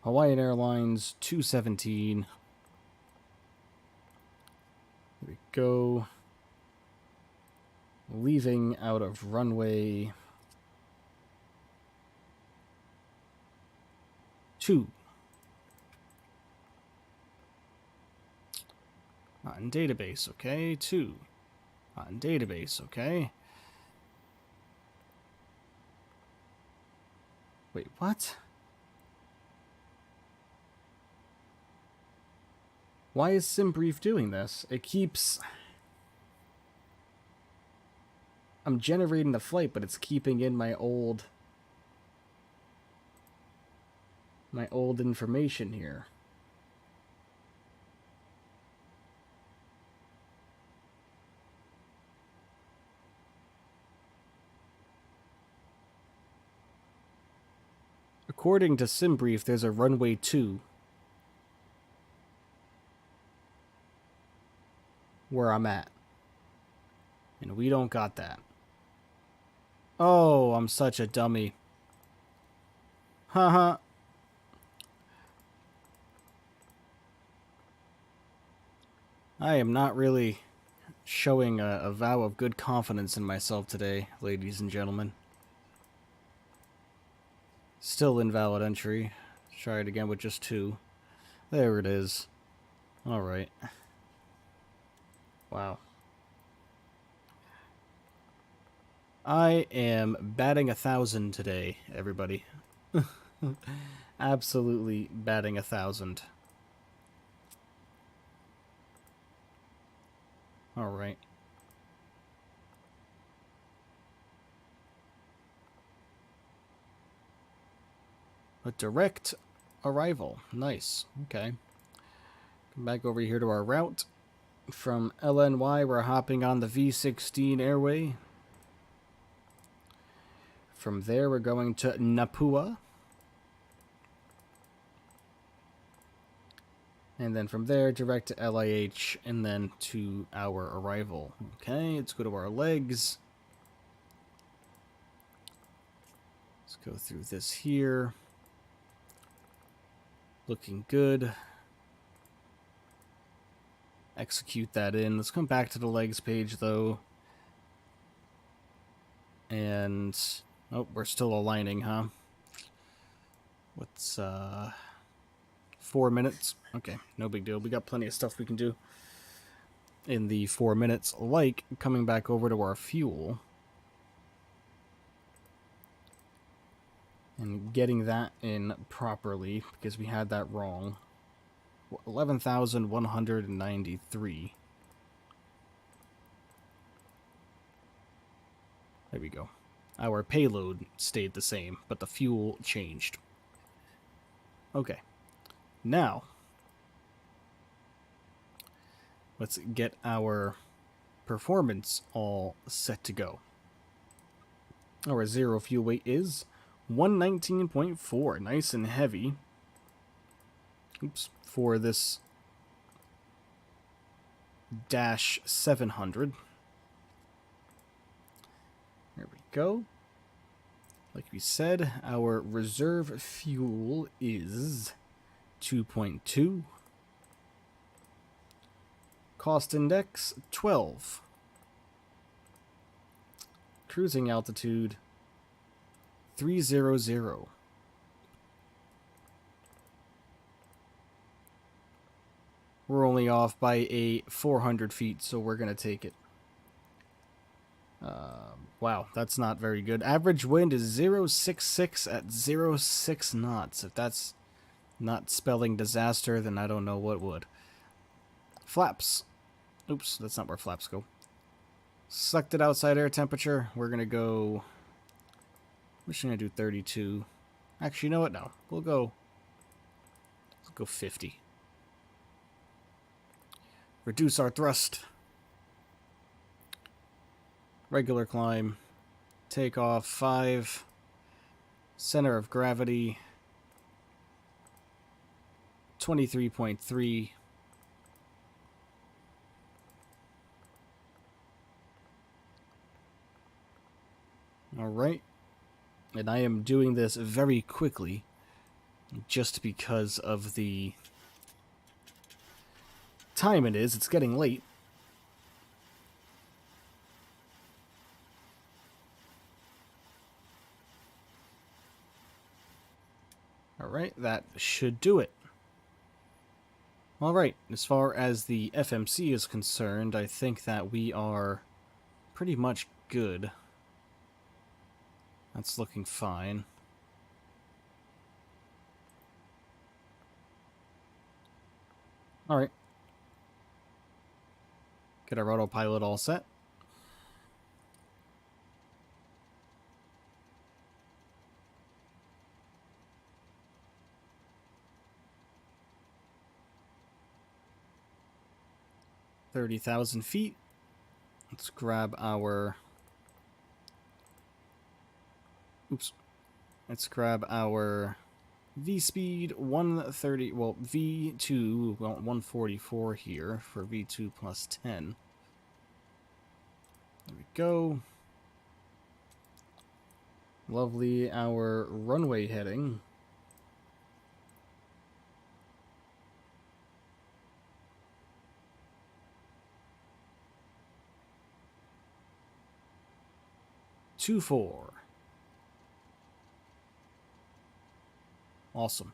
Hawaiian Airlines, 217. There we go. Leaving out of runway 2. Not in database, okay. 2. Not in database, okay. Wait, what? Why is SimBrief doing this? It keeps... I'm generating the flight, but it's keeping in my old information here. According to SimBrief, there's a runway 2 where I'm at. And we don't got that. Oh, I'm such a dummy. Haha. I am not really showing a vow of good confidence in myself today, ladies and gentlemen. Still invalid entry. Try it again with just 2. There it is. Alright. Wow. I am batting 1,000 today, everybody. Absolutely batting 1,000. Alright. A direct arrival. Nice. Okay. Come back over here to our route. From LNY, we're hopping on the V16 airway. From there, we're going to Napua. And then from there, direct to LIH, and then to our arrival. Okay, let's go to our legs. Let's go through this here. Looking good. Execute that in. Let's come back to the legs page, though. And... oh, we're still aligning, huh? What's, 4 minutes? Okay, no big deal. We got plenty of stuff we can do in the 4 minutes, like coming back over to our fuel and getting that in properly, because we had that wrong. 11,193. There we go. Our payload stayed the same, but the fuel changed. Okay. Now, let's get our performance all set to go. Our zero fuel weight is 119.4. Nice and heavy. Oops. For this dash 700. There we go. Like we said, our reserve fuel is 2.2. Cost index 12. Cruising altitude 300. We're only off by a 400 feet, so we're going to take it. Wow, that's not very good. Average wind is 066 at 06 knots. If that's not spelling disaster, then I don't know what would. Flaps. Oops, that's not where flaps go. Selected outside air temperature. We're going to go... We're just going to do 32. Actually, you know what? No. We'll go 50. Reduce our thrust. Regular climb. Take off 5. Center of gravity 23.3. Alright. And I am doing this very quickly just because of the time it is. It's getting late. Alright, that should do it. Alright, as far as the FMC is concerned, I think that we are pretty much good. That's looking fine. Alright. Get our autopilot all set. $30,000 feet. Let's grab our... Oops. Let's grab our V-speed 130, well, V2, well, 144 here for V2 plus 10. There we go. Lovely, our runway heading. Two, 4. Awesome.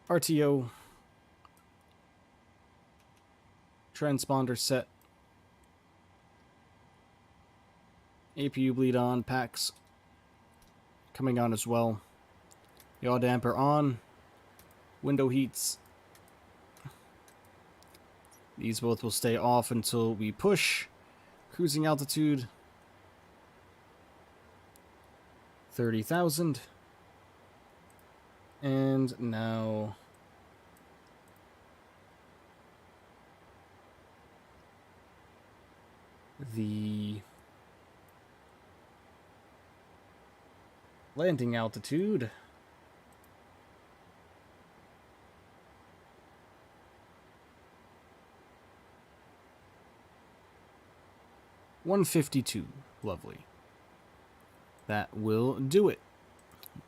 RTO. Transponder set. APU bleed on. Packs coming on as well. Yaw damper on. Window heats. These both will stay off until we push. Cruising altitude 30,000. And now the landing altitude. $152. Lovely. That will do it.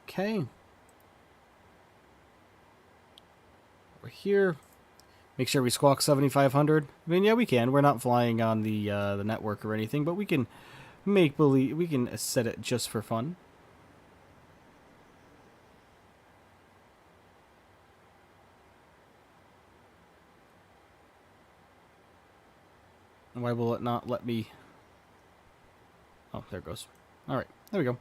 Okay. Over here. Make sure we squawk 7,500. I mean, yeah, we can. We're not flying on the network or anything, but we can make believe. We can set it just for fun. Why will it not let me? Oh, there it goes. All right, there we go.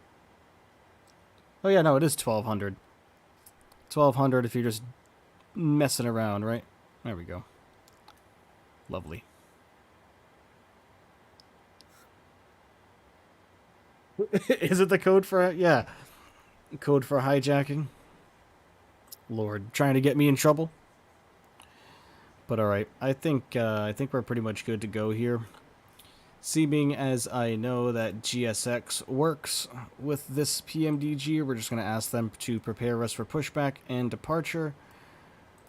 Oh yeah, no, it is 1,200. 1,200 if you're just messing around, right? There we go. Lovely. Is it the code for... Yeah. Code for hijacking? Lord, trying to get me in trouble? But alright, I think we're pretty much good to go here. Seeming as I know that GSX works with this PMDG, we're just going to ask them to prepare us for pushback and departure.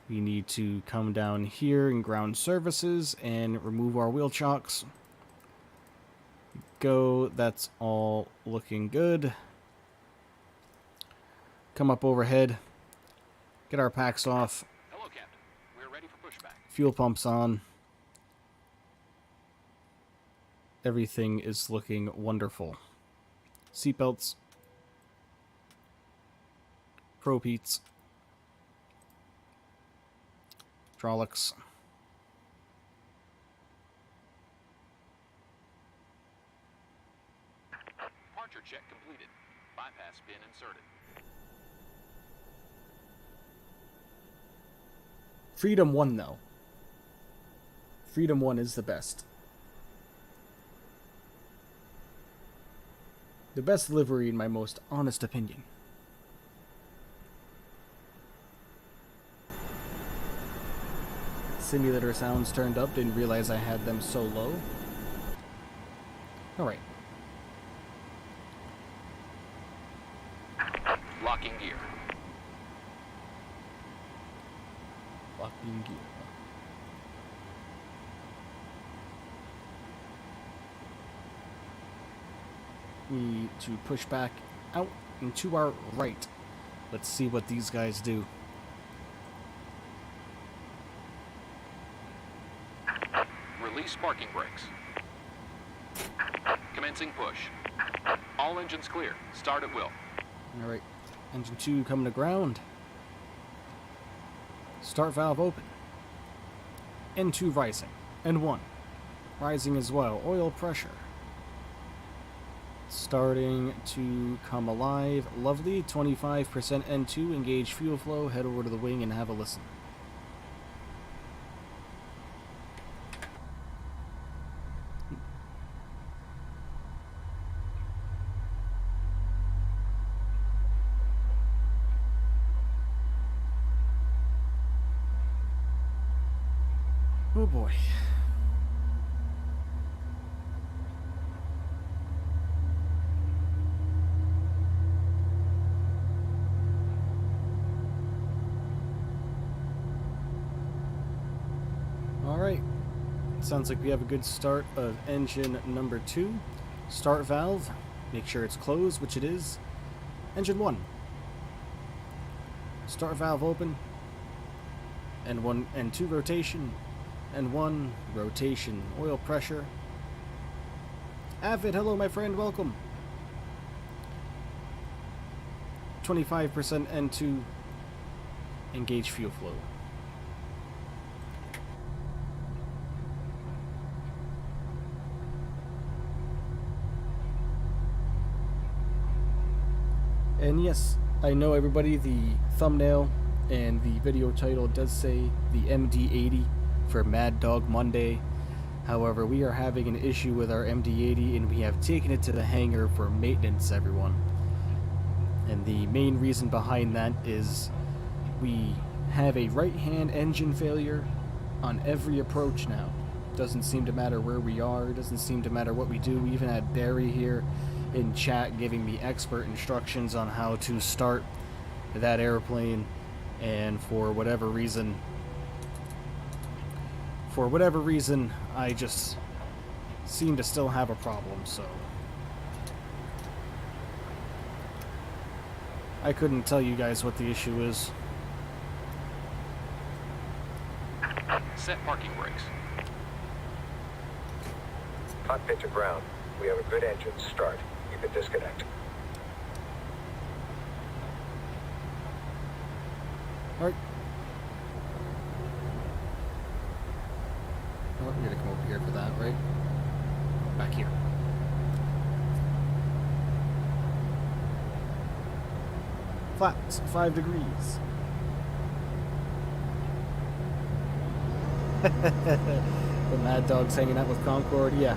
We need to come down here in ground services and remove our wheel chocks. Go, that's all looking good. Come up overhead, get our packs off. Hello, Captain. We're ready for pushback. Fuel pumps on. Everything is looking wonderful. Seatbelts. Propeats. Hydraulics. Departure check completed. Bypass bin inserted. Freedom 1, though. Freedom 1 is the best. The best livery in my most honest opinion. Simulator sounds turned up, didn't realize I had them so low. Alright. Locking gear. Locking gear. We need to push back out and to our right. Let's see what these guys do. Release parking brakes. Commencing push. All engines clear. Start at will. Alright. Engine 2 coming to ground. Start valve open. N2 rising. N1 rising as well. Oil pressure starting to come alive. Lovely. 25% N2. Engage fuel flow. Head over to the wing and have a listen. Oh boy. Alright. Sounds like we have a good start of engine number 2. Start valve. Make sure it's closed, which it is. Engine 1. Start valve open. N1 and 2 rotation. N1 rotation. Oil pressure. Avid, hello my friend, welcome. 25% N2. Engage fuel flow. And yes, I know everybody, the thumbnail and the video title does say the MD-80 for Maddog Monday. However, we are having an issue with our MD-80 and we have taken it to the hangar for maintenance, everyone. And the main reason behind that is we have a right-hand engine failure on every approach now. Doesn't seem to matter where we are, doesn't seem to matter what we do. We even had Barry here in chat giving me expert instructions on how to start that airplane, and for whatever reason I just seem to still have a problem, so I couldn't tell you guys what the issue is. Set parking brakes. Cockpit to ground. We have a good engine start. You can disconnect. Alright. Oh, we're gonna come over here for that, right? Back here. Flaps, 5 degrees. The Mad Dog's hanging out with Concorde, yeah.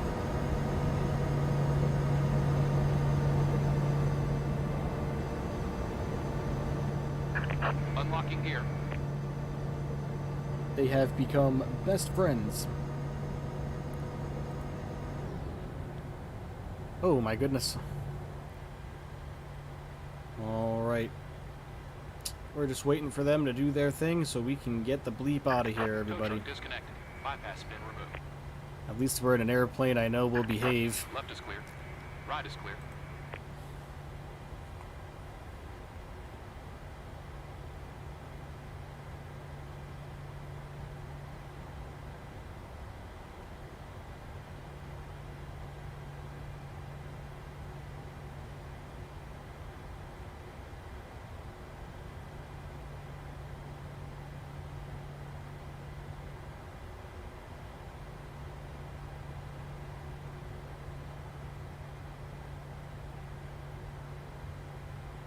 Unlocking gear. They have become best friends. Oh my goodness. Alright. We're just waiting for them to do their thing so we can get the bleep out of here, everybody. Tow truck disconnected. Bypass spin removed. At least we're in an airplane I know will behave. Left is clear. Right is clear.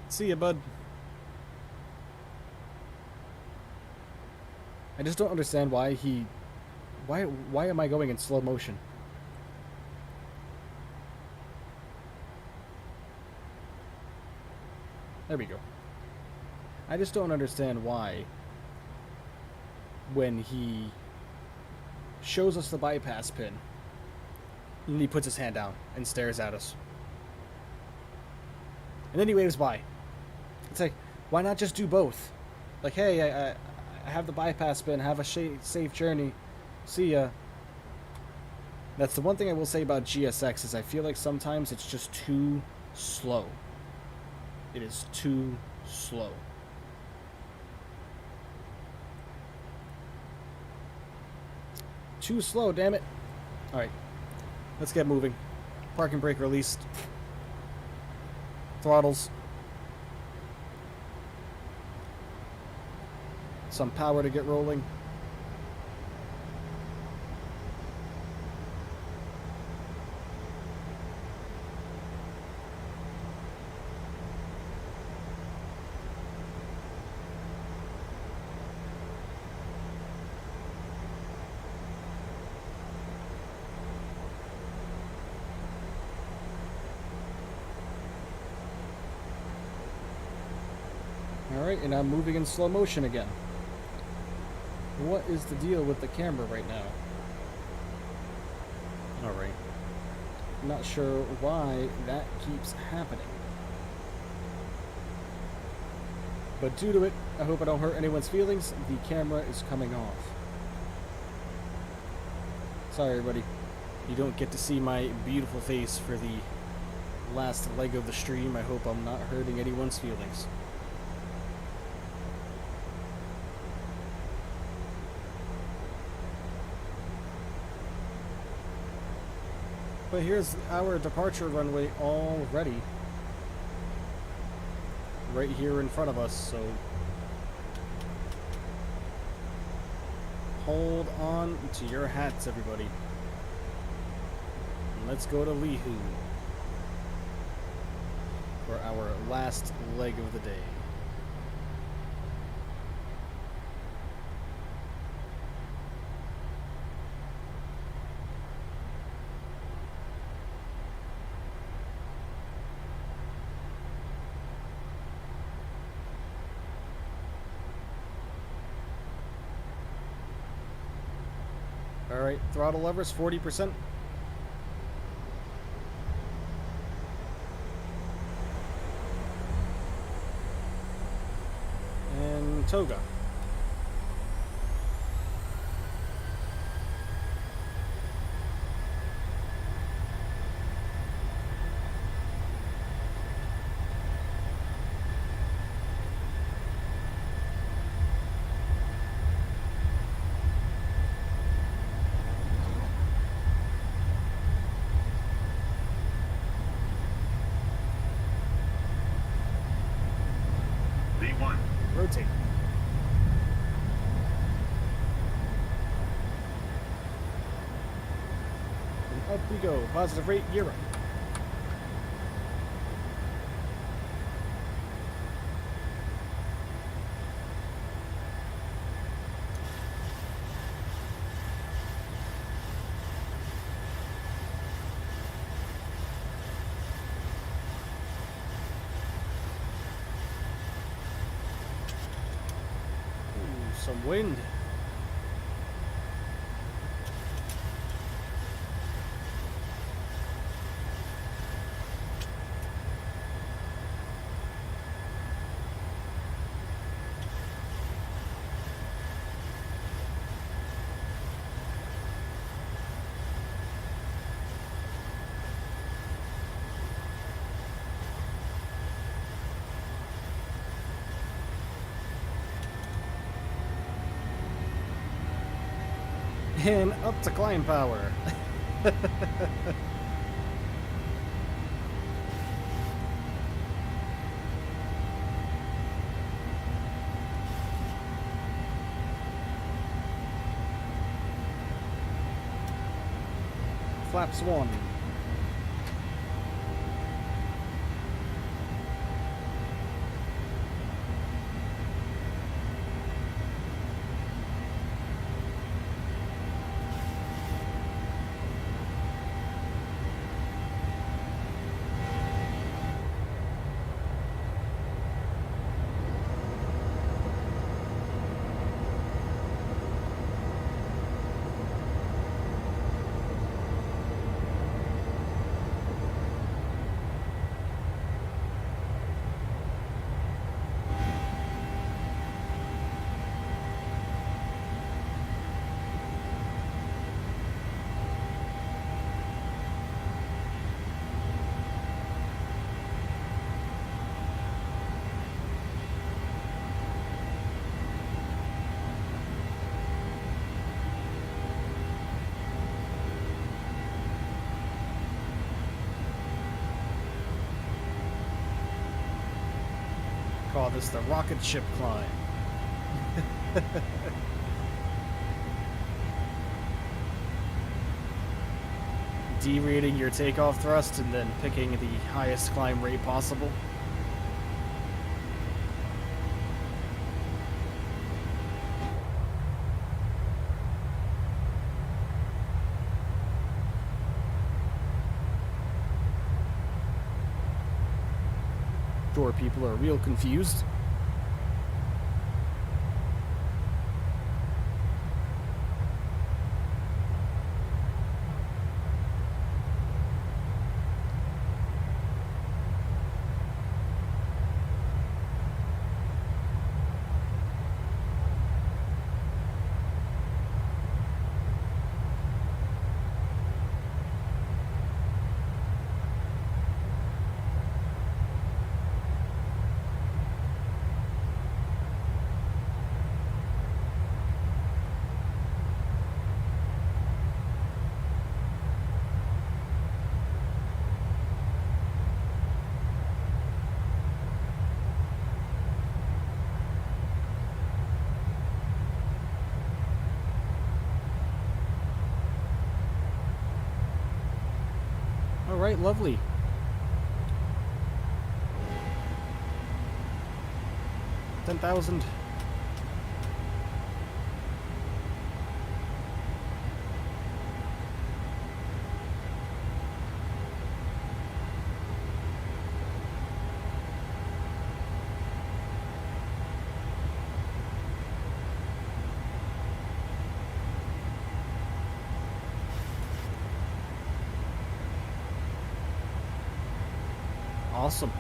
See ya, bud. I just don't understand why he... Why am I going in slow motion? There we go. I just don't understand why when he shows us the bypass pin and he puts his hand down and stares at us. And then he waves by. It's like, why not just do both? Like, hey, I have the bypass pin, have a safe journey, see ya. That's the one thing I will say about GSX is I feel like sometimes it's just too slow. It is too slow. Too slow, damn it. Alright, let's get moving. Parking brake released. Throttles. Some power to get rolling. Alright, and I'm moving in slow motion again. What is the deal with the camera right now? Alright. Not sure why that keeps happening. But due to it, I hope I don't hurt anyone's feelings, the camera is coming off. Sorry everybody, you don't get to see my beautiful face for the last leg of the stream. I hope I'm not hurting anyone's feelings. But here's our departure runway already. Right here in front of us, so hold on to your hats, everybody. And let's go to Lihue for our last leg of the day. Alright, throttle levers, 40%. And toga. Rotate. And up we go. Positive rate, gear up. Some wind. And up to climb power. Flaps 1. Call this the rocket ship climb. D-rating your takeoff thrust and then picking the highest climb rate possible. Sure, people are real confused. Alright, lovely. 10,000. Awesome.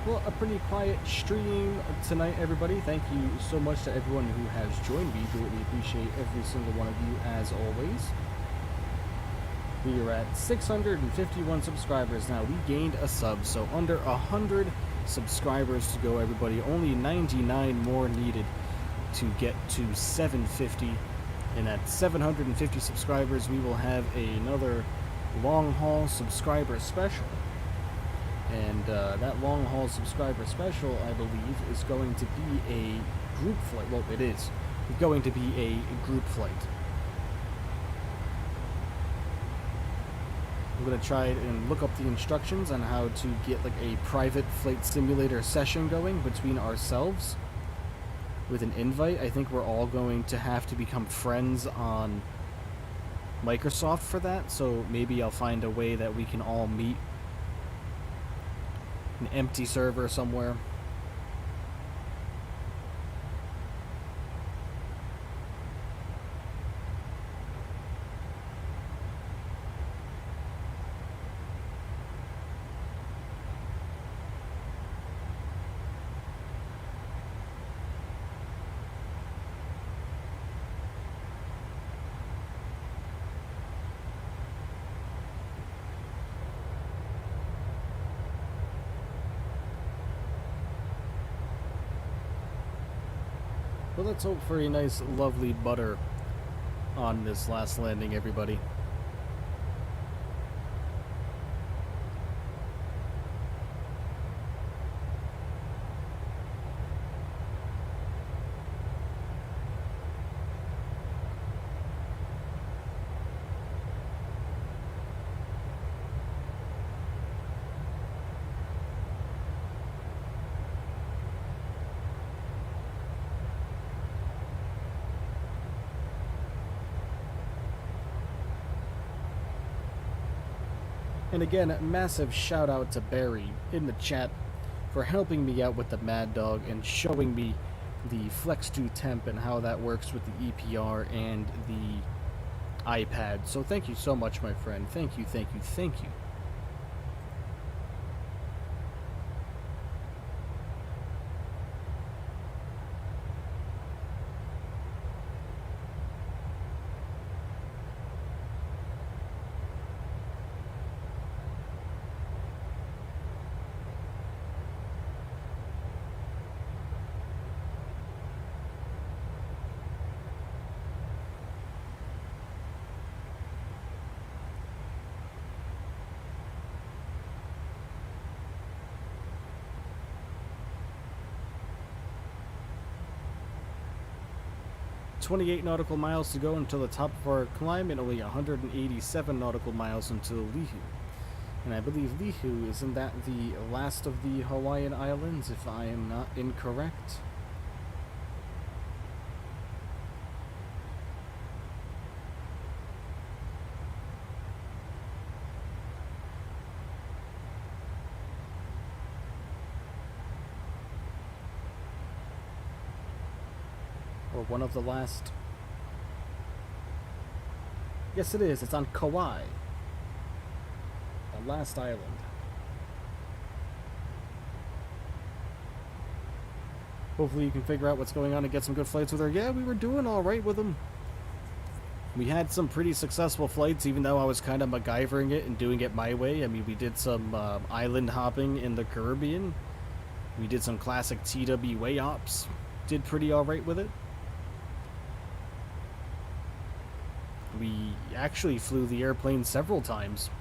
Well, a pretty quiet stream tonight, everybody. Thank you so much to everyone who has joined me. Greatly appreciate every single one of you, as always. We are at 651 subscribers now. We gained a sub, so under 100 subscribers to go, everybody. Only 99 more needed to get to 750. And at 750 subscribers, we will have another long-haul subscriber special. And that long-haul subscriber special, I believe, is going to be a group flight. Well, it is. It's going to be a group flight. I'm going to try and look up the instructions on how to get like a private flight simulator session going between ourselves with an invite. I think we're all going to have to become friends on Microsoft for that, so maybe I'll find a way that we can all meet an empty server somewhere. Well, let's hope for a nice, lovely butter on this last landing, everybody. And again, a massive shout out to Barry in the chat for helping me out with the Maddog and showing me the Flex 2 temp and how that works with the EPR and the iPad. So thank you so much, my friend. Thank you, thank you, thank you. "28 nautical miles to go until the top of our climb, and only 187 nautical miles until Lihue." And I believe Lihue, isn't that the last of the Hawaiian Islands, if I am not incorrect? Or one of the last. Yes, it is. It's on Kauai. The last island. Hopefully you can figure out what's going on and get some good flights with her. Yeah, we were doing alright with them. We had some pretty successful flights, even though I was kind of MacGyvering it and doing it my way. I mean, we did some island hopping in the Caribbean. We did some classic TWA ops. Did pretty alright with it. We actually flew the airplane several times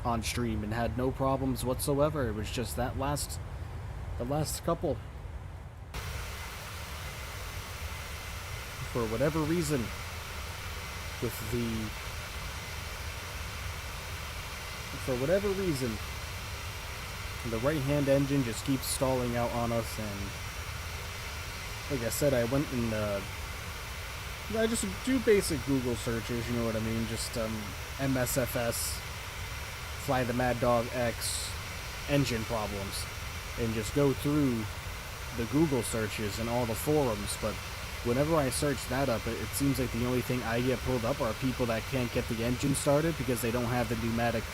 on stream and had no problems whatsoever. It was just the last couple. For whatever reason, the right-hand engine just keeps stalling out on us, and like I said, I went and I just do basic Google searches, you know what I mean? Just MSFS, Fly the Maddog X, engine problems, and just go through the Google searches and all the forums. But whenever I search that up, it seems like the only thing I get pulled up are people that can't get the engine started because they don't have the pneumatic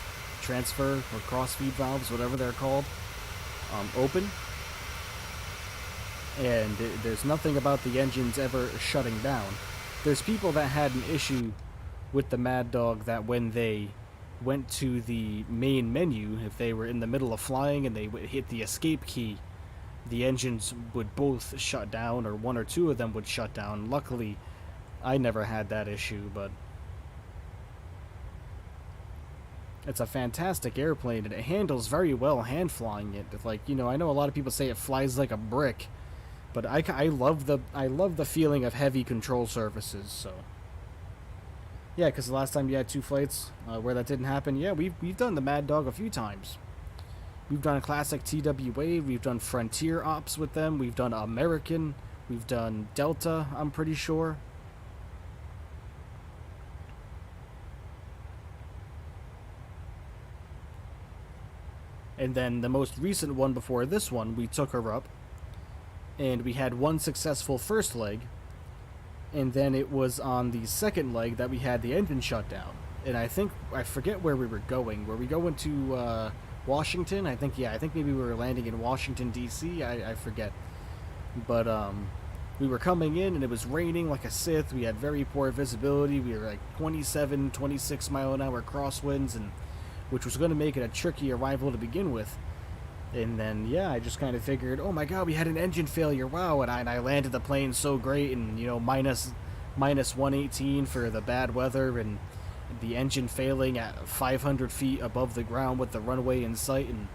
transfer or cross-feed valves, whatever they're called, open. And there's nothing about the engines ever shutting down. There's people that had an issue with the Maddog that when they went to the main menu, if they were in the middle of flying and they would hit the escape key, the engines would both shut down, or one or two of them would shut down. Luckily, I never had that issue, but it's a fantastic airplane and it handles very well hand flying it. Like, you know, I know a lot of people say it flies like a brick, but I love the feeling of heavy control surfaces. So yeah, because the last time you had two flights where that didn't happen, yeah, we've done the Maddog a few times. We've done a classic TWA, we've done Frontier ops with them, we've done American, we've done Delta, I'm pretty sure. And then the most recent one before this one, we took her up, and we had one successful first leg, and then it was on the second leg that we had the engine shut down. And I forget where we were going. Were we going to Washington? I think maybe we were landing in Washington, D.C. I forget. But we were coming in, and it was raining like a Sith. We had very poor visibility. We were like 27, 26 mile an hour crosswinds, and which was going to make it a tricky arrival to begin with. And then, yeah, I just kind of figured, oh my god, we had an engine failure, wow, and I landed the plane so great, and, you know, minus minus 118 for the bad weather and the engine failing at 500 feet above the ground with the runway in sight. And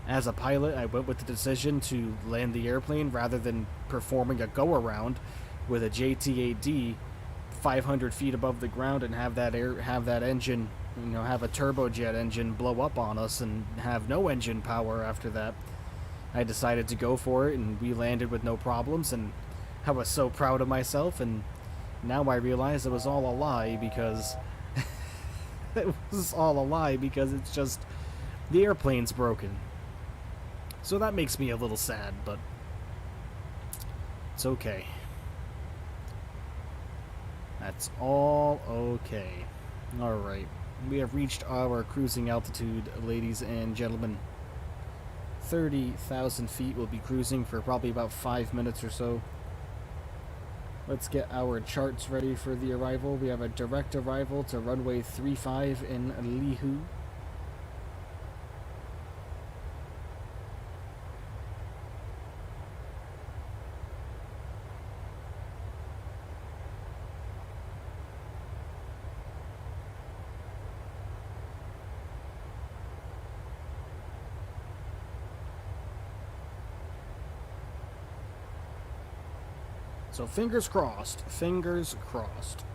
as a pilot, I went with the decision to land the airplane rather than performing a go-around with a JTAD 500 feet above the ground and have that engine, have a turbojet engine blow up on us and have no engine power after that. I decided to go for it, and we landed with no problems, and I was so proud of myself. And now I realize it was all a lie, because it's just the airplane's broken. So that makes me a little sad, but it's okay. That's all okay. Alright, we have reached our cruising altitude, ladies and gentlemen. 30,000 feet. We'll be cruising for probably about 5 minutes or so. Let's get our charts ready for the arrival. We have a direct arrival to runway 35 in Lihue. So fingers crossed, fingers crossed.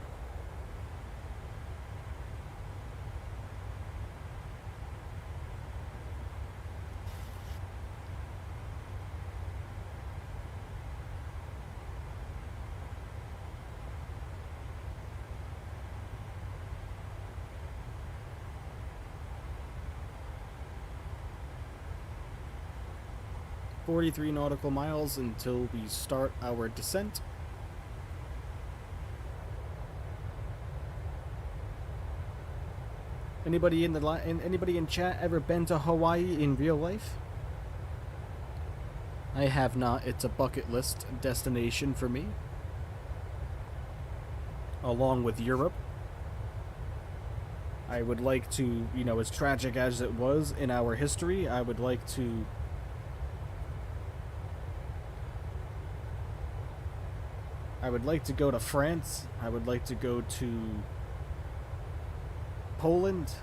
"43 nautical miles until we start our descent." Anybody anybody in chat ever been to Hawaii in real life? I have not. It's a bucket list destination for me, along with Europe. I would like to, as tragic as it was in our history, I would like to go to France. I would like to go to Poland.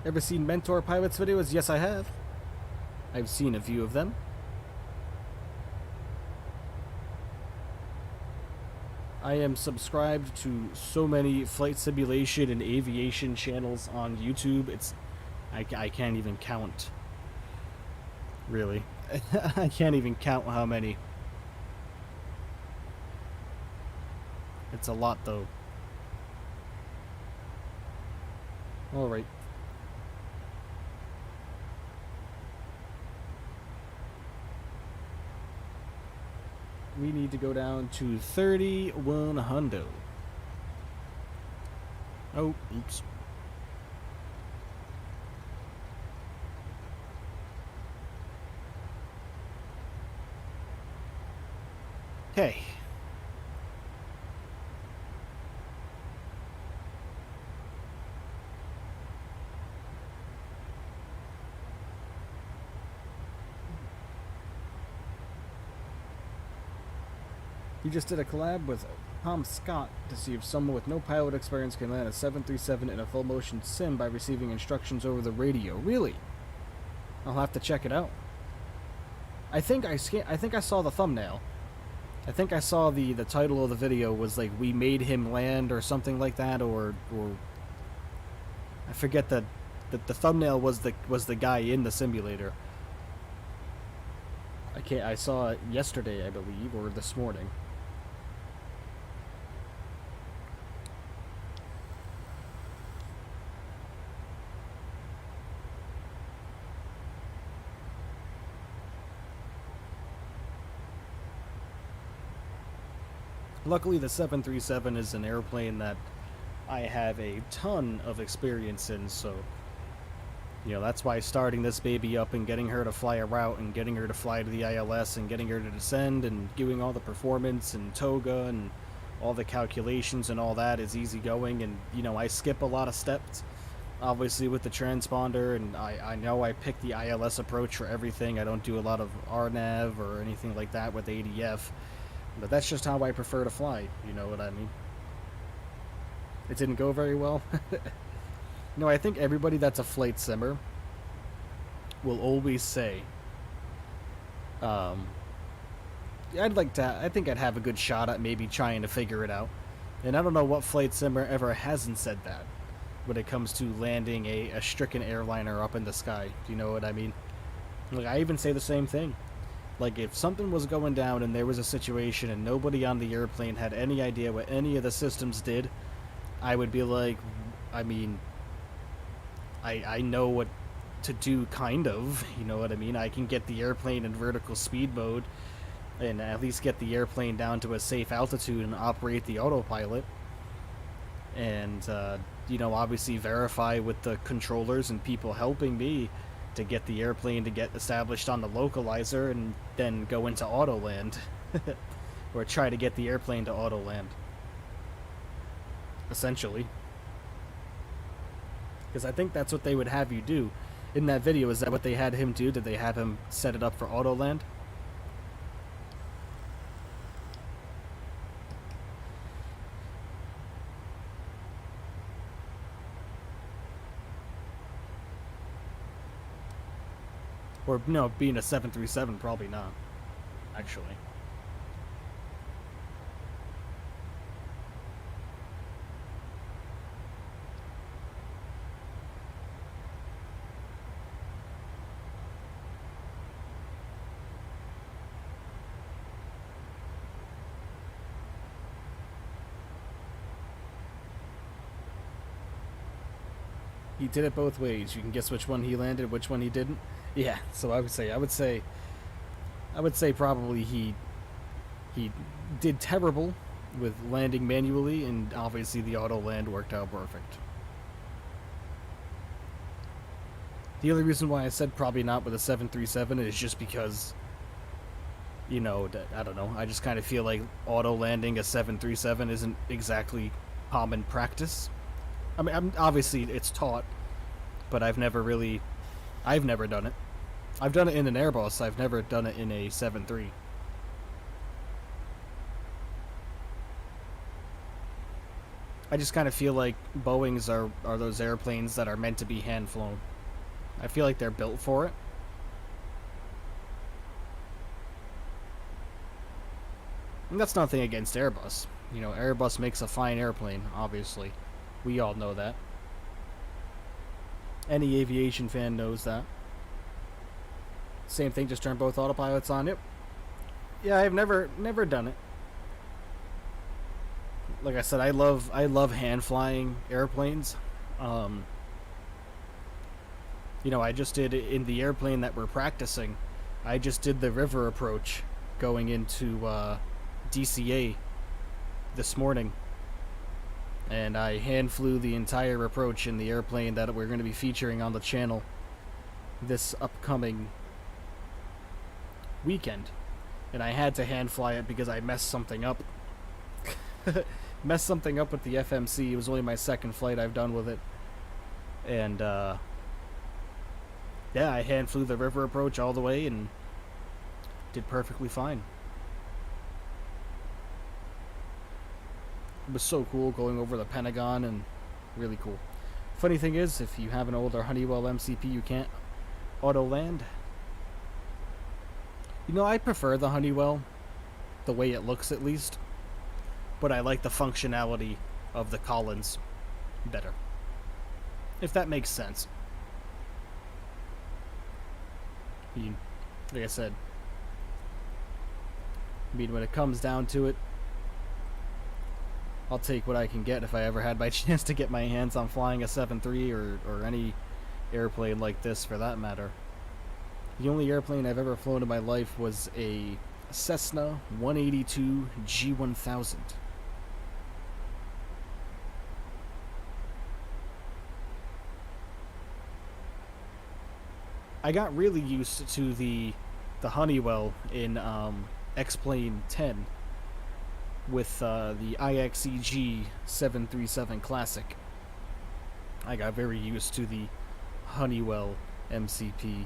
Ever seen Mentor Pilots videos? Yes, I have. I've seen a few of them. I am subscribed to so many flight simulation and aviation channels on YouTube. I can't even count. Really. I can't even count how many. It's a lot, though. Alright. We need to go down to 3100. Oh, oops. Okay. He just did a collab with Tom Scott to see if someone with no pilot experience can land a 737 in a full motion sim by receiving instructions over the radio. Really? I'll have to check it out. I think I saw the thumbnail. I think I saw the title of the video was like, "We made him land" or something like that, or I forget the thumbnail was the guy in the simulator. I saw it yesterday, I believe, or this morning. Luckily, the 737 is an airplane that I have a ton of experience in, so, you know, that's why starting this baby up and getting her to fly a route and getting her to fly to the ILS and getting her to descend and doing all the performance and toga and all the calculations and all that is easy going. And, you know, I skip a lot of steps, obviously, with the transponder, and I know I pick the ILS approach for everything. I don't do a lot of RNAV or anything like that with ADF. But that's just how I prefer to fly, you know what I mean? It didn't go very well. No, I think everybody that's a flight simmer will always say, I think I'd have a good shot at maybe trying to figure it out. And I don't know what flight simmer ever hasn't said that when it comes to landing a stricken airliner up in the sky. Do you know what I mean? Like, I even say the same thing. Like, if something was going down and there was a situation and nobody on the airplane had any idea what any of the systems did, I would be like, I mean, I know what to do, kind of, you know what I mean? I can get the airplane in vertical speed mode and at least get the airplane down to a safe altitude and operate the autopilot. And, you know, obviously verify with the controllers and people helping me to get the airplane to get established on the localizer and then go into auto land. Or try to get the airplane to auto land. Essentially. Because I think that's what they would have you do. In that video, is that what they had him do? Did they have him set it up for auto land? Or, no, being a 737, probably not, actually. He did it both ways. You can guess which one he landed, which one he didn't. Yeah, so I would say probably he did terrible with landing manually, and obviously the auto land worked out perfect. The only reason why I said probably not with a 737 is just because, you know, I don't know, I just kind of feel like auto landing a 737 isn't exactly common practice. I mean, obviously it's taught, but I've never done it. I've done it in an Airbus, I've never done it in a 7.3. I just kind of feel like Boeings are those airplanes that are meant to be hand-flown. I feel like they're built for it. And that's nothing against Airbus. You know, Airbus makes a fine airplane, obviously. We all know that. Any aviation fan knows that. Same thing, just turn both autopilots on. Yep. Yeah, I've never done it. Like I said, I love hand flying airplanes. You know, I just did in the airplane that we're practicing. I just did the river approach going into DCA this morning. And I hand flew the entire approach in the airplane that we're going to be featuring on the channel this upcoming weekend. And I had to hand fly it because I messed something up. Messed something up with the FMC. It was only my second flight I've done with it. And, yeah, I hand flew the river approach all the way and did perfectly fine. It was so cool going over the Pentagon, and really cool. Funny thing is, if you have an older Honeywell MCP, you can't auto land. You know, I prefer the Honeywell, the way it looks at least, but I like the functionality of the Collins better, if that makes sense. I mean, like I said, when it comes down to it, I'll take what I can get if I ever had my chance to get my hands on flying a 7.3 or any airplane like this for that matter. The only airplane I've ever flown in my life was a Cessna 182 G1000. I got really used to the Honeywell in X-Plane 10 with the IXEG 737 Classic. I got very used to the Honeywell MCP.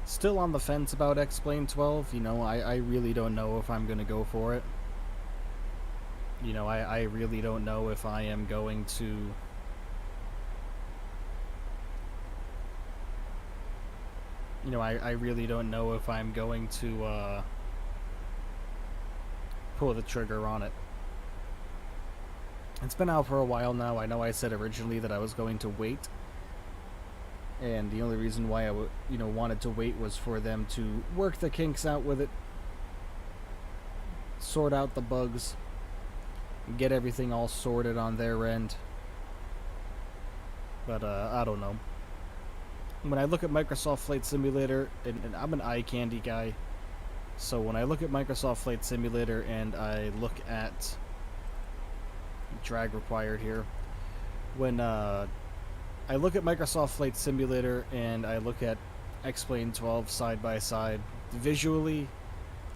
Still on the fence about X-Plane 12, you know, I really don't know if I'm going to go for it. You know, I really don't know if I am going to... You know, I really don't know if I'm going to pull the trigger on it. It's been out for a while now. I know I said originally that I was going to wait. And the only reason why I wanted to wait was for them to work the kinks out with it, sort out the bugs, get everything all sorted on their end. But I don't know. When I look at Microsoft Flight Simulator, and I'm an eye candy guy, so when I look at Microsoft Flight Simulator and I look at drag required here, when I look at Microsoft Flight Simulator and I look at X-Plane 12 side by side, visually,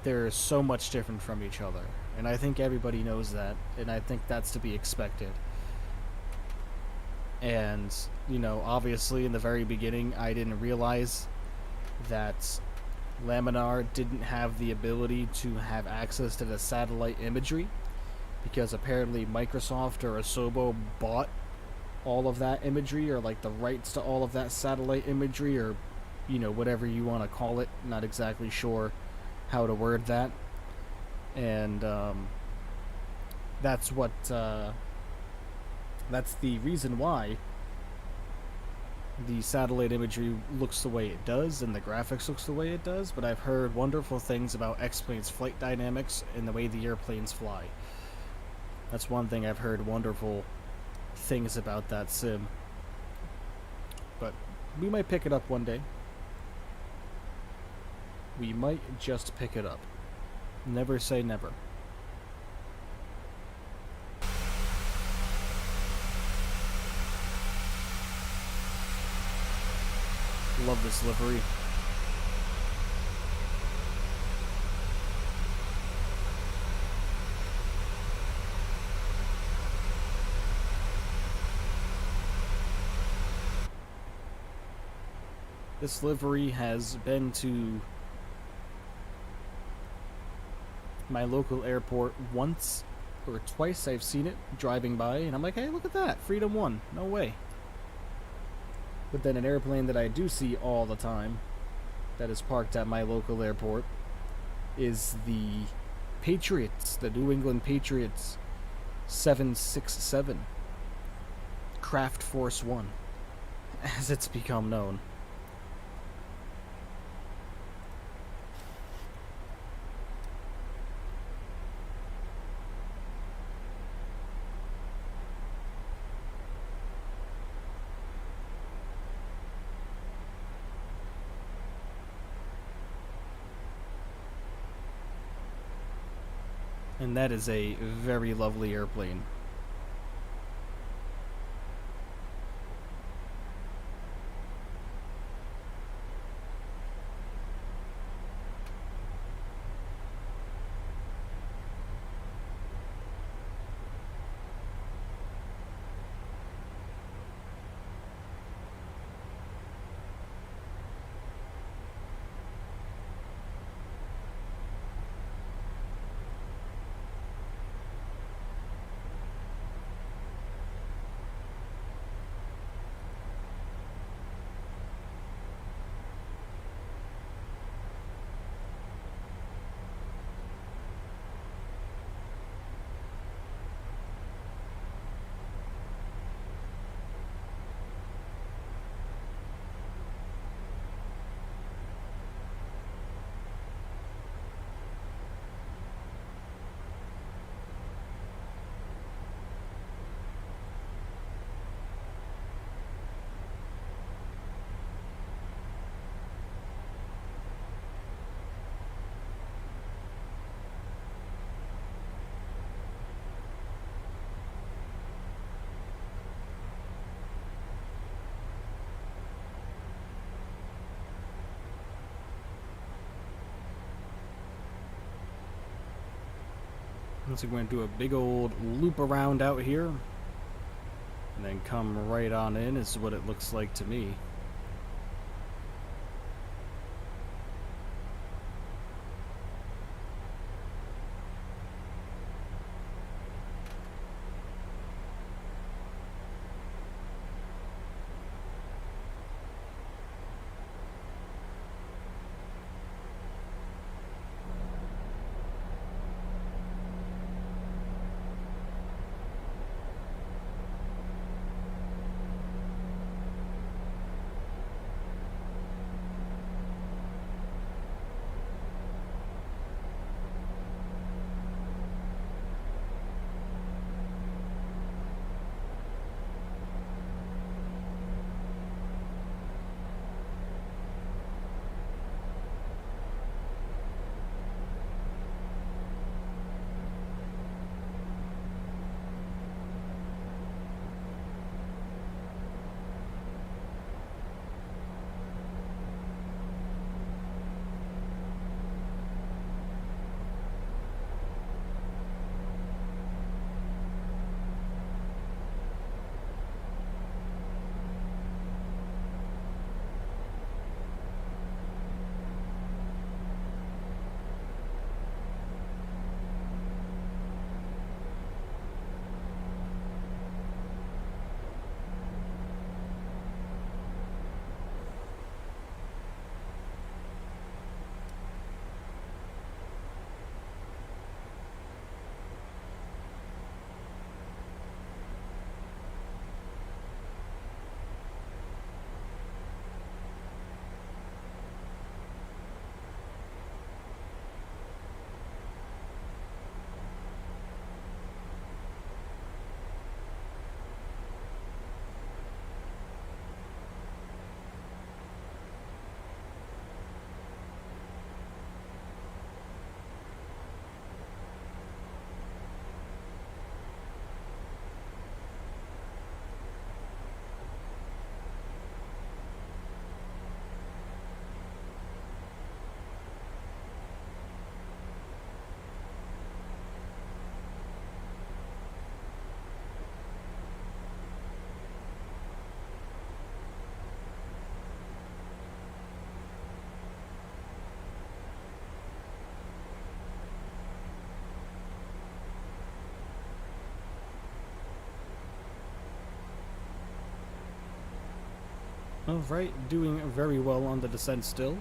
they're so much different from each other. And I think everybody knows that, and I think that's to be expected. And, you know, obviously in the very beginning, I didn't realize that Laminar didn't have the ability to have access to the satellite imagery, because apparently Microsoft or Asobo bought all of that imagery, or like the rights to all of that satellite imagery, or you know, whatever you want to call it. Not exactly sure how to word that. And that's what that's the reason why the satellite imagery looks the way it does and the graphics looks the way it does. But I've heard wonderful things about X-Plane's flight dynamics and the way the airplanes fly. That's one thing I've heard wonderful things about that sim. But we might pick it up one day. We might just pick it up. Never say never. Love this livery. This livery has been to my local airport once or twice. I've seen it driving by, and I'm like, hey, look at that, Freedom 1, no way. But then an airplane that I do see all the time that is parked at my local airport is the Patriots, the New England Patriots 767 Craft Force 1, as it's become known. And that is a very lovely airplane. Looks like we're going to do a big old loop around out here. And then come right on in is what it looks like to me. Alright, doing very well on the descent still.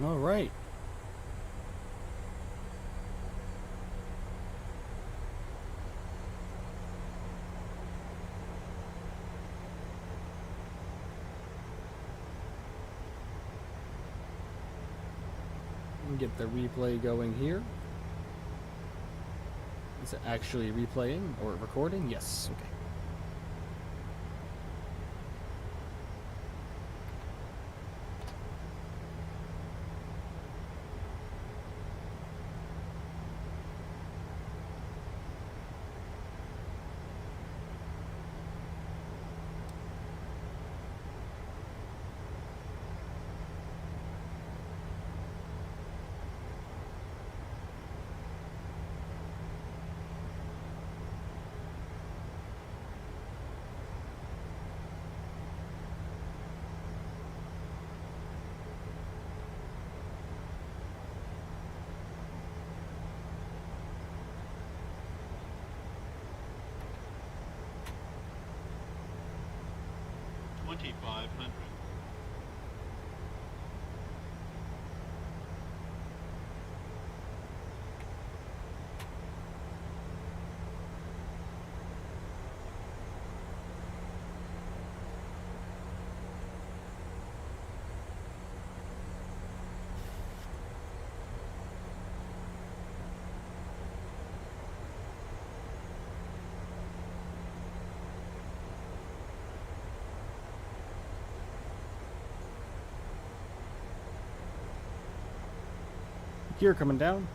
All right. Get the replay going here. Is it actually replaying or recording? Yes. Okay. $2,500. Gear coming down.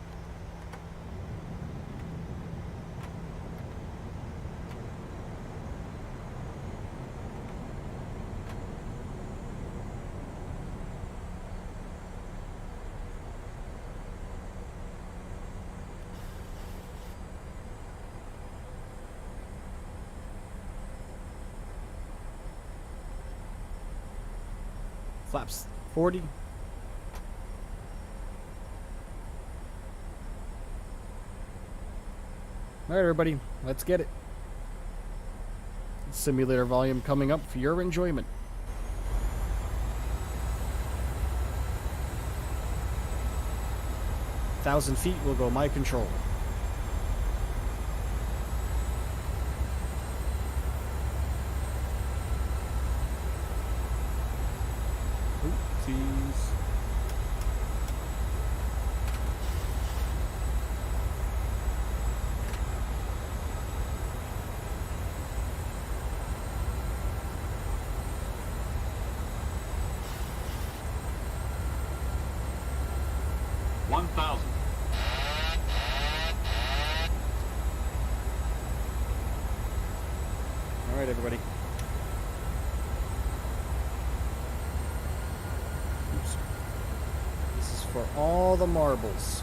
Flaps 40. All right, everybody, let's get it. Simulator volume coming up for your enjoyment. 1,000 feet will go my control. Oopsies. All right, everybody. Oops. This is for all the marbles.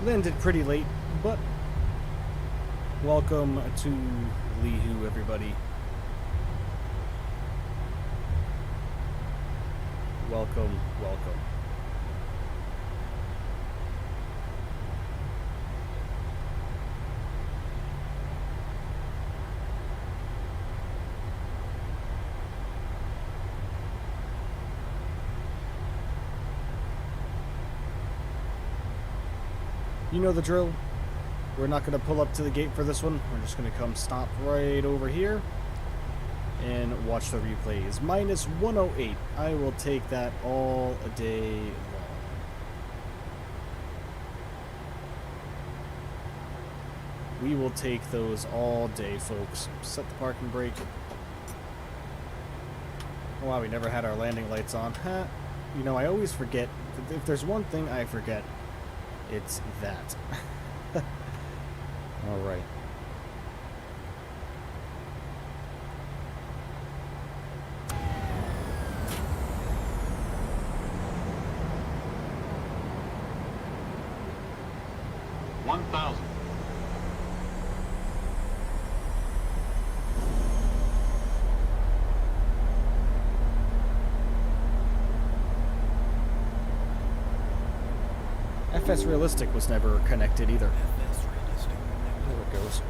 Landed pretty late, but welcome to Lihue, everybody. welcome, welcome. You know the drill. We're not going to pull up to the gate for this one. We're just going to come stop right over here and watch the replays. Minus 108. I will take that all day long. We will take those all day, folks. Set the parking brake. Oh, wow, we never had our landing lights on. Huh? You know, I always forget. If there's one thing I forget, it's that. All right. FSRealistic was never connected either. There it goes.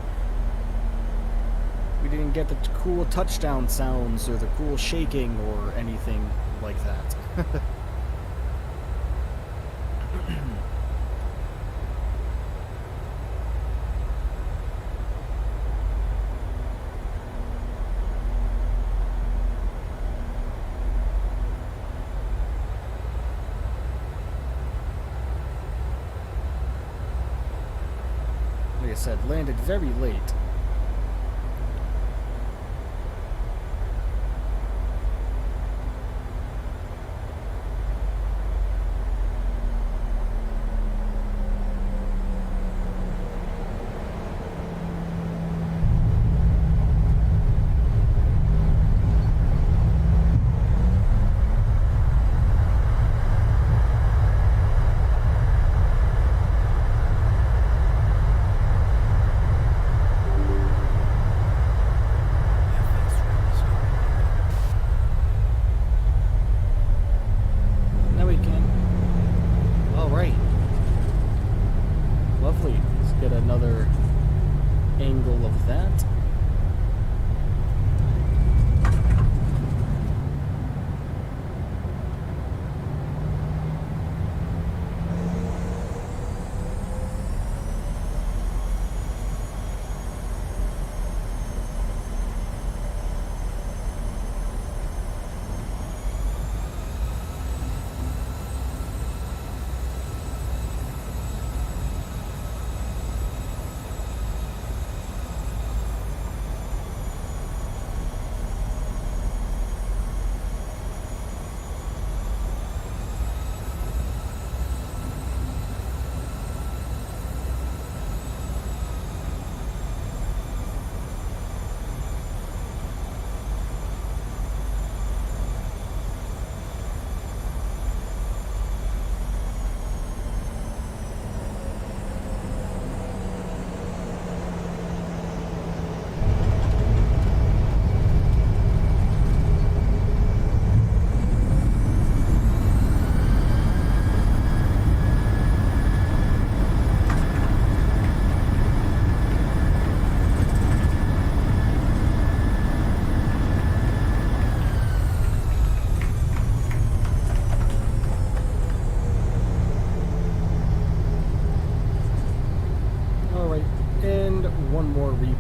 We didn't get the cool touchdown sounds or the cool shaking or anything like that. Like I said, landed very late.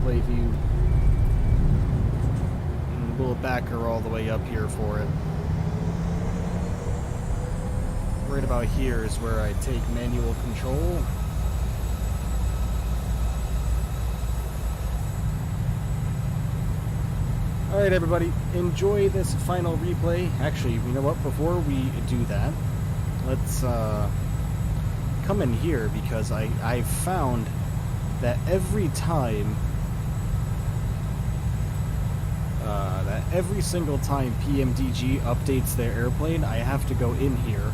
View. And we'll back her all the way up here for it. Right about here is where I take manual control. Alright everybody, enjoy this final replay. Actually, you know what, before we do that, let's come in here because I found that every time every single time PMDG updates their airplane, I have to go in here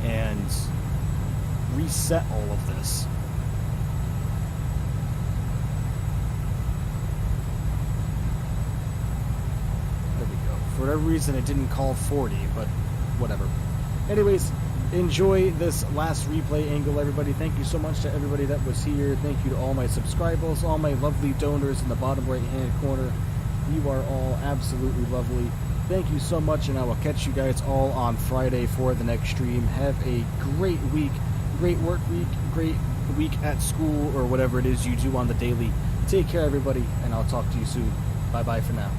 and reset all of this. There we go. For whatever reason, it didn't call 40, but whatever. Anyways, enjoy this last replay angle, everybody. Thank you so much to everybody that was here. Thank you to all my subscribers, all my lovely donors in the bottom right-hand corner. You are all absolutely lovely. Thank you so much, and I will catch you guys all on Friday for the next stream. Have a great week, great work week, great week at school, or whatever it is you do on the daily. Take care, everybody, and I'll talk to you soon. Bye-bye for now.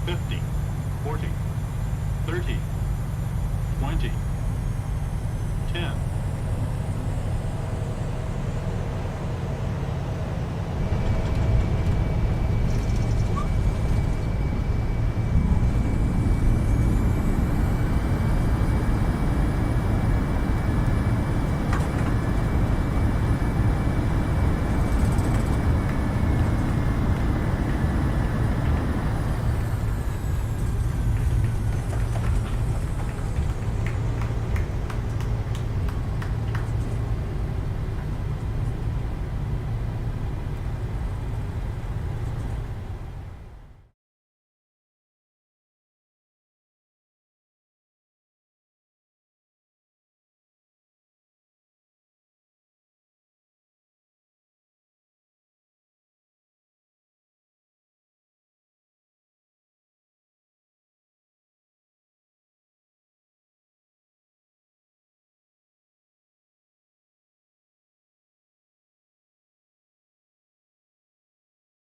Fifty, 40, 30.